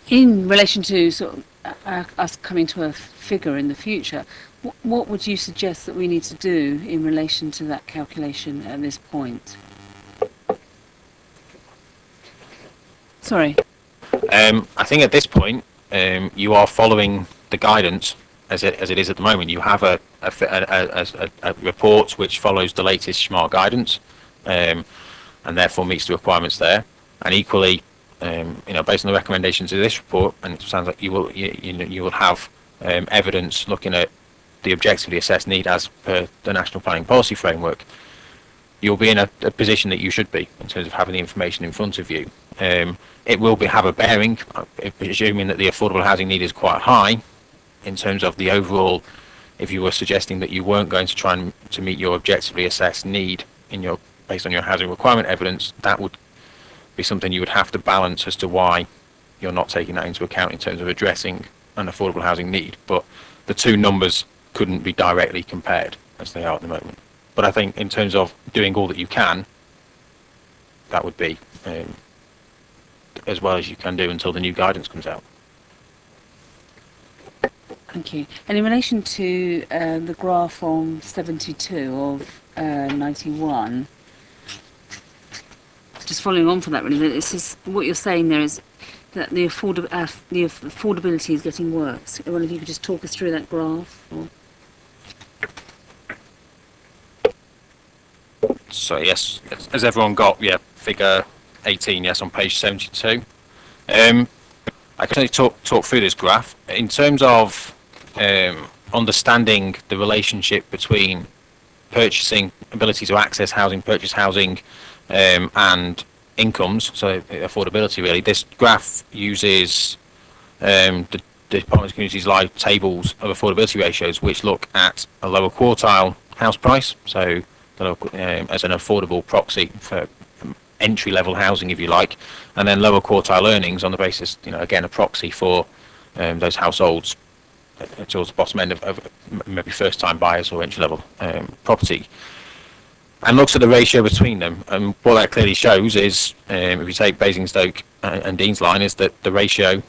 In relation to sort of us coming to a figure in the future, what would you suggest that we need to do in relation to that calculation at this point? Sorry. I think at this point you are following the guidance as it is at the moment. You have a report which follows the latest SMART guidance, and therefore meets the requirements there. And equally, based on the recommendations of this report, and it sounds like you will have evidence looking at the objectively assessed need as per the National Planning Policy Framework. You'll be in a position that you should be in terms of having the information in front of you. It will have a bearing, presuming that the affordable housing need is quite high, in terms of the overall. If you were suggesting that you weren't going to try to meet your objectively assessed need based on your housing requirement evidence, that would be something you would have to balance as to why you're not taking that into account in terms of addressing an affordable housing need. But the two numbers couldn't be directly compared as they are at the moment. But I think in terms of doing all that you can, that would be as well as you can do until the new guidance comes out. Thank you. And in relation to the graph on 72 of 91, just following on from that, really, this is what you're saying there is that the affordability is getting worse. I wonder if you could just talk us through that graph. So yes, has everyone got figure 18? Yes, on page 72. I can only talk through this graph in terms of understanding the relationship between purchasing ability to access housing, purchase housing, and incomes. So affordability really. This graph uses the Department of Communities live tables of affordability ratios, which look at a lower quartile house price. So as an affordable proxy for entry-level housing, if you like, and then lower quartile earnings on the basis, again, a proxy for those households towards the bottom end of maybe first-time buyers or entry-level property, and looks at the ratio between them. And what that clearly shows is, if you take Basingstoke and Dean's line, is that the ratio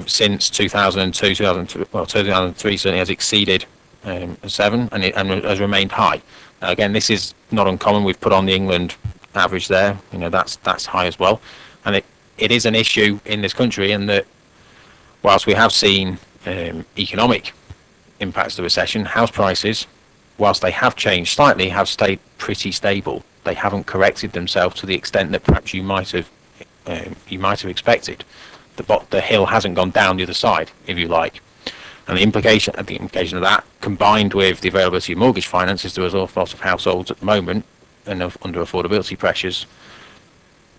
since 2002, 2003 certainly has exceeded 7, and has remained high. Again, this is not uncommon. We've put on the England average there. That's high as well, and it is an issue in this country in that whilst we have seen economic impacts of the recession, house prices, whilst they have changed slightly, have stayed pretty stable. They haven't corrected themselves to the extent that perhaps you might have expected. The hill hasn't gone down the other side, if you like. And the implication of that, combined with the availability of mortgage finance, is there is a lot of households at the moment and under affordability pressures.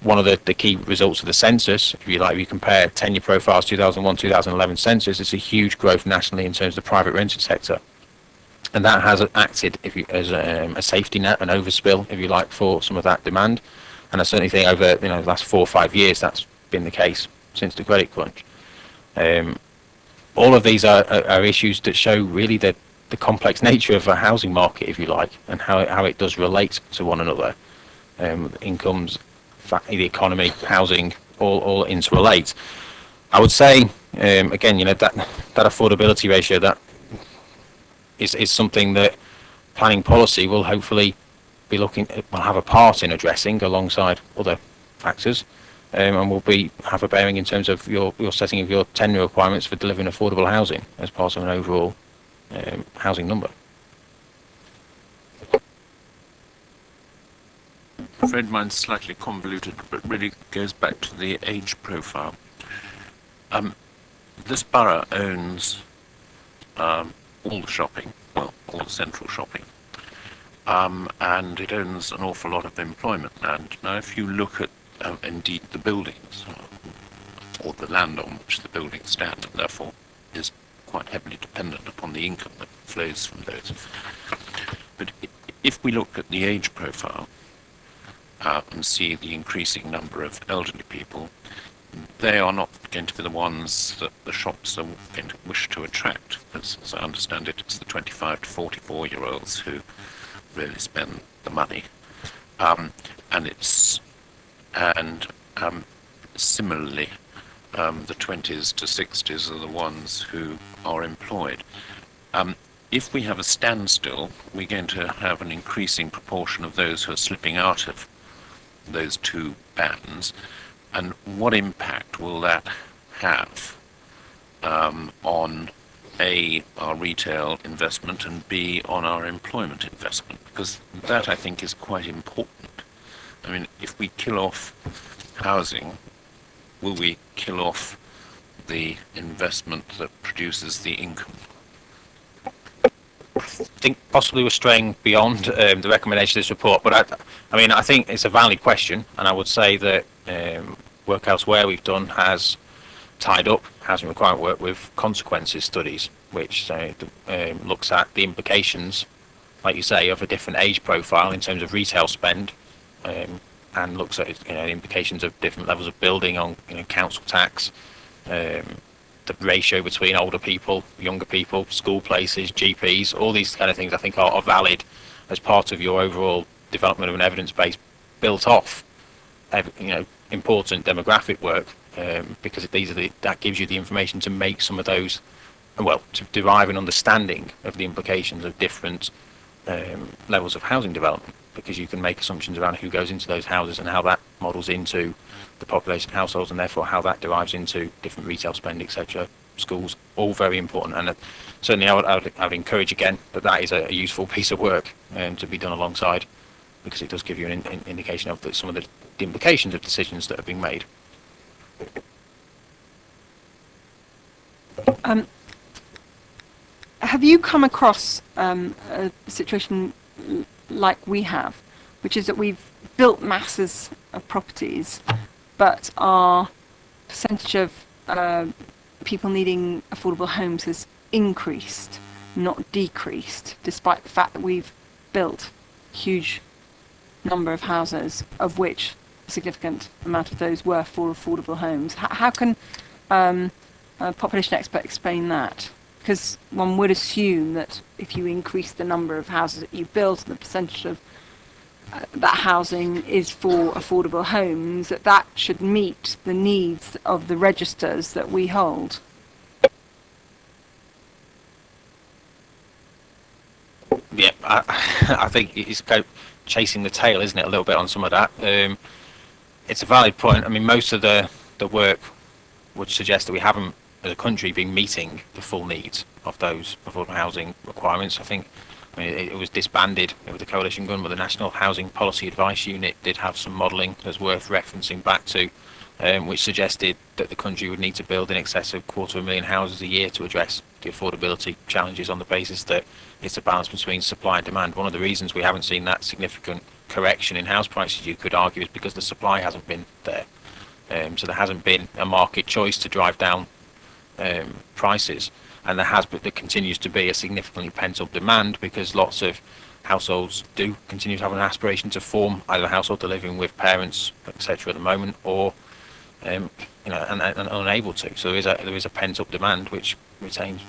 One of the key results of the census, if you like, if you compare 10-year profiles, 2001-2011 census, it's a huge growth nationally in terms of the private rented sector. And that has acted as a safety net, an overspill, if you like, for some of that demand. And I certainly think over the last 4 or 5 years that's been the case since the credit crunch. All of these are issues that show really the complex nature of a housing market, if you like, and how it does relate to one another. Incomes, the economy, housing, all interrelate. I would say, again, that affordability ratio, that is something that planning policy will hopefully will have a part in addressing alongside other factors. and will have a bearing in terms of your setting of your tenure requirements for delivering affordable housing as part of an overall housing number. I'm afraid mine's slightly convoluted, but really goes back to the age profile. This borough owns all the shopping, well, all the central shopping, and it owns an awful lot of employment land. Now, if you look at indeed the buildings, or the land on which the buildings stand, and therefore is quite heavily dependent upon the income that flows from those. But if we look at the age profile and see the increasing number of elderly people, they are not going to be the ones that the shops are going to wish to attract. As I understand it, it's the 25 to 44-year-olds who really spend the money. Similarly, the 20s to 60s are the ones who are employed. If we have a standstill, we're going to have an increasing proportion of those who are slipping out of those two bands. And what impact will that have on A, our retail investment, and B, on our employment investment? Because that, I think, is quite important. I mean, if we kill off housing, will we kill off the investment that produces the income? I think possibly we're straying beyond the recommendation of this report, but I think it's a valid question, and I would say that work elsewhere we've done has tied up housing requirement work with consequences studies, which looks at the implications, like you say, of a different age profile in terms of retail spend, and looks at the implications of different levels of building on council tax, the ratio between older people, younger people, school places, GPs, all these kind of things I think are valid as part of your overall development of an evidence base built off important demographic work, because that gives you the information to make some of those, to derive an understanding of the implications of different levels of housing development, because you can make assumptions around who goes into those houses and how that models into the population of households, and therefore how that derives into different retail spend, etc. Schools, all very important, and certainly I would encourage again that is a useful piece of work to be done alongside, because it does give you an indication of some of the implications of decisions that have been made. Have you come across a situation like we have, which is that we've built masses of properties, but our percentage of people needing affordable homes has increased, not decreased, despite the fact that we've built a huge number of houses, of which a significant amount of those were for affordable homes? How can a population expert explain that? Because one would assume that if you increase the number of houses that you build and the percentage of that housing is for affordable homes, that should meet the needs of the registers that we hold. Yeah, I think it's kind of chasing the tail, isn't it, a little bit on some of that. It's a valid point. I mean, most of the work would suggest that we haven't, as a country, been meeting the full needs of those affordable housing requirements. I think it was disbanded with the coalition government, but the National Housing Policy Advice Unit did have some modelling that's worth referencing back to, which suggested that the country would need to build in excess of 250,000 houses a year to address the affordability challenges, on the basis that it's a balance between supply and demand. One of the reasons we haven't seen that significant correction in house prices, you could argue, is because the supply hasn't been there. So there hasn't been a market choice to drive down prices, and there continues to be a significantly pent-up demand, because lots of households do continue to have an aspiration to form either a household they're living with parents, etc. at the moment, or and unable to. So there is a pent-up demand which retains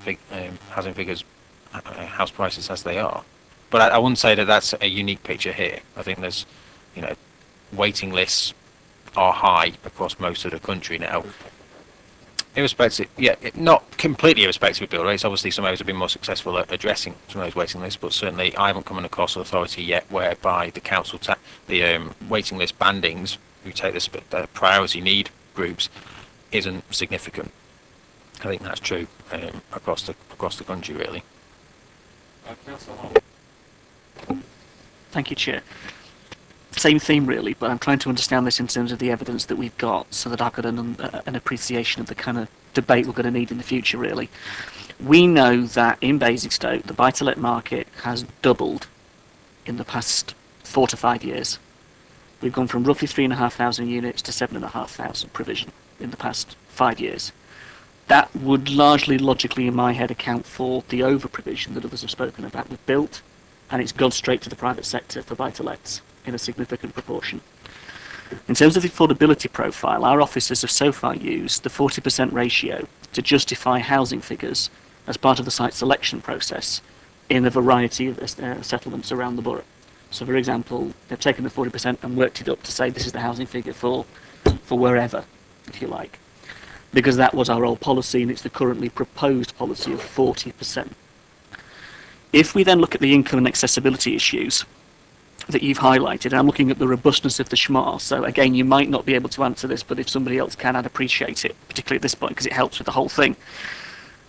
housing figures, house prices as they are. But I wouldn't say that that's a unique picture here. I think there's waiting lists are high across most of the country now. Irrespective, not completely irrespective of build rates. Obviously, some areas have been more successful at addressing some of those waiting lists, but certainly I haven't come across an authority yet whereby the council the waiting list bandings we take the priority need groups isn't significant. I think that's true across the country, really. Thank you, Chair. Same theme, really, but I'm trying to understand this in terms of the evidence that we've got so that I've got an appreciation of the kind of debate we're going to need in the future, really. We know that in Basingstoke, the buy-to-let market has doubled in the past 4 to 5 years. We've gone from roughly 3,500 units to 7,500 provision in the past 5 years. That would largely, logically, in my head, account for the over-provision that others have spoken about. We've built, and it's gone straight to the private sector for buy-to-lets in a significant proportion. In terms of the affordability profile, our officers have so far used the 40% ratio to justify housing figures as part of the site selection process in a variety of settlements around the borough. So, for example, they've taken the 40% and worked it up to say this is the housing figure for wherever, if you like, because that was our old policy and it's the currently proposed policy of 40%. If we then look at the income and accessibility issues that you've highlighted, and I'm looking at the robustness of the SHMAR, so again, you might not be able to answer this, but if somebody else can, I'd appreciate it, particularly at this point, because it helps with the whole thing.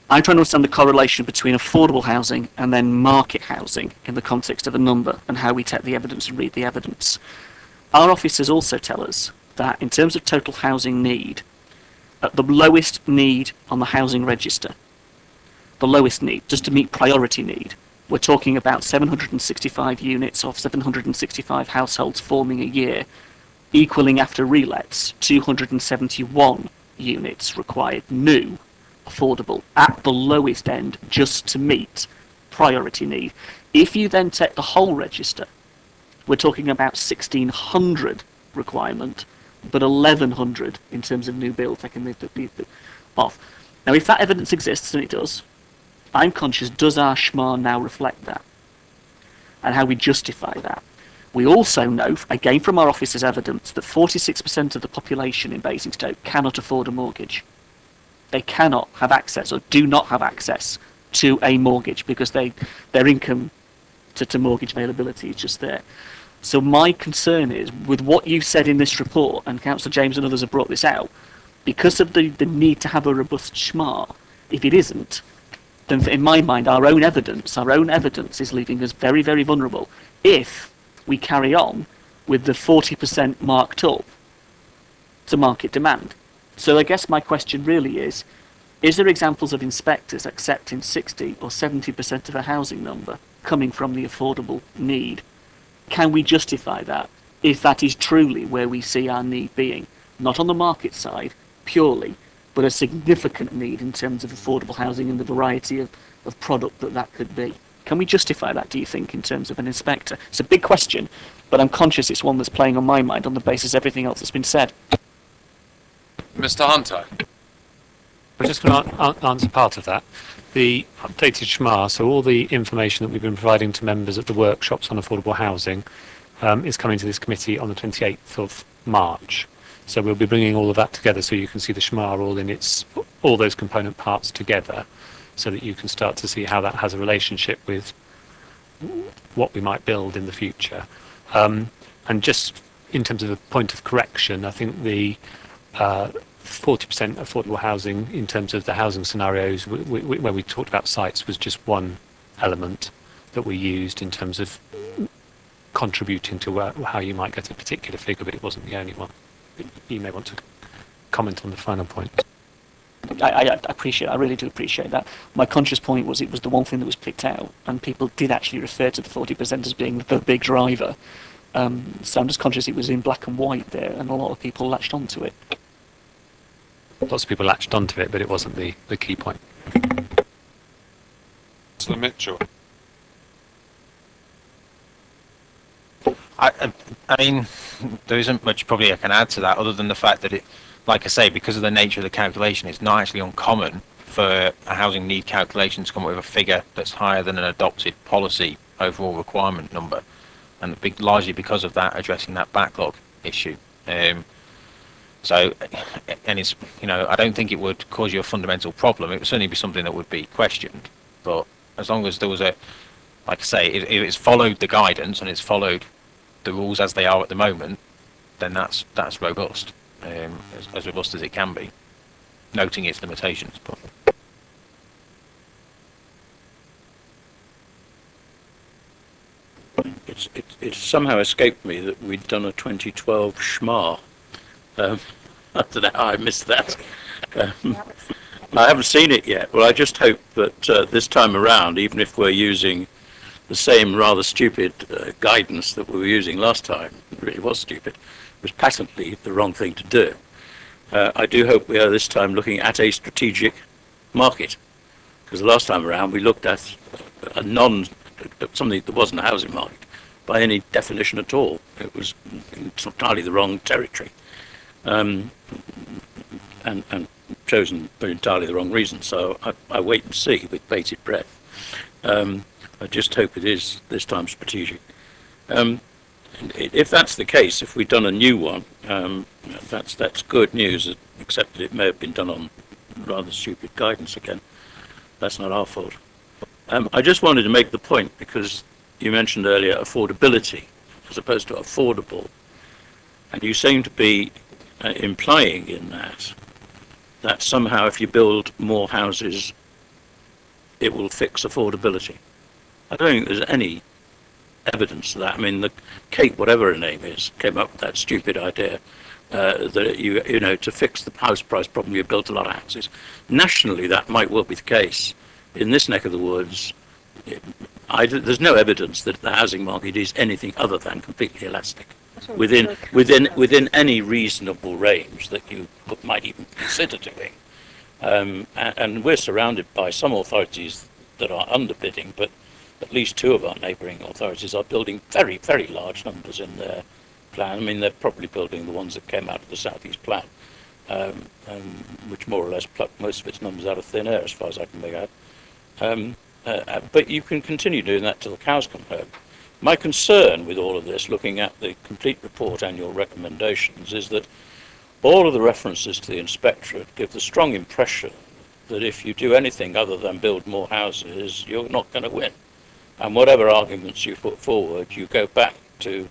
I'm trying to understand the correlation between affordable housing and then market housing in the context of a number and how we take the evidence and read the evidence. Our officers also tell us that in terms of total housing need, at the lowest need on the housing register, the lowest need, just to meet priority need, we're talking about 765 units of 765 households forming a year, equaling after relets 271 units required new, affordable, at the lowest end, just to meet priority need. If you then take the whole register, we're talking about 1,600 requirement, but 1,100 in terms of new build taking the off. Now, if that evidence exists, and it does, I'm conscious, does our SHMAR now reflect that? And how we justify that? We also know, again from our officers' evidence, that 46% of the population in Basingstoke cannot afford a mortgage. They cannot have access or do not have access to a mortgage because their income to mortgage availability is just there. So my concern is, with what you said in this report, and Councillor James and others have brought this out, because of the need to have a robust SHMAR, if it isn't, then in my mind our own evidence is leaving us very, very vulnerable if we carry on with the 40% marked up to market demand. So I guess my question really is there examples of inspectors accepting 60 or 70% of a housing number coming from the affordable need? Can we justify that if that is truly where we see our need being? Not on the market side, purely, but a significant need in terms of affordable housing and the variety of product that could be. Can we justify that, do you think, in terms of an inspector? It's a big question, but I'm conscious it's one that's playing on my mind on the basis of everything else that's been said. Mr. Hunter. I'm just going to answer part of that. The updated SHMAR, so all the information that we've been providing to members at the workshops on affordable housing is coming to this committee on the 28th of March. So we'll be bringing all of that together so you can see the SHMAR all those component parts together so that you can start to see how that has a relationship with what we might build in the future. And just in terms of a point of correction, I think the 40% affordable housing in terms of the housing scenarios where we talked about sites was just one element that we used in terms of contributing to how you might get a particular figure, but it wasn't the only one. You may want to comment on the final point. I really do appreciate that. My conscious point was it was the one thing that was picked out, and people did actually refer to the 40% as being the big driver. So I'm just conscious it was in black and white there, and a lot of people latched onto it. Lots of people latched onto it, but it wasn't the key point. Mr. Mitchell. I mean, there isn't much probably I can add to that other than the fact that it, like I say, because of the nature of the calculation, it's not actually uncommon for a housing need calculation to come up with a figure that's higher than an adopted policy overall requirement number, and largely because of that, addressing that backlog issue. So, and it's, I don't think it would cause you a fundamental problem. It would certainly be something that would be questioned, but as long as there was like I say, if it's followed the guidance and it's followed the rules as they are at the moment, then that's robust, as robust as it can be, noting its limitations. But It's somehow escaped me that we'd done a 2012 schma. I don't know how I missed that. Um, I haven't seen it yet. Well, I just hope that this time around, even if we're using the same rather stupid guidance that we were using last time, it really was stupid, it was patently the wrong thing to do. I do hope we are this time looking at a strategic market, because the last time around we looked at something that wasn't a housing market by any definition at all. It was entirely the wrong territory, and chosen for entirely the wrong reason. So I wait and see with bated breath. I just hope it is this time strategic. If that's the case, if we've done a new one, that's good news, except that it may have been done on rather stupid guidance again. That's not our fault. I just wanted to make the point, because you mentioned earlier affordability as opposed to affordable, and you seem to be implying in that somehow if you build more houses it will fix affordability. I don't think there's any evidence of that. I mean, the Kate, whatever her name is, came up with that stupid idea that you know, to fix the house price problem, you built a lot of houses. Nationally, that might well be the case. In this neck of the woods, there's no evidence that the housing market is anything other than completely elastic within any reasonable range that you might even consider doing. And we're surrounded by some authorities that are underbidding, but at least two of our neighbouring authorities are building very, very large numbers in their plan. I mean, they're probably building the ones that came out of the South East plan, which more or less plucked most of its numbers out of thin air, as far as I can make out. But you can continue doing that till the cows come home. My concern with all of this, looking at the complete report and your recommendations, is that all of the references to the inspectorate give the strong impression that if you do anything other than build more houses, you're not going to win. And whatever arguments you put forward, you go back to,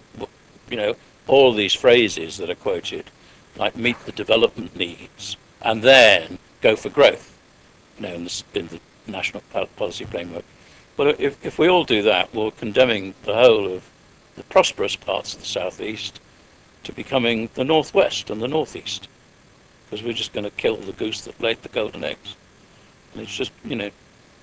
you know, all these phrases that are quoted, like meet the development needs, and then go for growth, you know, in the national policy framework. Well, if we all do that, we're condemning the whole of the prosperous parts of the southeast to becoming the northwest and the northeast, because we're just going to kill the goose that laid the golden eggs. And it's just, you know,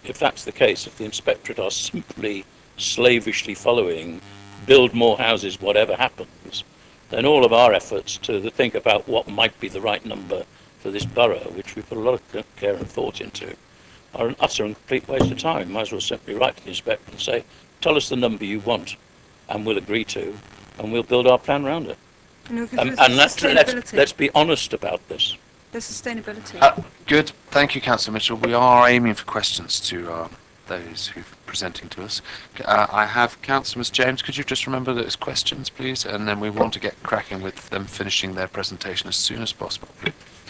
if that's the case, if the inspectorate are simply slavishly following build more houses whatever happens, then all of our efforts to think about what might be the right number for this borough, which we put a lot of care and thought into, are an utter and complete waste of time. Might as well simply write to the inspector and say, tell us the number you want and we'll agree to, and we'll build our plan around it. And let's be honest about this. There's sustainability. Good. Thank you, Councillor Mitchell. We are aiming for questions to those who are presenting to us. I have Councillor Ms. James. Could you just remember those questions, please? And then we want to get cracking with them finishing their presentation as soon as possible.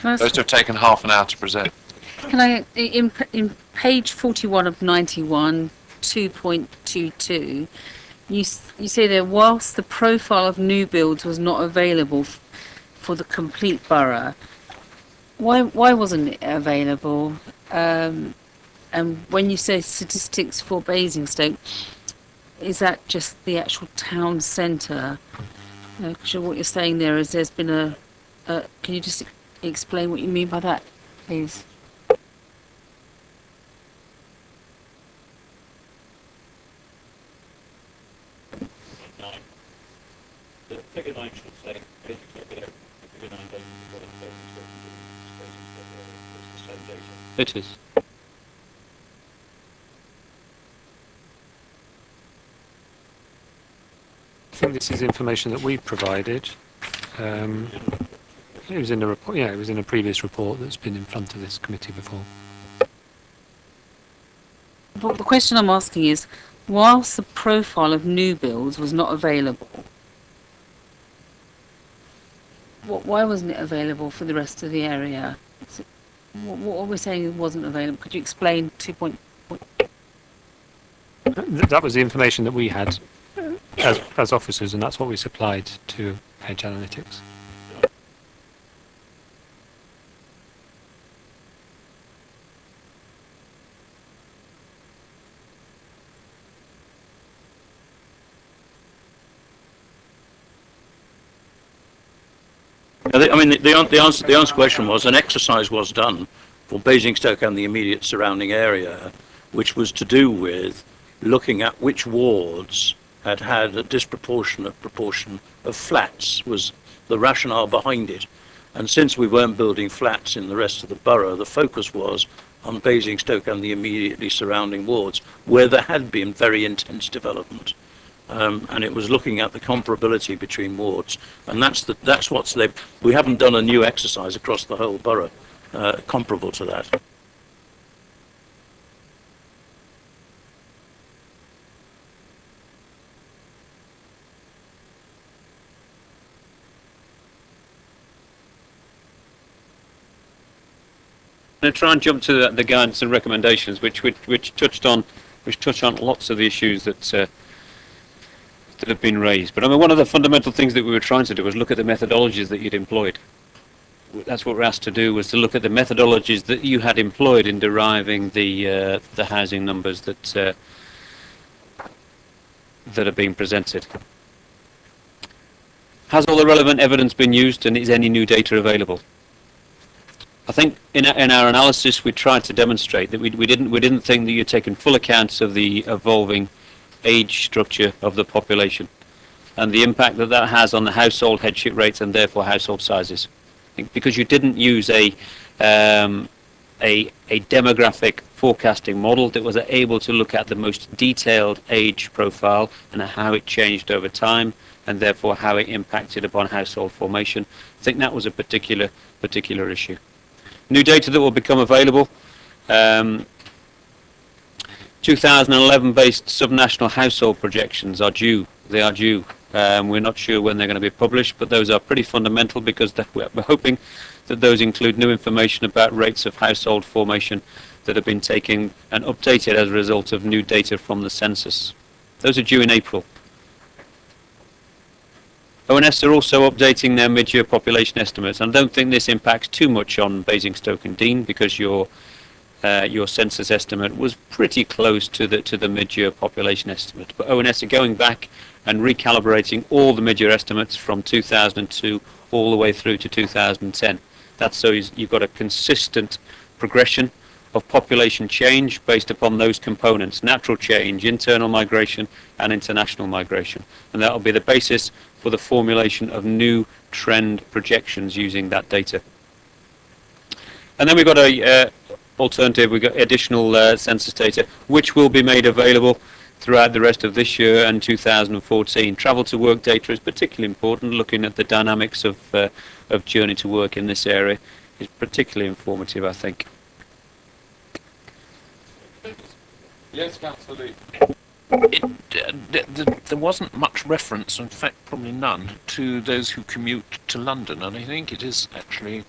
Those who have taken half an hour to present. Can I, in page 41 of 91, 2.22, you say there, whilst the profile of new builds was not available for the complete borough, why wasn't it available? And when you say statistics for Basingstoke, is that just the actual town centre? What you're saying there is there's been a can you just explain what you mean by that, please? Figure 9 should say, figure 9 doesn't It is. I think this is information that we provided. It was in a report. Yeah, it was in a previous report that's been in front of this committee before. But the question I'm asking is, whilst the profile of new builds was not available, why wasn't it available for the rest of the area? What are we saying wasn't available? Could you explain 2 point? That was the information that we had as officers, and that's what we supplied to edge analytics. I mean, the answer question was an exercise was done for Basingstoke and the immediate surrounding area, which was to do with looking at which wards had had a disproportionate proportion of flats, was the rationale behind it. And since we weren't building flats in the rest of the borough, the focus was on Basingstoke and the immediately surrounding wards, where there had been very intense development. And it was looking at the comparability between wards, and that's what's there. We haven't done a new exercise across the whole borough comparable to that. I'm going to try and jump to the guidance and recommendations, which touch on lots of the issues that have been raised. But I mean, one of the fundamental things that we were trying to do was look at the methodologies that you'd employed. That's what we're asked to do, was to look at the methodologies that you had employed in deriving the housing numbers that are being presented. Has all the relevant evidence been used, and is any new data available? I think in our analysis we tried to demonstrate that we didn't think that you'd taken full account of the evolving age structure of the population and the impact that has on the household headship rates and therefore household sizes. I think because you didn't use a demographic forecasting model that was able to look at the most detailed age profile and how it changed over time and therefore how it impacted upon household formation. I think that was a particular issue. New data that will become available. 2011 based subnational household projections are due. They are due. We're not sure when they're going to be published, but those are pretty fundamental because we're hoping that those include new information about rates of household formation that have been taken and updated as a result of new data from the census. Those are due in April. ONS are also updating their mid-year population estimates, and I don't think this impacts too much on Basingstoke and Deane because your census estimate was pretty close to the mid-year population estimate. But ONS are going back and recalibrating all the mid-year estimates from 2002 all the way through to 2010. That's so you've got a consistent progression of population change based upon those components: natural change, internal migration, and international migration. And that will be the basis for the formulation of new trend projections using that data. And then we've got a alternative, we've got additional census data, which will be made available throughout the rest of this year and 2014. Travel to work data is particularly important. Looking at the dynamics of journey to work in this area is particularly informative, I think. Yes, Councillor Lee. There wasn't much reference, in fact probably none, to those who commute to London, and I think it is actually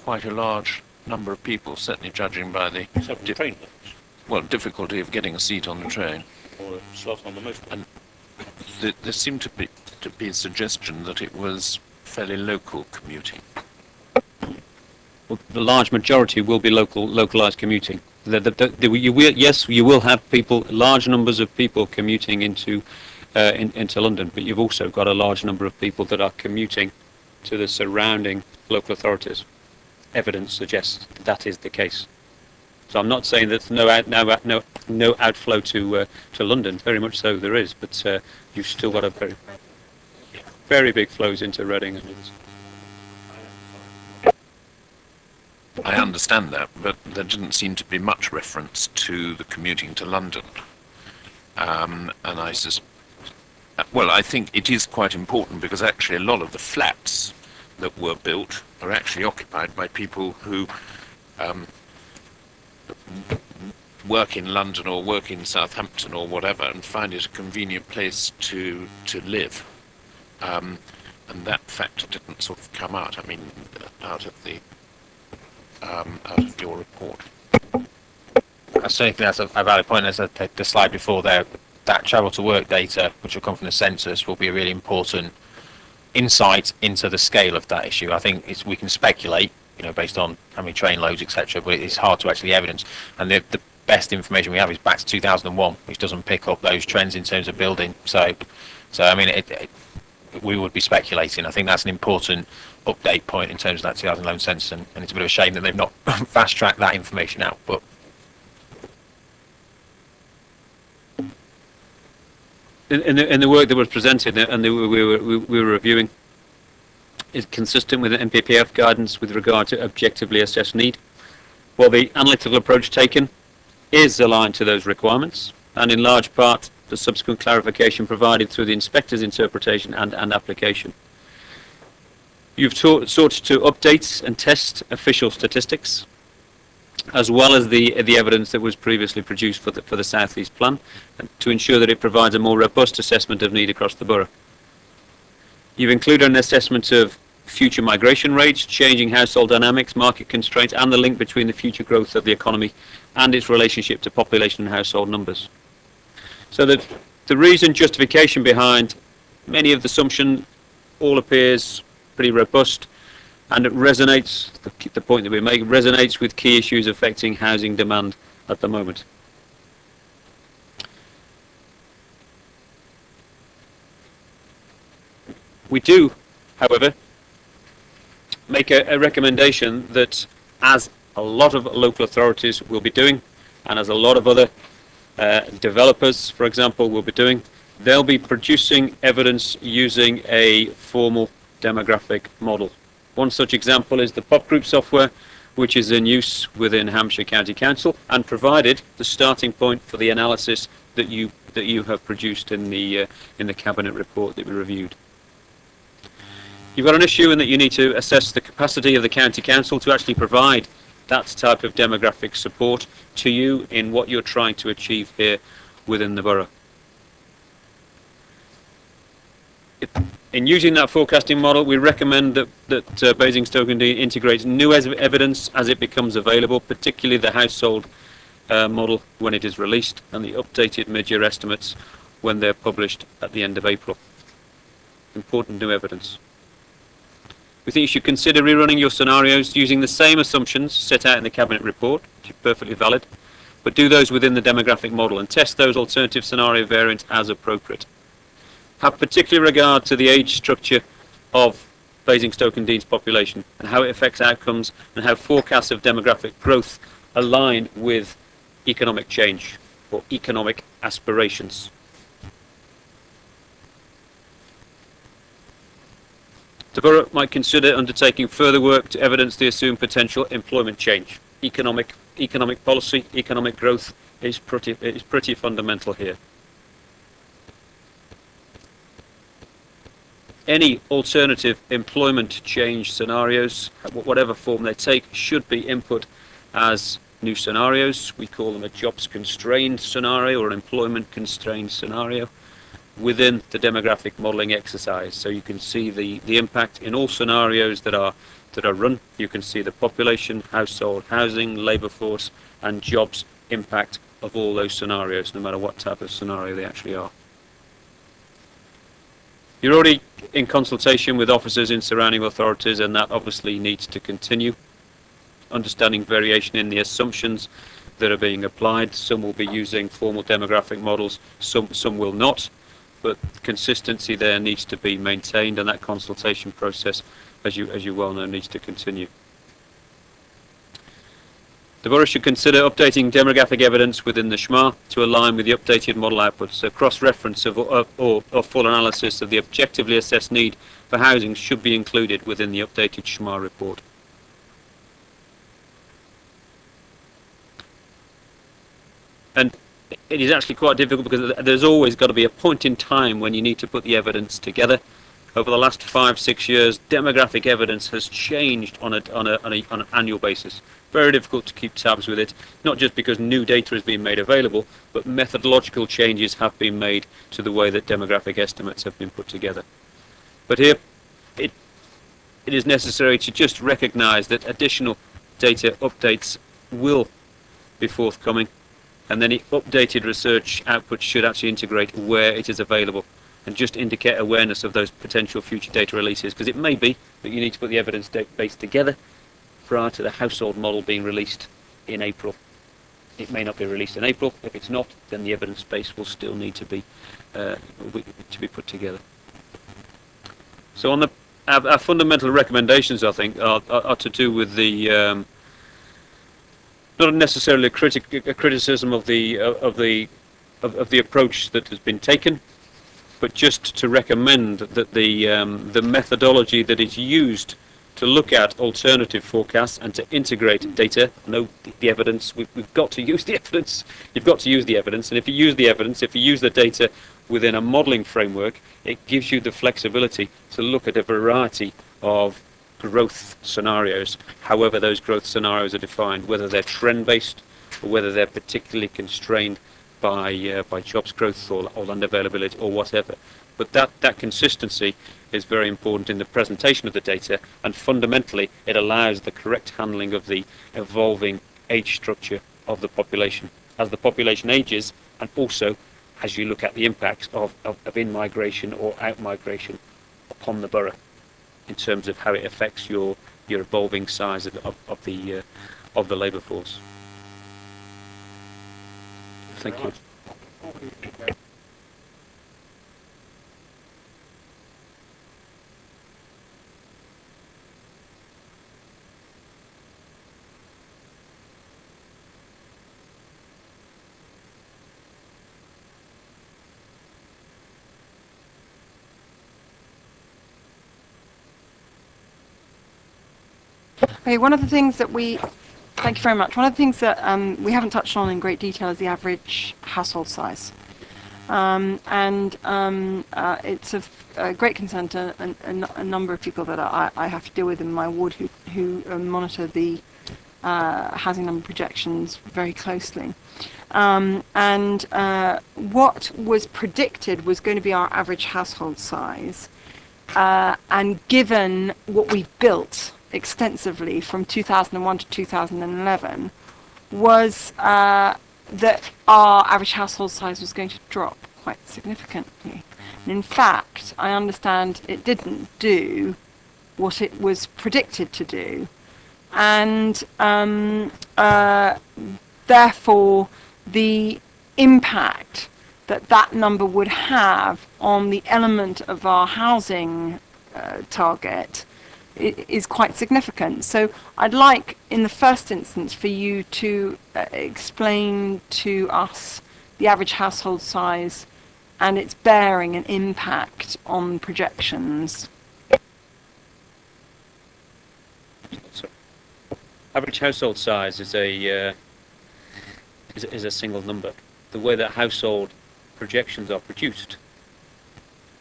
quite a large number of people, certainly judging by the difficulty of getting a seat on the train. Or a slot on the motorway. And there seemed to be a suggestion that it was fairly local commuting. Well, the large majority will be localized commuting. You will have people, large numbers of people commuting into London, but you've also got a large number of people that are commuting to the surrounding local authorities. Evidence suggests that is the case. So I'm not saying there's no outflow to London. Very much so there is, but you've still got a very big flows into Reading and others. I understand that, but there didn't seem to be much reference to the commuting to London. And I think it is quite important because actually a lot of the flats that were built are actually occupied by people who work in London or work in Southampton or whatever and find it a convenient place to live. And that factor didn't sort of come out, out of your report. I certainly think that's a valid point. As the slide before there, that travel to work data, which will come from the census, will be a really important insight into the scale of that issue. I think we can speculate, based on how many train loads, etc., but it's hard to actually evidence. And the best information we have is back to 2001, which doesn't pick up those trends in terms of building. So I mean, we would be speculating. I think that's an important update point in terms of that 2011 census, and it's a bit of a shame that they've not fast-tracked that information out. But in the work that was presented and that we were reviewing, is consistent with the NPPF guidance with regard to objectively assessed need. While the analytical approach taken is aligned to those requirements, and in large part the subsequent clarification provided through the inspector's interpretation and application. You've sought to update and test official statistics, as well as the evidence that was previously produced for the South East Plan, and to ensure that it provides a more robust assessment of need across the borough. You've included an assessment of future migration rates, changing household dynamics, market constraints, and the link between the future growth of the economy and its relationship to population and household numbers. So that the reason justification behind many of the assumptions all appears pretty robust, and it resonates, the point that we make, resonates with key issues affecting housing demand at the moment. We do, however, make a recommendation that, as a lot of local authorities will be doing, and as a lot of other developers, for example, will be doing, they'll be producing evidence using a formal demographic model. One such example is the POP group software, which is in use within Hampshire County Council and provided the starting point for the analysis that you have produced in the cabinet report that we reviewed. You've got an issue in that you need to assess the capacity of the County Council to actually provide that type of demographic support to you in what you're trying to achieve here within the borough. In using that forecasting model, we recommend that Basingstoke indeed integrates new evidence as it becomes available, particularly the household model when it is released, and the updated mid-year estimates when they're published at the end of April. Important new evidence. We think you should consider rerunning your scenarios using the same assumptions set out in the Cabinet report, which are perfectly valid, but do those within the demographic model and test those alternative scenario variants as appropriate. Have particular regard to the age structure of Basingstoke and Dean's population and how it affects outcomes, and how forecasts of demographic growth align with economic change or economic aspirations. The borough might consider undertaking further work to evidence the assumed potential employment change. Economic policy, economic growth is pretty fundamental here. Any alternative employment change scenarios, whatever form they take, should be input as new scenarios. We call them a jobs constrained scenario or an employment constrained scenario within the demographic modelling exercise. So you can see the impact in all scenarios that are run. You can see the population, household, housing, labour force and jobs impact of all those scenarios, no matter what type of scenario they actually are. You're already in consultation with officers in surrounding authorities, and that obviously needs to continue. Understanding variation in the assumptions that are being applied. Some will be using formal demographic models, some will not, but consistency there needs to be maintained, and that consultation process, as you well know, needs to continue. The borough should consider updating demographic evidence within the SHMA to align with the updated model outputs. So cross-reference or full analysis of the objectively assessed need for housing should be included within the updated SHMA report. And it is actually quite difficult because there's always got to be a point in time when you need to put the evidence together. Over the last 5-6 years, demographic evidence has changed on an annual basis. Very difficult to keep tabs with it, not just because new data is being made available, but methodological changes have been made to the way that demographic estimates have been put together. But here, it is necessary to just recognise that additional data updates will be forthcoming, and then updated research output should actually integrate where it is available. and just indicate awareness of those potential future data releases, because it may be that you need to put the evidence base together prior to the household model being released in April. It may not be released in April. If it's not, then the evidence base will still need to be put together. So on our fundamental recommendations, I think, are to do with the not necessarily a criticism of the approach that has been taken, but just to recommend that the methodology that is used to look at alternative forecasts and to integrate data. No, the evidence, we've got to use the evidence. You've got to use the evidence, and if you use the evidence, if you use the data within a modelling framework, it gives you the flexibility to look at a variety of growth scenarios, however those growth scenarios are defined, whether they're trend-based or whether they're particularly constrained by jobs growth or land availability or whatever. But that consistency is very important in the presentation of the data, and fundamentally it allows the correct handling of the evolving age structure of the population as the population ages, and also as you look at the impacts of in-migration or out-migration upon the borough in terms of how it affects your evolving size of the labour force. Thank you. Okay, one of the things that thank you very much. One of the things that we haven't touched on in great detail is the average household size. It's of great concern to a number of people that I have to deal with in my ward who monitor the housing number projections very closely. What was predicted was going to be our average household size. And given what we built extensively from 2001 to 2011, was that our average household size was going to drop quite significantly. And in fact, I understand it didn't do what it was predicted to do. And therefore, the impact that number would have on the element of our housing target is quite significant. So I'd like, in the first instance, for you to explain to us the average household size and its bearing and impact on projections. Average household size is a single number. The way that household projections are produced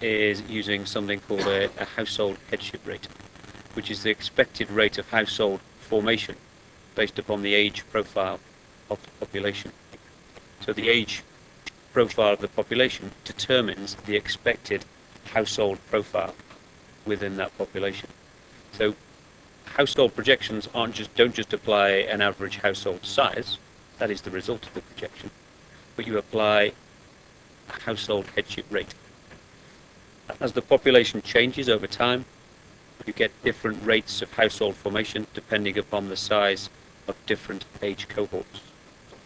is using something called a household headship rate, which is the expected rate of household formation based upon the age profile of the population. So the age profile of the population determines the expected household profile within that population. So household projections don't just apply an average household size, that is the result of the projection, but you apply a household headship rate. As the population changes over time, you get different rates of household formation depending upon the size of different age cohorts.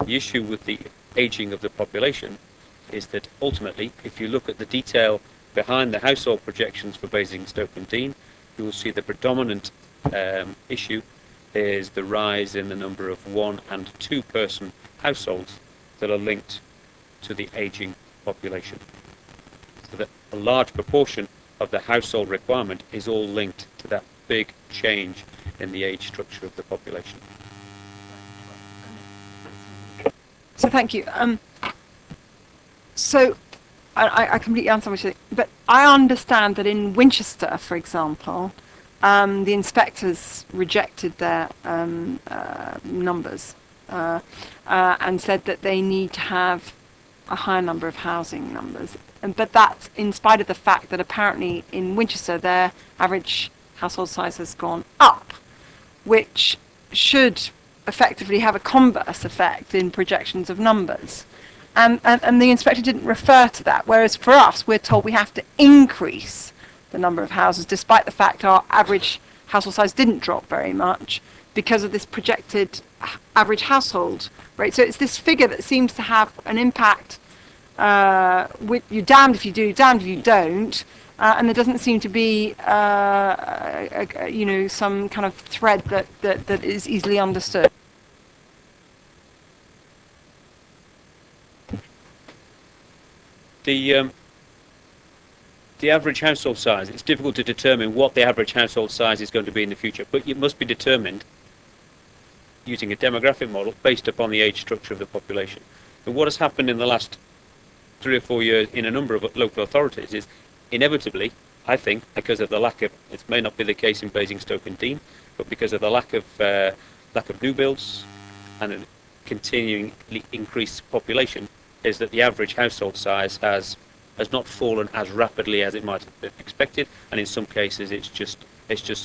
The issue with the aging of the population is that ultimately, if you look at the detail behind the household projections for Basingstoke and Deane, you will see the predominant issue is the rise in the number of 1- and 2-person households that are linked to the aging population. So that a large proportion of the household requirement is all linked to that big change in the age structure of the population. So thank you. So I completely understand what you're saying, but I understand that in Winchester, for example, the inspectors rejected their numbers and said that they need to have a higher number of housing numbers. But that's in spite of the fact that apparently in Winchester their average household size has gone up, which should effectively have a converse effect in projections of numbers. and the inspector didn't refer to that, whereas for us, we're told we have to increase the number of houses, despite the fact our average household size didn't drop very much because of this projected average household rate. So it's this figure that seems to have an impact. With you're damned if you do, damned if you don't, and there doesn't seem to be, some kind of thread that is easily understood. The average household size, it's difficult to determine what the average household size is going to be in the future, but it must be determined using a demographic model based upon the age structure of the population. And what has happened in the last 3 or 4 years in a number of local authorities is inevitably, I think, because of the lack of, it may not be the case in Basingstoke and Dean, but because of the lack of new builds and a continuing increased population, is that the average household size has not fallen as rapidly as it might have been expected, and in some cases it's just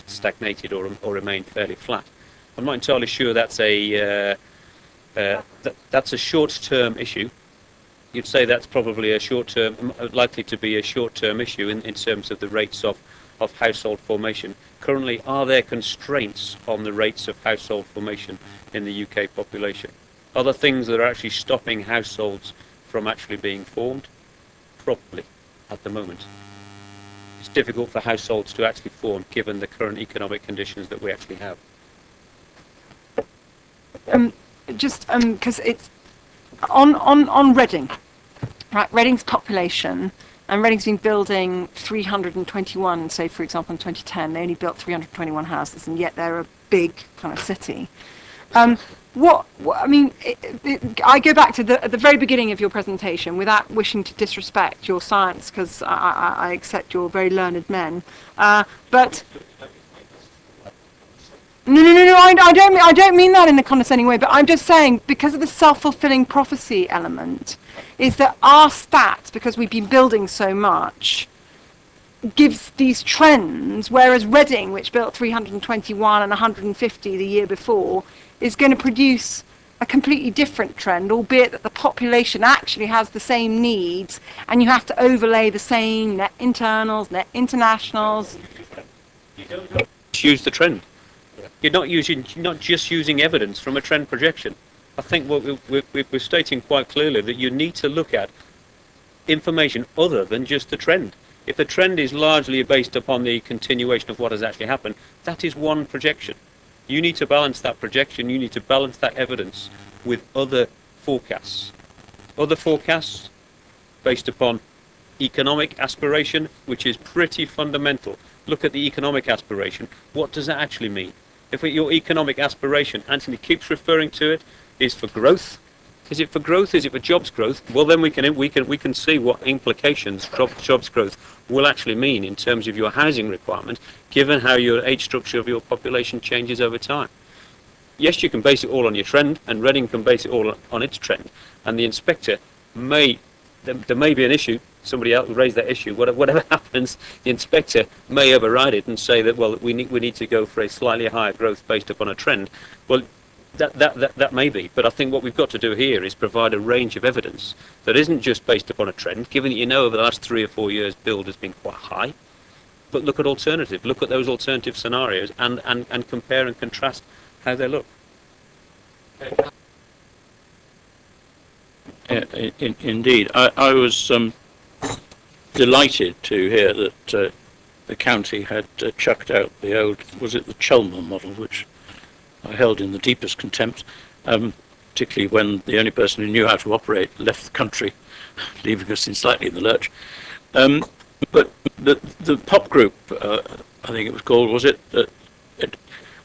stagnated or remained fairly flat. I'm not entirely sure that's a short-term issue. You'd say that's probably likely to be a short-term issue in terms of the rates of household formation. Currently, are there constraints on the rates of household formation in the UK population? Are there things that are actually stopping households from actually being formed? Probably, at the moment. It's difficult for households to actually form given the current economic conditions that we actually have. Because it's on Reading, right? Reading's population, and Reading's been building 321. Say, for example, in 2010, they only built 321 houses, and yet they're a big kind of city. I go back to the very beginning of your presentation, without wishing to disrespect your science, because I accept you're very learned men, but. No, I don't mean that in a condescending way, but I'm just saying, because of the self-fulfilling prophecy element, is that our stats, because we've been building so much, gives these trends, whereas Reading, which built 321 and 150 the year before, is going to produce a completely different trend, albeit that the population actually has the same needs, and you have to overlay the same net internals, net internationals. You don't use the trend. You're not just using evidence from a trend projection. I think what we're stating quite clearly that you need to look at information other than just the trend. If the trend is largely based upon the continuation of what has actually happened, that is one projection. You need to balance that projection, you need to balance that evidence with other forecasts. Other forecasts based upon economic aspiration, which is pretty fundamental. Look at the economic aspiration. What does that actually mean? If your economic aspiration, Anthony keeps referring to it, is for growth. Is it for growth? Is it for jobs growth? Well, then we can see what implications jobs growth will actually mean in terms of your housing requirement, given how your age structure of your population changes over time. Yes, you can base it all on your trend, and Reading can base it all on its trend. And the inspector there may be an issue. Somebody else will raise that issue. Whatever happens, the inspector may override it and say that, well, we need to go for a slightly higher growth based upon a trend. Well, that may be, but I think what we've got to do here is provide a range of evidence that isn't just based upon a trend, given that you know over the last 3 or 4 years build has been quite high, but look at those alternative scenarios and compare and contrast how they look. Indeed. I was delighted to hear that the county had chucked out the old, was it the Chelmer model, which I held in the deepest contempt, particularly when the only person who knew how to operate left the country, leaving us slightly in the lurch. But the pop group, I think it was called, was it?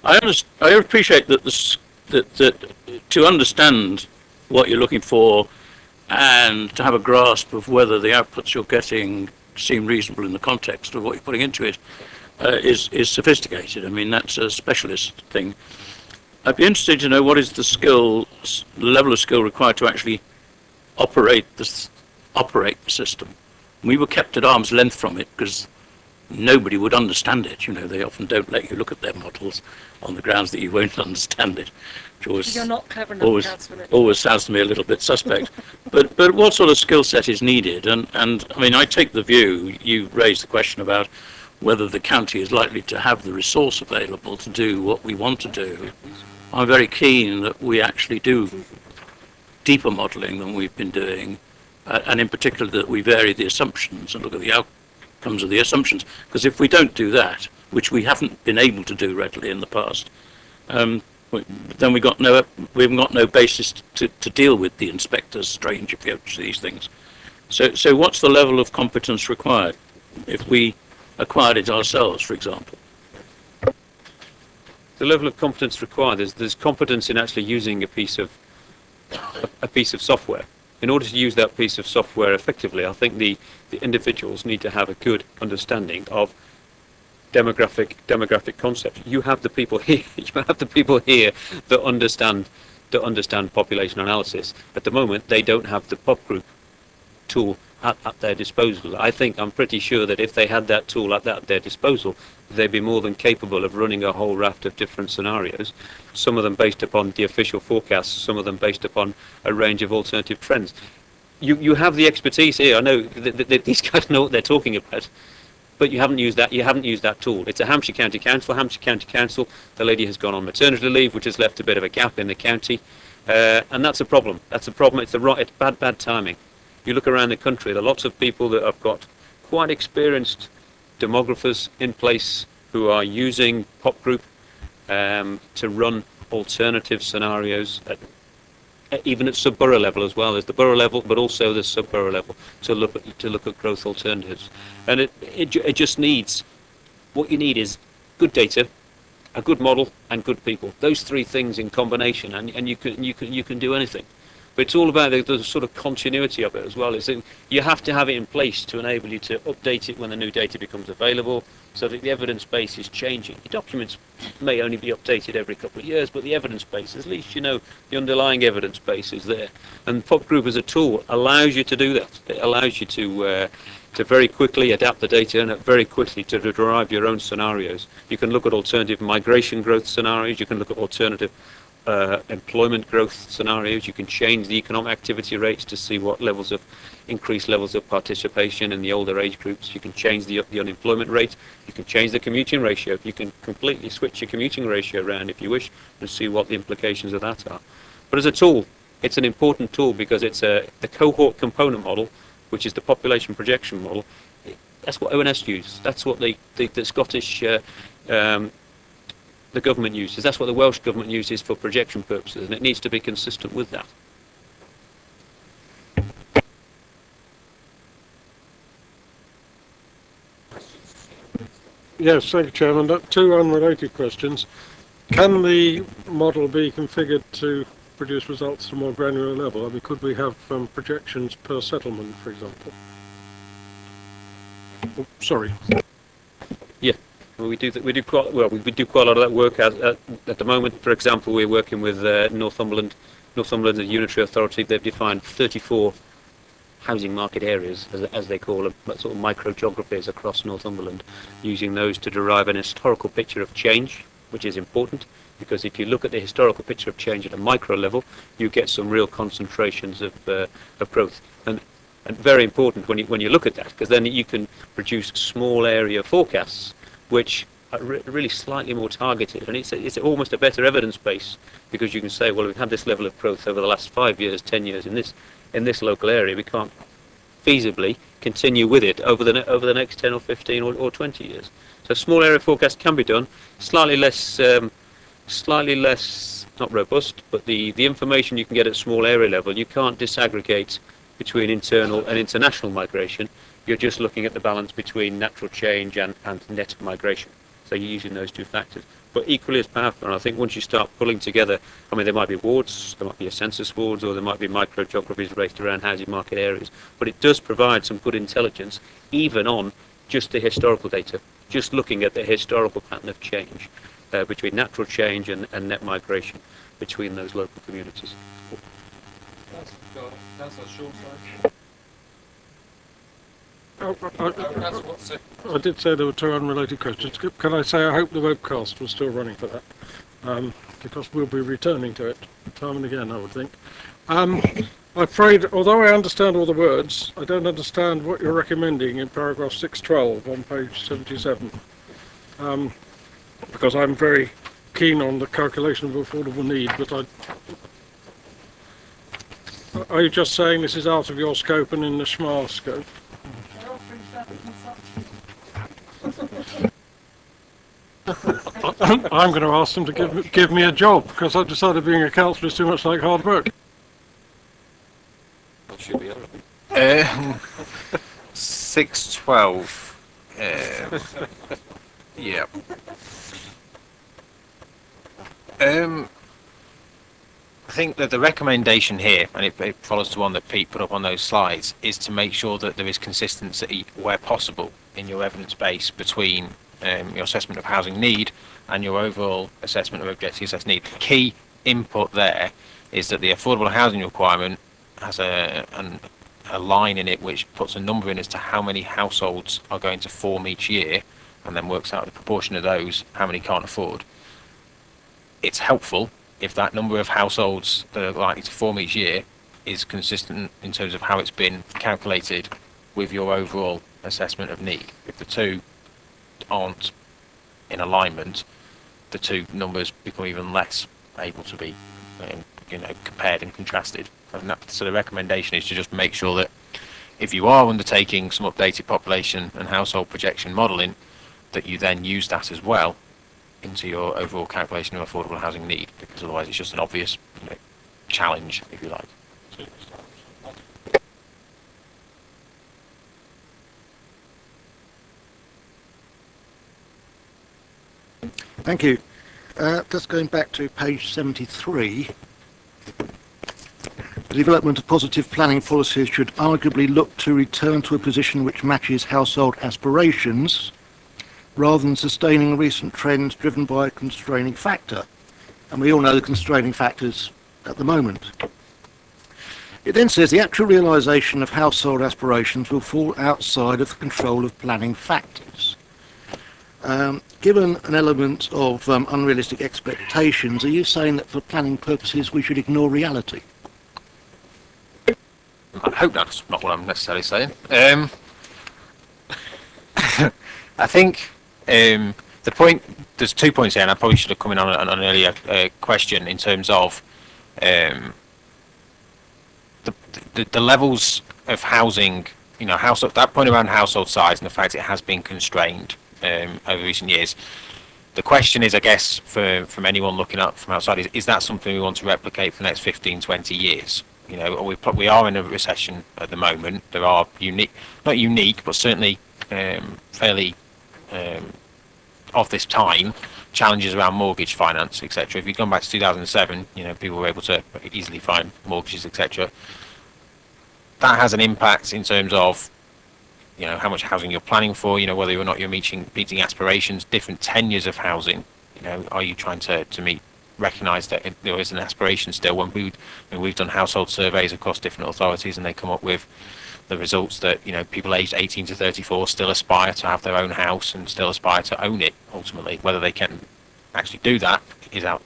I appreciate that that to understand what you're looking for and to have a grasp of whether the outputs you're getting seem reasonable in the context of what you're putting into it is sophisticated. I mean, that's a specialist thing. I'd be interested to know what is the level of skill required to actually operate the system. We were kept at arm's length from it because nobody would understand it. You know, they often don't let you look at their models on the grounds that you won't understand it, which always, You're not clever enough, always, Councillor. always sounds to me a little bit suspect. But what sort of skill set is needed? And I mean, I take the view, you raised the question about whether the county is likely to have the resource available to do what we want to do. I'm very keen that we actually do deeper modelling than we've been doing, and in particular that we vary the assumptions and look at the outcomes of the assumptions. Because if we don't do that, which we haven't been able to do readily in the past, then we've got no basis to deal with the inspector's strange approach to these things. So what's the level of competence required if we acquired it ourselves, for example? The level of competence required there's competence in actually using a piece of software. In order to use that piece of software effectively, I think the individuals need to have a good understanding of demographic concepts. You have the people here. You have the people here that understand population analysis. At the moment, they don't have the pop group tool at their disposal. I'm pretty sure that if they had that tool at their disposal, they'd be more than capable of running a whole raft of different scenarios, some of them based upon the official forecasts, some of them based upon a range of alternative trends. You have the expertise here. I know that these guys know what they're talking about, but you haven't used that tool. It's a Hampshire County Council. The lady has gone on maternity leave, which has left a bit of a gap in the county, and that's a problem. It's bad timing. You look around the country, there are lots of people that have got quite experienced demographers in place who are using pop group to run alternative scenarios even at sub-borough level as well. There's the borough level, but also the sub-borough level to look at growth alternatives. And it just needs, what you need is good data, a good model, and good people. Those three things in combination, and you can do anything. But it's all about the sort of continuity of it as well. You have to have it in place to enable you to update it when the new data becomes available, so that the evidence base is changing. Your documents may only be updated every couple of years, but the evidence base, at least you know the underlying evidence base is there. And Pop Group as a tool allows you to do that. It allows you to very quickly adapt the data and very quickly to derive your own scenarios. You can look at alternative migration growth scenarios. You can look at alternative employment growth scenarios. You can change the economic activity rates to see what increased levels of participation in the older age groups. You can change the unemployment rate. You can change the commuting ratio. You can completely switch your commuting ratio around if you wish and see what the implications of that are. But as a tool, it's an important tool because it's the cohort component model, which is the population projection model. That's what ONS use. That's what the Scottish the government uses. That's what the Welsh government uses for projection purposes, and it needs to be consistent with that. Yes, thank you, Chairman. Two unrelated questions. Can the model be configured to produce results at a more granular level? I mean, could we have projections per settlement, for example? Oh, sorry. Yeah. Well, we do quite a lot of that work at the moment. For example, we're working with Northumberland, the unitary authority. They've defined 34 housing market areas, as they call them, but sort of microgeographies across Northumberland, using those to derive an historical picture of change, which is important, because if you look at the historical picture of change at a micro level, you get some real concentrations of growth. And very important when you look at that, because then you can produce small area forecasts which are really slightly more targeted, and it's almost a better evidence base, because you can say, well, we've had this level of growth over the last 5 years, 10 years in this local area. We can't feasibly continue with it over the next 10 or 15 or 20 years. So small area forecast can be done, slightly less not robust, but the information you can get at small area level, you can't disaggregate between internal and international migration. You're just looking at the balance between natural change and net migration. So you're using those two factors. But equally as powerful, and I think once you start pulling together, I mean, there might be wards, there might be a census wards, or there might be microgeographies based around housing market areas. But it does provide some good intelligence, even on just the historical data, just looking at the historical pattern of change between natural change and net migration between those local communities. I did say there were two unrelated questions. Can I say I hope the webcast was still running for that? Because we'll be returning to it time and again, I would think. I'm afraid, although I understand all the words, I don't understand what you're recommending in paragraph 612 on page 77. Because I'm very keen on the calculation of affordable need, but are you just saying this is out of your scope and in the SMAR scope? I'm going to ask them to give me a job, because I've decided being a councillor is too much like hard work. 612. Yeah. I think that the recommendation here, and it follows the one that Pete put up on those slides, is to make sure that there is consistency where possible in your evidence base between your assessment of housing need and your overall assessment of objectively assessed need. The key input there is that the affordable housing requirement has a line in it which puts a number in as to how many households are going to form each year, and then works out the proportion of those how many can't afford. It's helpful if that number of households that are likely to form each year is consistent in terms of how it's been calculated with your overall assessment of need. If the two aren't in alignment, the two numbers become even less able to be compared and contrasted. So the recommendation is to just make sure that if you are undertaking some updated population and household projection modelling, that you then use that as well into your overall calculation of affordable housing need, because otherwise it's just an obvious challenge, if you like. Thank you. Just going back to page 73, the development of positive planning policies should arguably look to return to a position which matches household aspirations, rather than sustaining recent trends driven by a constraining factor. And we all know the constraining factors at the moment. It then says the actual realisation of household aspirations will fall outside of the control of planning factors. Given an element of unrealistic expectations, are you saying that for planning purposes we should ignore reality? I hope that's not what I'm necessarily saying. I think the point, there's 2 points here, and I probably should have come in on an earlier question in terms of the levels of housing, household, that point around household size and the fact it has been constrained over recent years. The question is, I guess, from anyone looking up from outside, is that something we want to replicate for the next 15, 20 years? We are in a recession at the moment. There are not unique, but certainly fairly of this time, challenges around mortgage finance, etc. If you've gone back to 2007, people were able to easily find mortgages, etc. That has an impact in terms of how much housing you're planning for, whether or not you're meeting aspirations, different tenures of housing. Are you trying to recognise that there is an aspiration still? When we've done household surveys across different authorities, and they come up with the results that people aged 18 to 34 still aspire to have their own house and still aspire to own it ultimately. Whether they can actually do that is out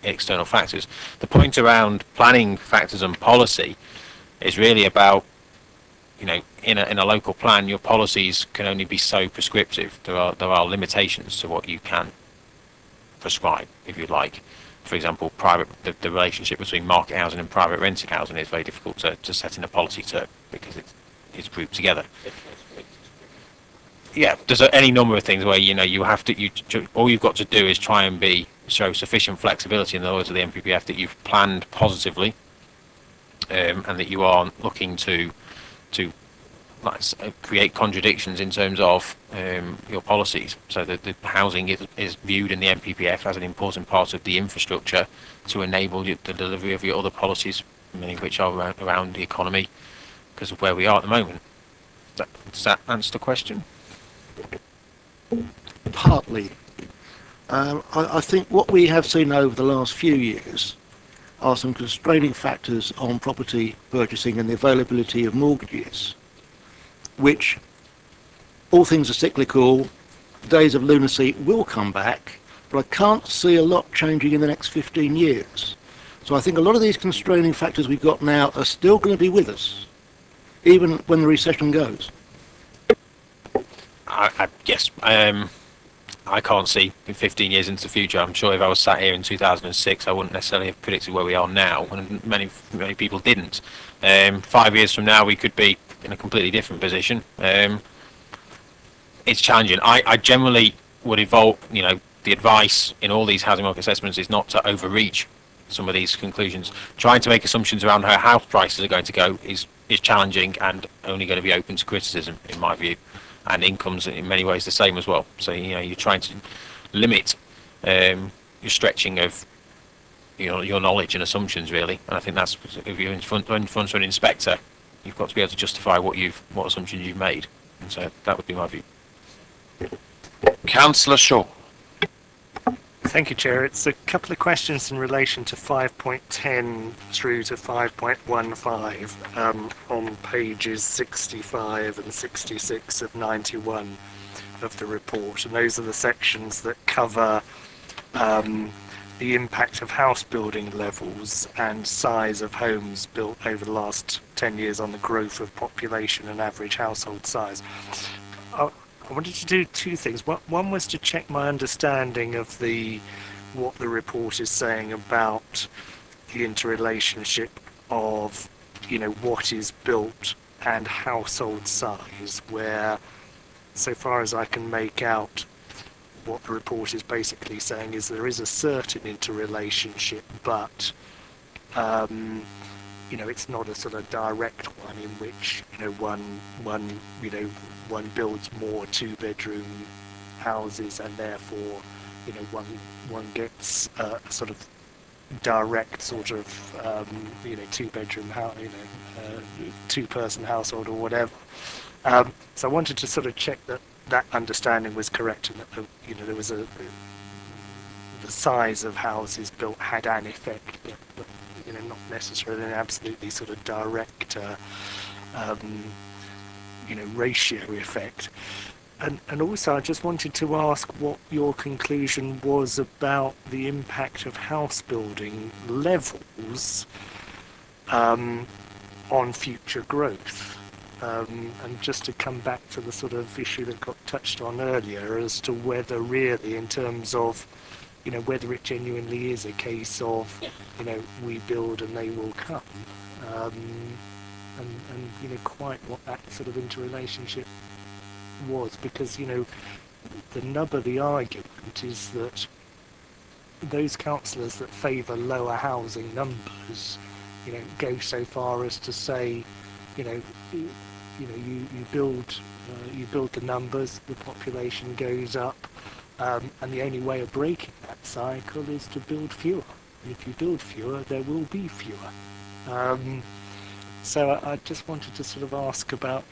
external factors. The point around planning factors and policy is really about in a local plan, your policies can only be so prescriptive. There are limitations to what you can prescribe, if you like. For example, the relationship between market housing and private rented housing is very difficult to set in a policy term because it's grouped together. Yeah, there's any number of things where you have to. All you've got to do is try and show sufficient flexibility in the words of the NPPF that you've planned positively, and that you aren't looking to create contradictions in terms of your policies. So that the housing is viewed in the NPPF as an important part of the infrastructure to enable the delivery of your other policies, many of which are around the economy, because of where we are at the moment. Does that answer the question? Partly. I think what we have seen over the last few years are some constraining factors on property purchasing and the availability of mortgages, which all things are cyclical, days of lunacy will come back, but I can't see a lot changing in the next 15 years. So I think a lot of these constraining factors we've got now are still going to be with us, even when the recession goes. Yes. I can't see in 15 years into the future. I'm sure if I was sat here in 2006, I wouldn't necessarily have predicted where we are now, and many people didn't. 5 years from now, we could be in a completely different position. It's challenging. I generally would evolve, the advice in all these housing market assessments is not to overreach some of these conclusions. Trying to make assumptions around how house prices are going to go is challenging and only going to be open to criticism, in my view. And incomes in many ways the same as well. So you're trying to limit your stretching of your knowledge and assumptions, really. And I think that's, if you're in front of an inspector, you've got to be able to justify what assumptions you've made. And so that would be my view. Councillor Shaw. Thank you, Chair. It's a couple of questions in relation to 5.10 through to 5.15 on pages 65 and 66 of 91 of the report. And those are the sections that cover the impact of house building levels and size of homes built over the last 10 years on the growth of population and average household size. I wanted to do two things. One was to check my understanding of what the report is saying about the interrelationship of, what is built and household size, where, so far as I can make out, what the report is basically saying is there is a certain interrelationship, but it's not a sort of direct one in which one builds more two-bedroom houses and therefore one gets a sort of direct sort of two-bedroom house, two-person household or whatever. So I wanted to sort of check that understanding was correct and that there was the size of houses built had an effect, but not necessarily an absolutely sort of direct ratio effect. And also I just wanted to ask what your conclusion was about the impact of house building levels on future growth. And just to come back to the sort of issue that got touched on earlier as to whether really, in terms of whether it genuinely is a case of we build and they will come, and quite what that sort of interrelationship was, because the nub of the argument is that those councillors that favour lower housing numbers go so far as to say you build the numbers, the population goes up, and the only way of breaking that cycle is to build fewer. And if you build fewer, there will be fewer. So I just wanted to sort of ask about,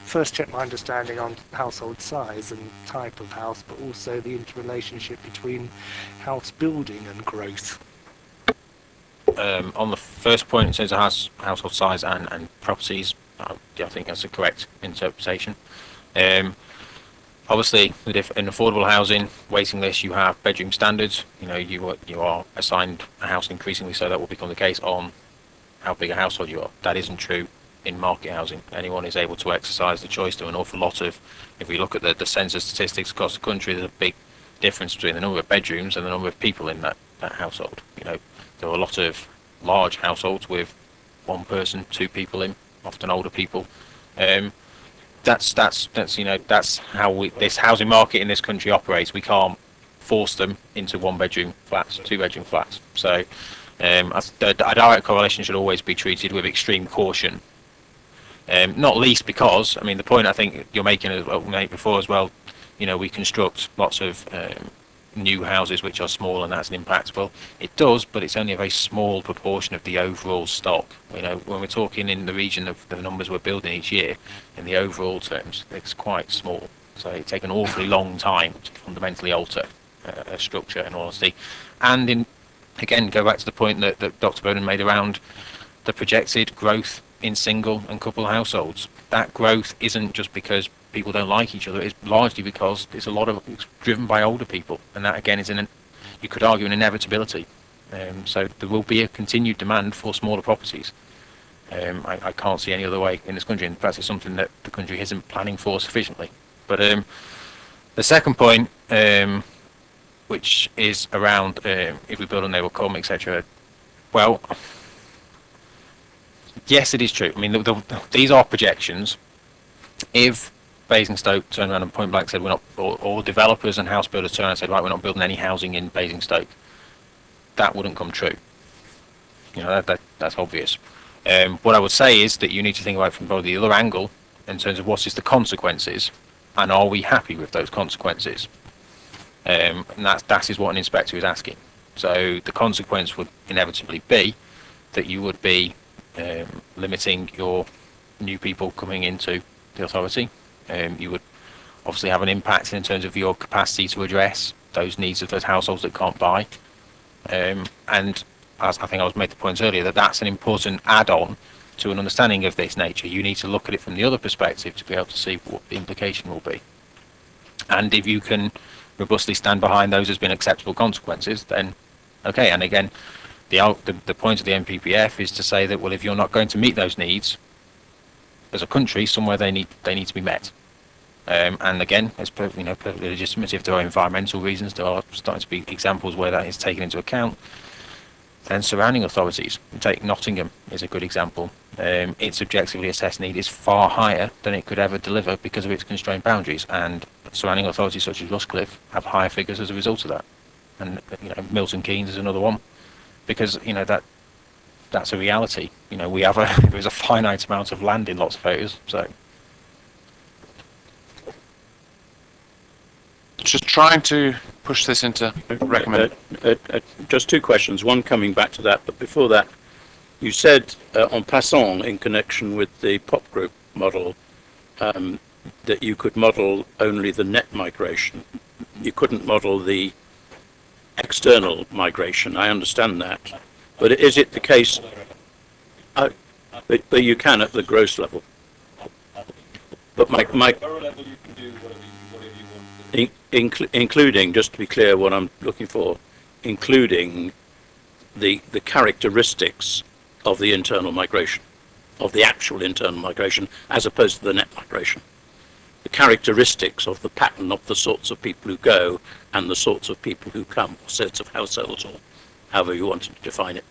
first check my understanding on household size and type of house, but also the interrelationship between house building and growth. On the first point, in terms of household size and properties, I think that's a correct interpretation. Obviously, in affordable housing waiting list, you have bedroom standards. You are assigned a house increasingly, so that will become the case on how big a household you are. That isn't true in market housing. Anyone is able to exercise the choice to an awful lot of. If we look at the census statistics across the country, there's a big difference between the number of bedrooms and the number of people in that household. There are a lot of large households with one person, two people in, often older people. That's how this housing market in this country operates. We can't force them into one-bedroom flats, two-bedroom flats. So a direct correlation should always be treated with extreme caution. Not least because, the point I think you're making before as well, we construct lots of new houses which are small, and that's an impact. Well, it does, but it's only a very small proportion of the overall stock. When we're talking in the region of the numbers we're building each year, in the overall terms, it's quite small. So it takes an awfully long time to fundamentally alter a structure, in all honesty. And again, go back to the point that Dr. Bowden made around the projected growth in single and couple households. That growth isn't just because people don't like each other is largely because it's driven by older people, and that again is you could argue an inevitability. So there will be a continued demand for smaller properties. I can't see any other way in this country, and perhaps it's something that the country isn't planning for sufficiently. But the second point, which is around if we build and they will come, etc. Well, yes, it is true. I mean, these are projections. If Basingstoke turned around and point blank said we're not, or developers and house builders turned around and said, right, we're not building any housing in Basingstoke, that wouldn't come true. You know, that's obvious. What I would say is that you need to think about it from probably the other angle in terms of what is the consequences, and are we happy with those consequences? And that is what an inspector is asking. So the consequence would inevitably be that you would be limiting your new people coming into the authority. You would obviously have an impact in terms of your capacity to address those needs of those households that can't buy. And as I think I was made the point earlier, that's an important add-on to an understanding of this nature. You need to look at it from the other perspective to be able to see what the implication will be. And if you can robustly stand behind those as being acceptable consequences, then okay. And again, the point of the NPPF is to say that, well, if you're not going to meet those needs as a country, somewhere they need to be met. And again, it's perfectly legitimate if there are environmental reasons. There are starting to be examples where that is taken into account. Then surrounding authorities, take Nottingham is a good example. Its objectively assessed need is far higher than it could ever deliver because of its constrained boundaries, and surrounding authorities such as Luscliffe have higher figures as a result of that. And Milton Keynes is another one, because that's a reality. There's a finite amount of land in lots of areas, so. Just trying to push this into recommend. Just two questions, one coming back to that, but before that, you said en passant in connection with the pop group model that you could model only the net migration. You couldn't model the external migration. I understand that, but is it the case but you can at the gross level? But my including, just to be clear what I'm looking for, including the characteristics of the internal migration, of the actual internal migration, as opposed to the net migration. The characteristics of the pattern of the sorts of people who go and the sorts of people who come, or sets of households, or however you want to define it.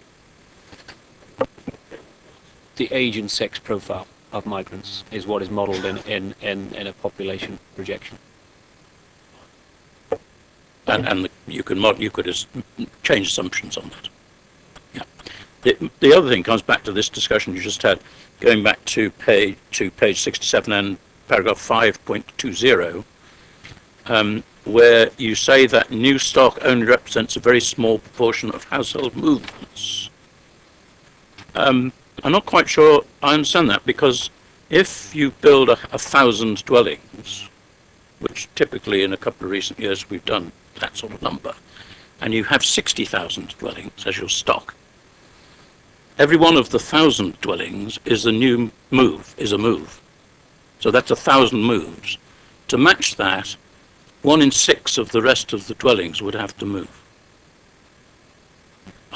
The age and sex profile of migrants is what is modelled in a population projection. And you could change assumptions on that. Yeah. The other thing comes back to this discussion you just had, going back to page 67 and paragraph 5.20, where you say that new stock only represents a very small proportion of household movements. I'm not quite sure I understand that, because if you build 1,000 dwellings, which typically in a couple of recent years we've done that sort of number, and you have 60,000 dwellings as your stock, every one of the 1,000 dwellings is a move. So that's 1,000 moves. To match that, 1 in 6 of the rest of the dwellings would have to move.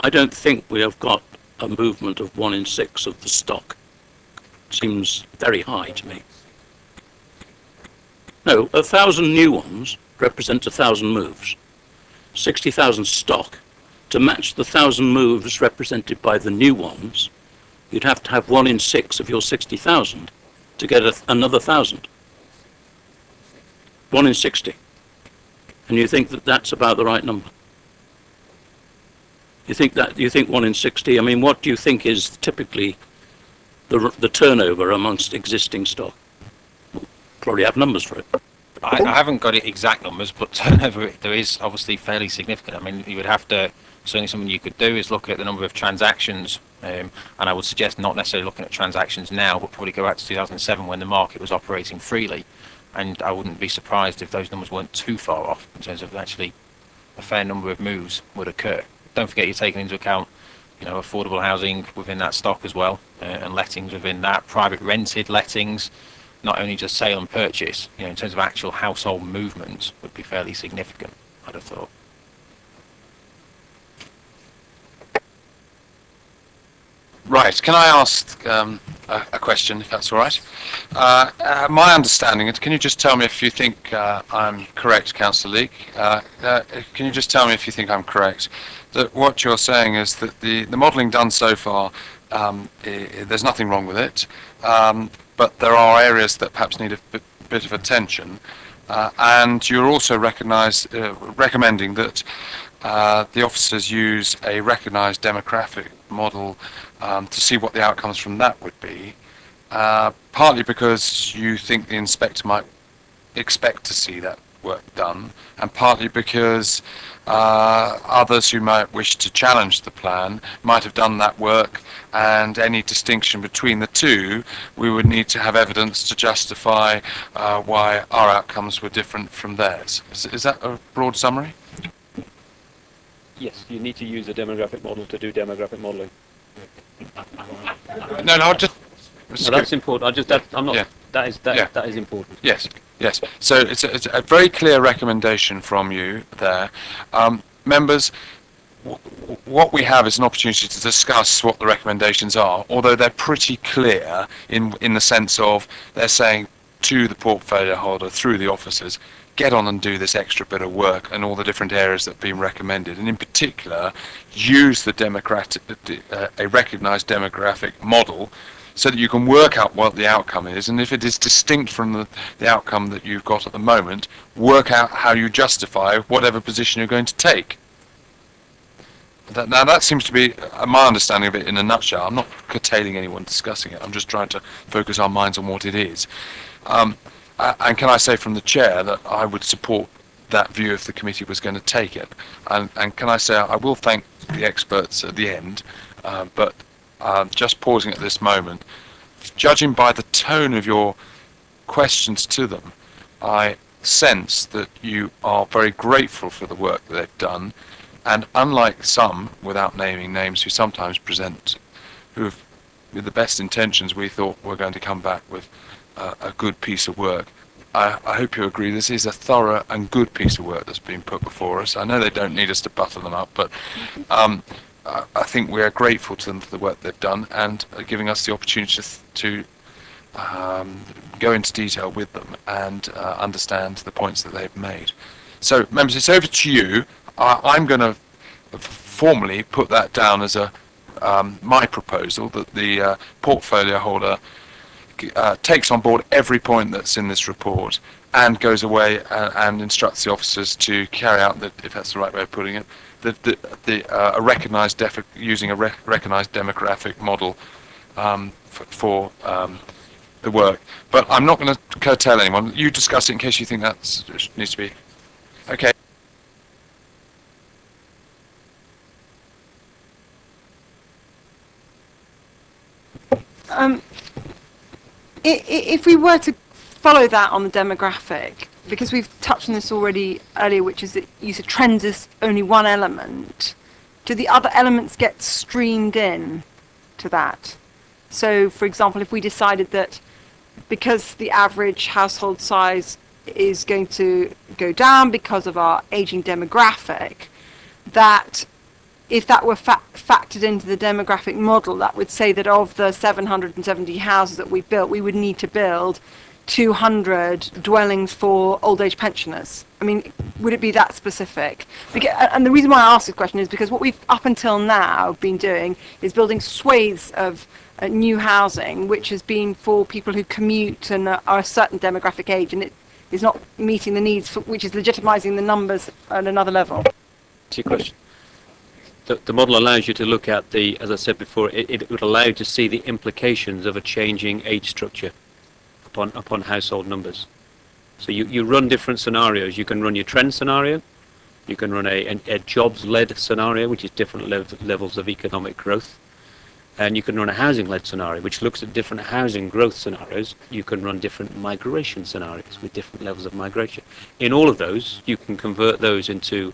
I don't think we have got a movement of 1 in 6 of the stock. Seems very high to me. No, 1,000 new ones represent 1,000 moves. 60,000 stock. To match the 1,000 moves represented by the new ones, you'd have to have 1 in 6 of your 60,000 to get another 1,000. 1 in 60. And you think that that's about the right number? You think 1 in 60? I mean, what do you think is typically the turnover amongst existing stock? Probably have numbers for it. I haven't got exact numbers, but turnover there is obviously fairly significant. I mean, you would have to, certainly something you could do is look at the number of transactions, and I would suggest not necessarily looking at transactions now, but probably go back to 2007 when the market was operating freely, and I wouldn't be surprised if those numbers weren't too far off in terms of actually a fair number of moves would occur. Don't forget you're taking into account, affordable housing within that stock as well, and lettings within that, private rented lettings, not only just sale and purchase, in terms of actual household movement, would be fairly significant, I'd have thought. Right, can I ask a question, if that's all right? My understanding, can you just tell me if you think I'm correct, Councillor Leake? Can you just tell me if you think I'm correct? That what you're saying is that the modelling done so far, there's nothing wrong with it, but there are areas that perhaps need a bit of attention, and you're also recommending that the officers use a recognised demographic model to see what the outcomes from that would be, partly because you think the inspector might expect to see that work done, and partly because others who might wish to challenge the plan might have done that work, and any distinction between the two, we would need to have evidence to justify why our outcomes were different from theirs. Is that a broad summary? Yes, you need to use a demographic model to do demographic modelling. No, just... No, that's important. I'm not. Yeah. That is important. Yes, yes. So it's a very clear recommendation from you there. Members, what we have is an opportunity to discuss what the recommendations are, although they're pretty clear in the sense of they're saying to the portfolio holder through the officers, get on and do this extra bit of work and all the different areas that have been recommended, and in particular use the a recognised demographic model so that you can work out what the outcome is, and if it is distinct from the outcome that you've got at the moment, work out how you justify whatever position you're going to take. Now that seems to be my understanding of it in a nutshell. I'm not curtailing anyone discussing it, I'm just trying to focus our minds on what it is. And can I say from the chair that I would support that view if the committee was going to take it. And can I say I will thank the experts at the end, but just pausing at this moment, judging by the tone of your questions to them, I sense that you are very grateful for the work that they've done, and unlike some, without naming names, who sometimes present, who've, with the best intentions, we thought were going to come back with a good piece of work. I hope you agree this is a thorough and good piece of work that's been put before us. I know they don't need us to butter them up, but I think we are grateful to them for the work they've done and giving us the opportunity to go into detail with them and understand the points that they've made. So, members, it's over to you. I'm going to formally put that down as my proposal that the portfolio holder takes on board every point that's in this report and goes away and instructs the officers to carry out, if that's the right way of putting it, using a recognised demographic model for the work. But I'm not going to curtail anyone. You discuss it in case you think that needs to be. Okay. If we were to follow that on the demographic, because we've touched on this already earlier, which is that use of trends is only one element, do the other elements get streamed in to that? So, for example, if we decided that because the average household size is going to go down because of our aging demographic, that if that were factored into the demographic model, that would say that of the 770 houses that we built, we would need to build 200 dwellings for old age pensioners. I mean, would it be that specific? And the reason why I ask this question is because what we've up until now been doing is building swathes of new housing, which has been for people who commute and are a certain demographic age, and it is not meeting the needs, which is legitimising the numbers at another level. To your question. The model allows you to look at as I said before, it would allow you to see the implications of a changing age structure upon household numbers. So you run different scenarios. You can run your trend scenario, you can run a jobs-led scenario, which is different levels of economic growth, and you can run a housing-led scenario, which looks at different housing growth scenarios. You can run different migration scenarios with different levels of migration. In all of those, you can convert those into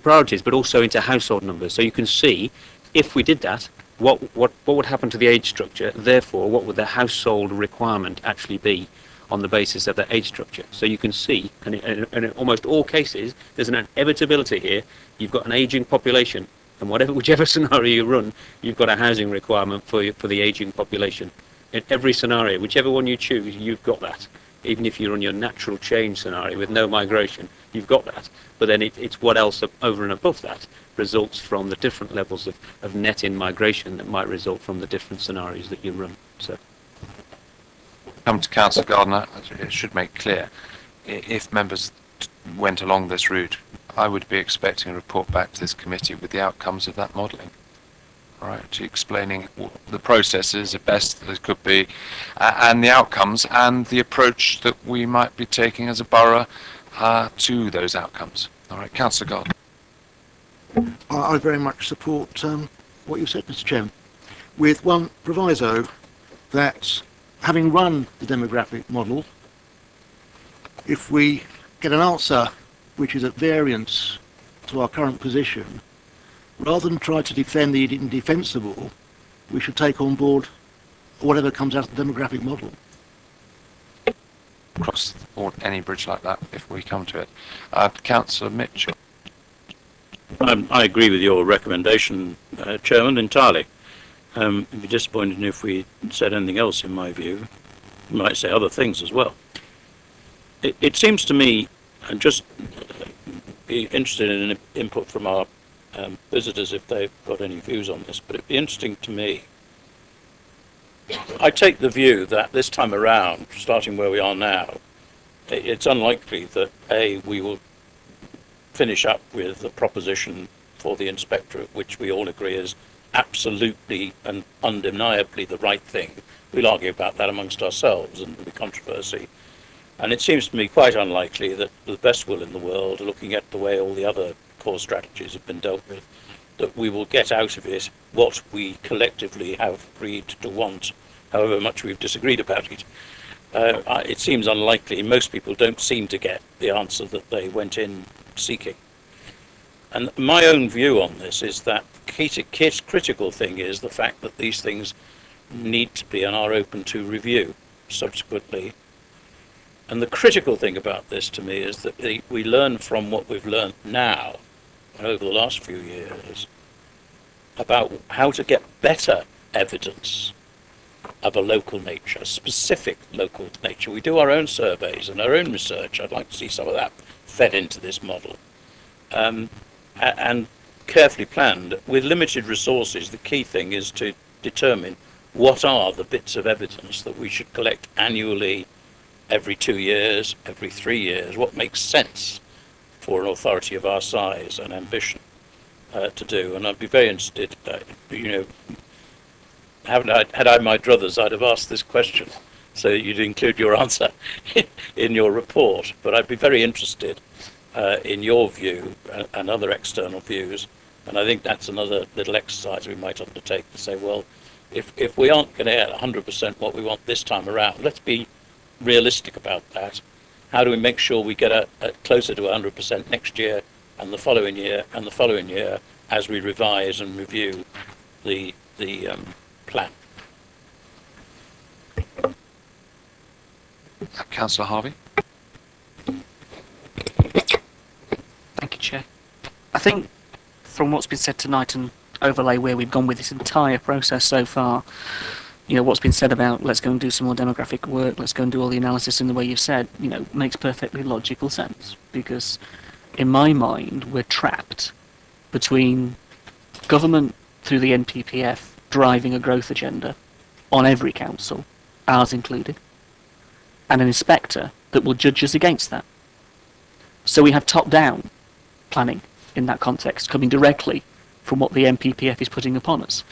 priorities, but also into household numbers. So you can see, if we did that, what would happen to the age structure? Therefore, what would the household requirement actually be on the basis of the age structure? So you can see, and in almost all cases, there's an inevitability here. You've got an aging population, and whichever scenario you run, you've got a housing requirement for the aging population. In every scenario, whichever one you choose, you've got that. Even if you run your natural change scenario with no migration, you've got that. But then it's what else over and above that results from the different levels of net in migration that might result from the different scenarios that you run. So, Come to Councillor Gardner, it should make clear, if members went along this route, I would be expecting a report back to this committee with the outcomes of that modelling. All right, explaining the processes as best as could be, and the outcomes, and the approach that we might be taking as a borough to those outcomes. All right, Councillor Gardner. I very much support what you said, Mr. Chairman, with one proviso, that having run the demographic model, if we get an answer which is at variance to our current position, rather than try to defend the indefensible, we should take on board whatever comes out of the demographic model. Cross any bridge like that if we come to it. Councillor Mitchell. I agree with your recommendation, Chairman, entirely. It'd be disappointing if we said anything else, in my view. We might say other things as well. It seems to me, and just be interested in an input from our visitors if they've got any views on this, but it'd be interesting to me. I take the view that this time around, starting where we are now, it's unlikely that we will finish up with a proposition for the inspectorate, which we all agree is absolutely and undeniably the right thing. We'll argue about that amongst ourselves and there'll be controversy. And it seems to me quite unlikely that the best will in the world, looking at the way all the other core strategies have been dealt with, that we will get out of it what we collectively have agreed to want, however much we've disagreed about it. It seems unlikely. Most people don't seem to get the answer that they went in seeking. And my own view on this is that the critical thing is the fact that these things need to be and are open to review subsequently. And the critical thing about this to me is that we learn from what we've learned now and over the last few years about how to get better evidence of a local nature, specific local nature. We do our own surveys and our own research. I'd like to see some of that fed into this model. And carefully planned. With limited resources, the key thing is to determine what are the bits of evidence that we should collect annually, every 2 years, every 3 years, what makes sense for an authority of our size and ambition to do. And I'd be very interested, had I my druthers, I'd have asked this question, so you'd include your answer in your report. But I'd be very interested in your view and other external views. And I think that's another little exercise we might undertake to say, well, if we aren't going to get 100% what we want this time around, let's be realistic about that. How do we make sure we get a closer to 100% next year and the following year and the following year as we revise and review the plan? Councillor Harvey. Thank you, Chair. I think from what's been said tonight and overlay where we've gone with this entire process so far, what's been said about let's go and do some more demographic work, let's go and do all the analysis in the way you've said, makes perfectly logical sense. Because in my mind, we're trapped between government through the NPPF driving a growth agenda on every council, ours included, and an inspector that will judge us against that. So we have top-down planning in that context, coming directly from what the NPPF is putting upon us.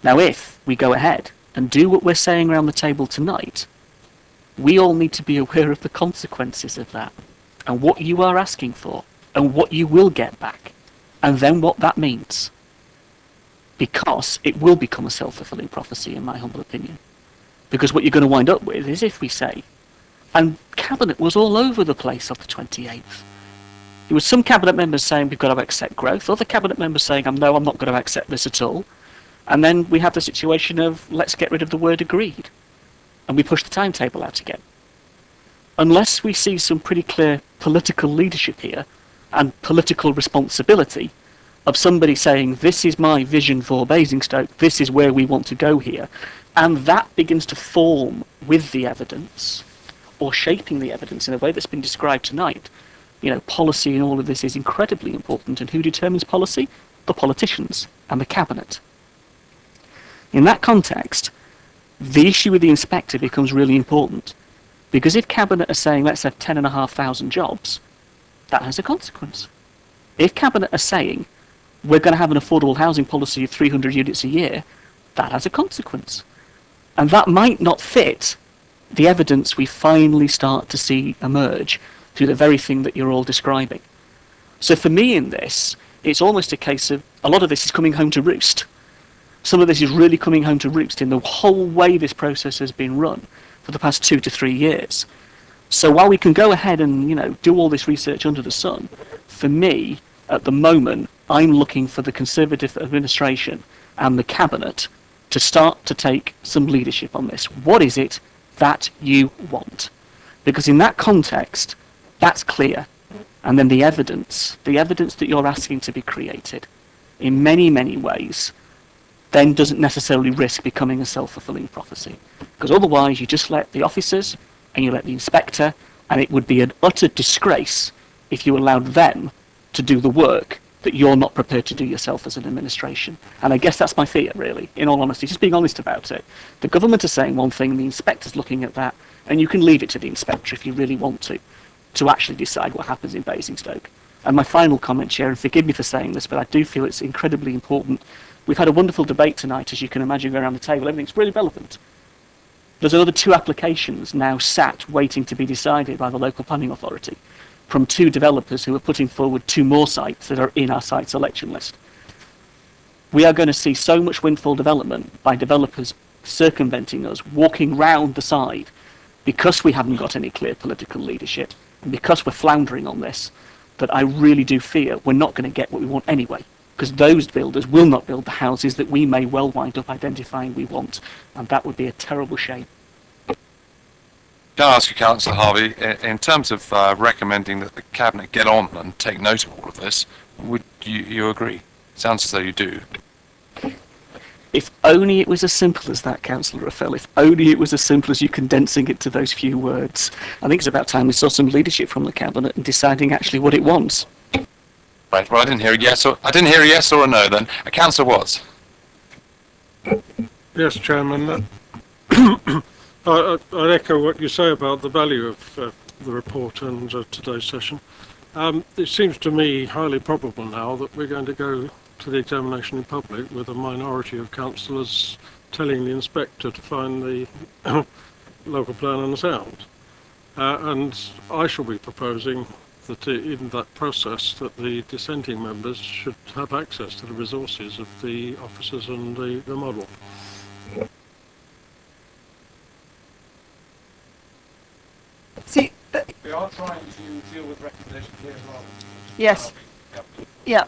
Now, if we go ahead and do what we're saying around the table tonight, we all need to be aware of the consequences of that, and what you are asking for, and what you will get back, and then what that means. Because it will become a self-fulfilling prophecy, in my humble opinion. Because what you're going to wind up with is if we say, and Cabinet was all over the place on the 28th. There was some Cabinet members saying we've got to accept growth, other Cabinet members saying, no, I'm not going to accept this at all. And then we have the situation of let's get rid of the word agreed, and we push the timetable out again. Unless we see some pretty clear political leadership here and political responsibility of somebody saying, this is my vision for Basingstoke, this is where we want to go here, and that begins to form with the evidence, or shaping the evidence in a way that's been described tonight. You know, policy in all of this is incredibly important, and who determines policy? The politicians and the cabinet. In that context, the issue with the inspector becomes really important, because if cabinet are saying let's have 10,500 jobs, that has a consequence. If cabinet are saying we're going to have an affordable housing policy of 300 units a year, that has a consequence. And that might not fit the evidence we finally start to see emerge through the very thing that you're all describing. So for me in this, it's almost a case of a lot of this is coming home to roost. Some of this is really coming home to roost in the whole way this process has been run for the past 2 to 3 years. So while we can go ahead and, you know, do all this research under the sun, for me, at the moment, I'm looking for the Conservative administration and the cabinet to start to take some leadership on this. What is it that you want? Because in that context, that's clear. And then the evidence that you're asking to be created, in many, many ways, then doesn't necessarily risk becoming a self-fulfilling prophecy. Because otherwise you just let the officers and you let the inspector, and it would be an utter disgrace if you allowed them to do the work that you're not prepared to do yourself as an administration. And I guess that's my fear, really, in all honesty, just being honest about it. The government is saying one thing, the inspector's looking at that, and you can leave it to the inspector if you really want to actually decide what happens in Basingstoke. And my final comment, Chair, and forgive me for saying this, but I do feel it's incredibly important. We've had a wonderful debate tonight, as you can imagine, going around the table. Everything's really relevant. There's another 2 applications now sat waiting to be decided by the local planning authority from 2 developers who are putting forward 2 more sites that are in our site selection list. We are going to see so much windfall development by developers circumventing us, walking round the side, because we haven't got any clear political leadership, and because we're floundering on this, that I really do fear we're not going to get what we want anyway. Because those builders will not build the houses that we may well wind up identifying we want, and that would be a terrible shame. Can I ask you, Councillor Harvey, in terms of recommending that the Cabinet get on and take note of all of this, would you agree? Sounds as though you do. If only it was as simple as that, Councillor Raphael. If only it was as simple as you condensing it to those few words. I think it's about time we saw some leadership from the Cabinet and deciding actually what it wants. Right, well, I didn't hear a yes or a no then. Councillor Watts. Yes, Chairman. I'd echo what you say about the value of the report and today's session. It seems to me highly probable now that we're going to go to the examination in public with a minority of councillors telling the inspector to find the local plan unsound. And I shall be proposing that in that process that the dissenting members should have access to the resources of the officers and the model. See, We are trying to deal with recommendations here as well. yes, yeah.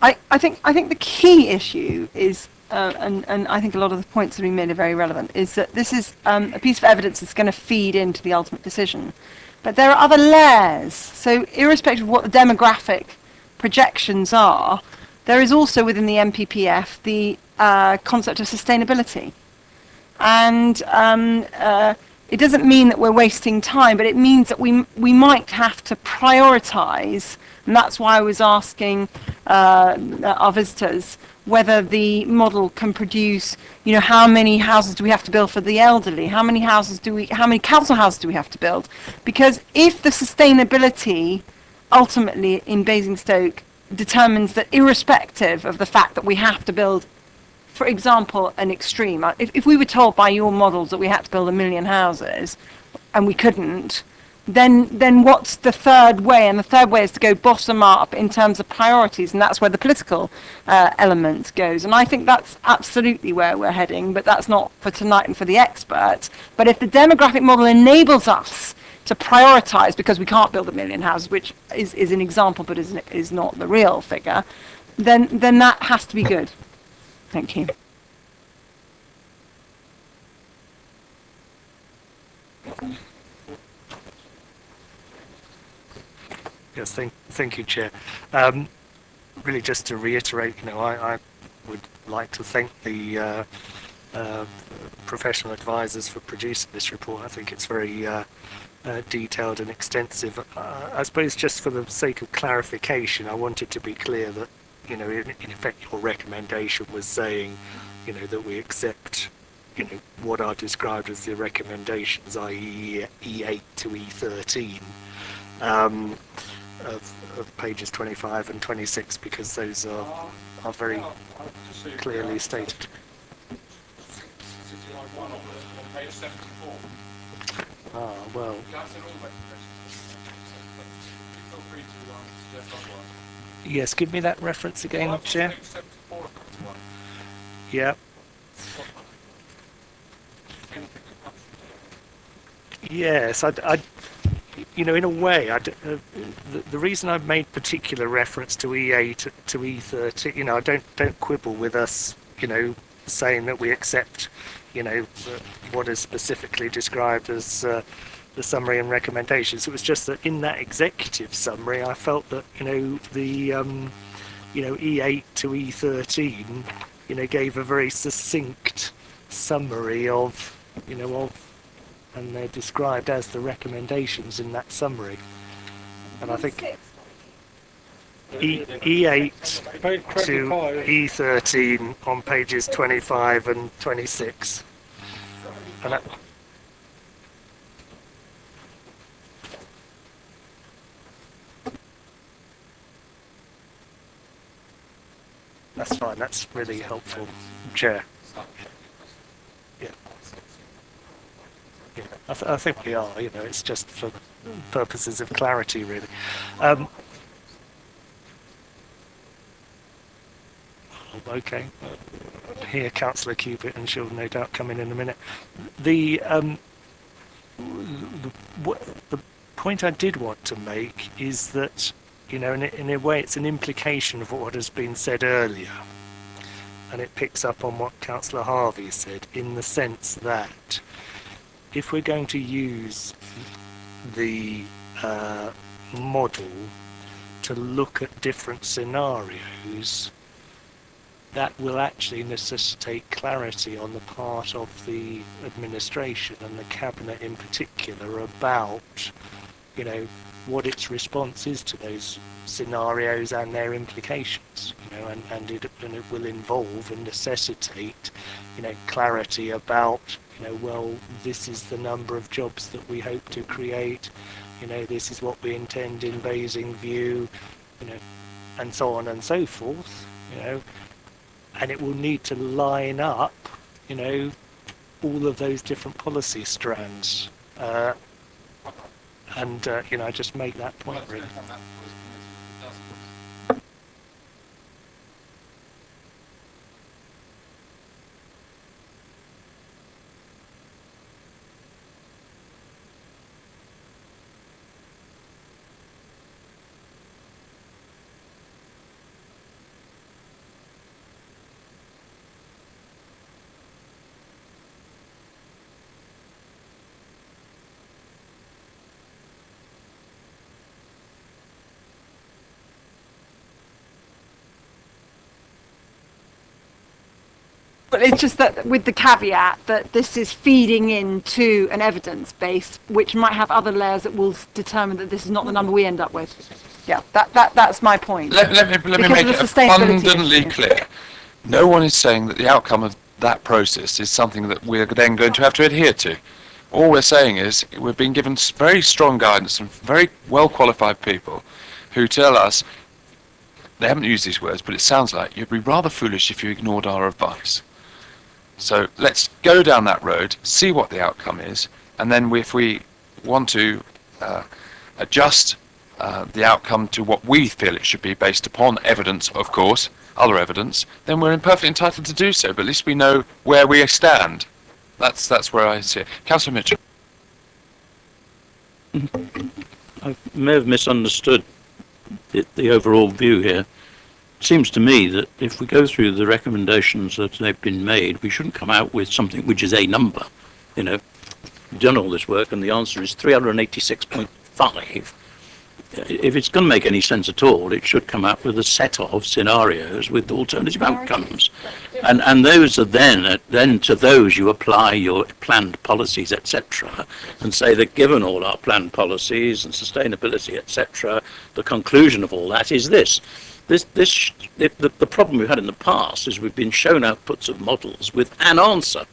I think the key issue is, and I think a lot of the points that we made are very relevant, is that this is a piece of evidence that's going to feed into the ultimate decision. But there are other layers. So irrespective of what the demographic projections are, there is also within the MPPF the concept of sustainability. And it doesn't mean that we're wasting time, but it means that we might have to prioritise, and that's why I was asking our visitors whether the model can produce, you know, how many houses do we have to build for the elderly? How many council houses do we have to build? Because if the sustainability ultimately in Basingstoke determines that irrespective of the fact that we have to build, for example, an extreme, if we were told by your models that we had to build 1 million houses and we couldn't, then what's the third way? And the third way is to go bottom up in terms of priorities, and that's where the political element goes. And I think that's absolutely where we're heading, but that's not for tonight and for the experts. But if the demographic model enables us to prioritise, because we can't build 1 million houses, which is an example but is not the real figure, then that has to be good. Thank you. Yes, thank you, Chair. Really, just to reiterate, I would like to thank the professional advisors for producing this report. I think it's very detailed and extensive. I suppose just for the sake of clarification, I wanted to be clear that, in effect, your recommendation was saying, that we accept, what are described as the recommendations, i.e. E8 to E13. Of pages 25 and 26, because those are very clearly stated. Well. Yes, give me that reference again, Chair. Yeah. Yes, in a way, the reason I've made particular reference to E8 to E13, I don't quibble with us, saying that we accept, what is specifically described as the summary and recommendations. It was just that in that executive summary, I felt that, the, E8 to E13, gave a very succinct summary of, and they're described as the recommendations in that summary. And I think E8 to E13 on pages 25 and 26. And that's fine, that's really helpful, Chair. Yeah, I think we are, it's just for the purposes of clarity, really. Okay, here, Councillor Cubitt, and she'll no doubt come in a minute. The point I did want to make is that, in a way, it's an implication of what has been said earlier, and it picks up on what Councillor Harvey said, in the sense that if we're going to use the model to look at different scenarios, that will actually necessitate clarity on the part of the administration and the cabinet in particular about, what its response is to those scenarios and their implications, and it will involve and necessitate, clarity about, well, this is the number of jobs that we hope to create, this is what we intend in Basingview, and so on and so forth, and it will need to line up, all of those different policy strands. I just make that point, really. But it's just that with the caveat that this is feeding into an evidence base, which might have other layers that will determine that this is not the number we end up with. Yeah, that's my point. Let me make it abundantly clear. No one is saying that the outcome of that process is something that we're then going to have to adhere to. All we're saying is we've been given very strong guidance from very well qualified people who tell us, they haven't used these words, but it sounds like you'd be rather foolish if you ignored our advice. So let's go down that road, see what the outcome is, and then if we want to adjust the outcome to what we feel it should be based upon evidence, of course, other evidence, then we're perfectly entitled to do so, but at least we know where we stand. That's where I see it. Councillor Mitchell. I may have misunderstood the overall view here. It seems to me that if we go through the recommendations that have been made, we shouldn't come out with something which is a number. We've done all this work and the answer is 386.5. if it's going to make any sense at all, it should come up with a set of scenarios with alternative outcomes. And those are then to those you apply your planned policies, etc., and say that given all our planned policies and sustainability, etc., the conclusion of all that is this. The problem we've had in the past is we've been shown outputs of models with an answer.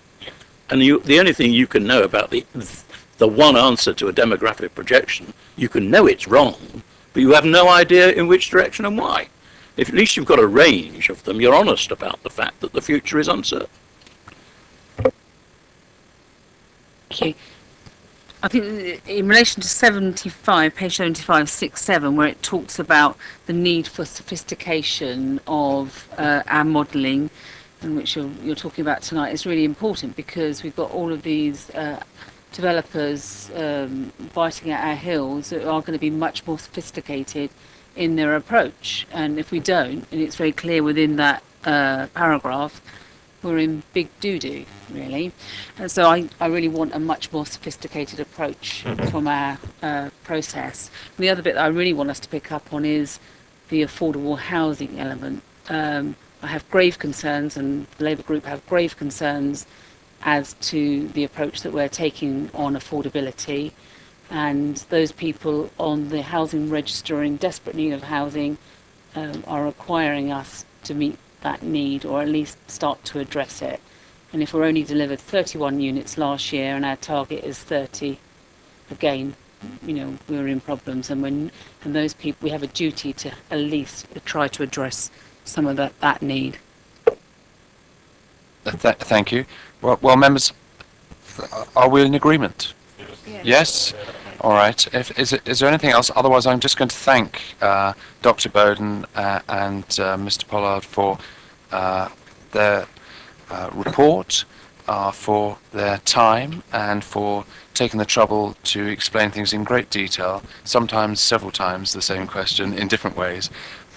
And the only thing you can know about the one answer to a demographic projection, you can know it's wrong, but you have no idea in which direction and why. If at least you've got a range of them, you're honest about the fact that the future is uncertain. Okay. I think in relation to 75, page 75, 6, 7, where it talks about the need for sophistication of our modelling, and which you're talking about tonight, is really important because we've got all of these developers biting at our heels that are going to be much more sophisticated in their approach. And if we don't, and it's very clear within that paragraph, we're in big doo-doo, really. And so I really want a much more sophisticated approach from our process. And the other bit that I really want us to pick up on is the affordable housing element. I have grave concerns, and the Labour group have grave concerns as to the approach that we're taking on affordability. And those people on the housing register in desperate need of housing are requiring us to meet that need, or at least start to address it. And if we're only delivered 31 units last year and our target is 30, again, we're in problems. And those people, we have a duty to at least try to address some of that need. Thank you. Well, members, are we in agreement? Yes? All right. Is there anything else? Otherwise, I'm just going to thank Dr. Bowden and Mr. Pollard for their report, for their time, and for taking the trouble to explain things in great detail, sometimes several times the same question in different ways.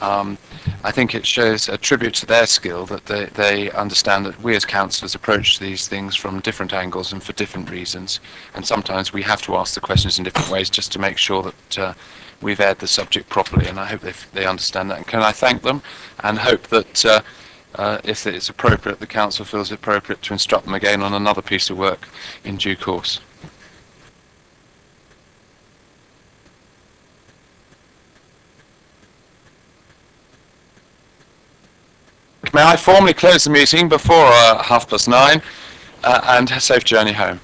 I think it shows a tribute to their skill that they understand that we as councillors approach these things from different angles and for different reasons, and sometimes we have to ask the questions in different ways just to make sure that we've aired the subject properly, and I hope they understand that. And can I thank them and hope that if it's appropriate, the council feels it appropriate to instruct them again on another piece of work in due course. May I formally close the meeting before 9:30 and a safe journey home.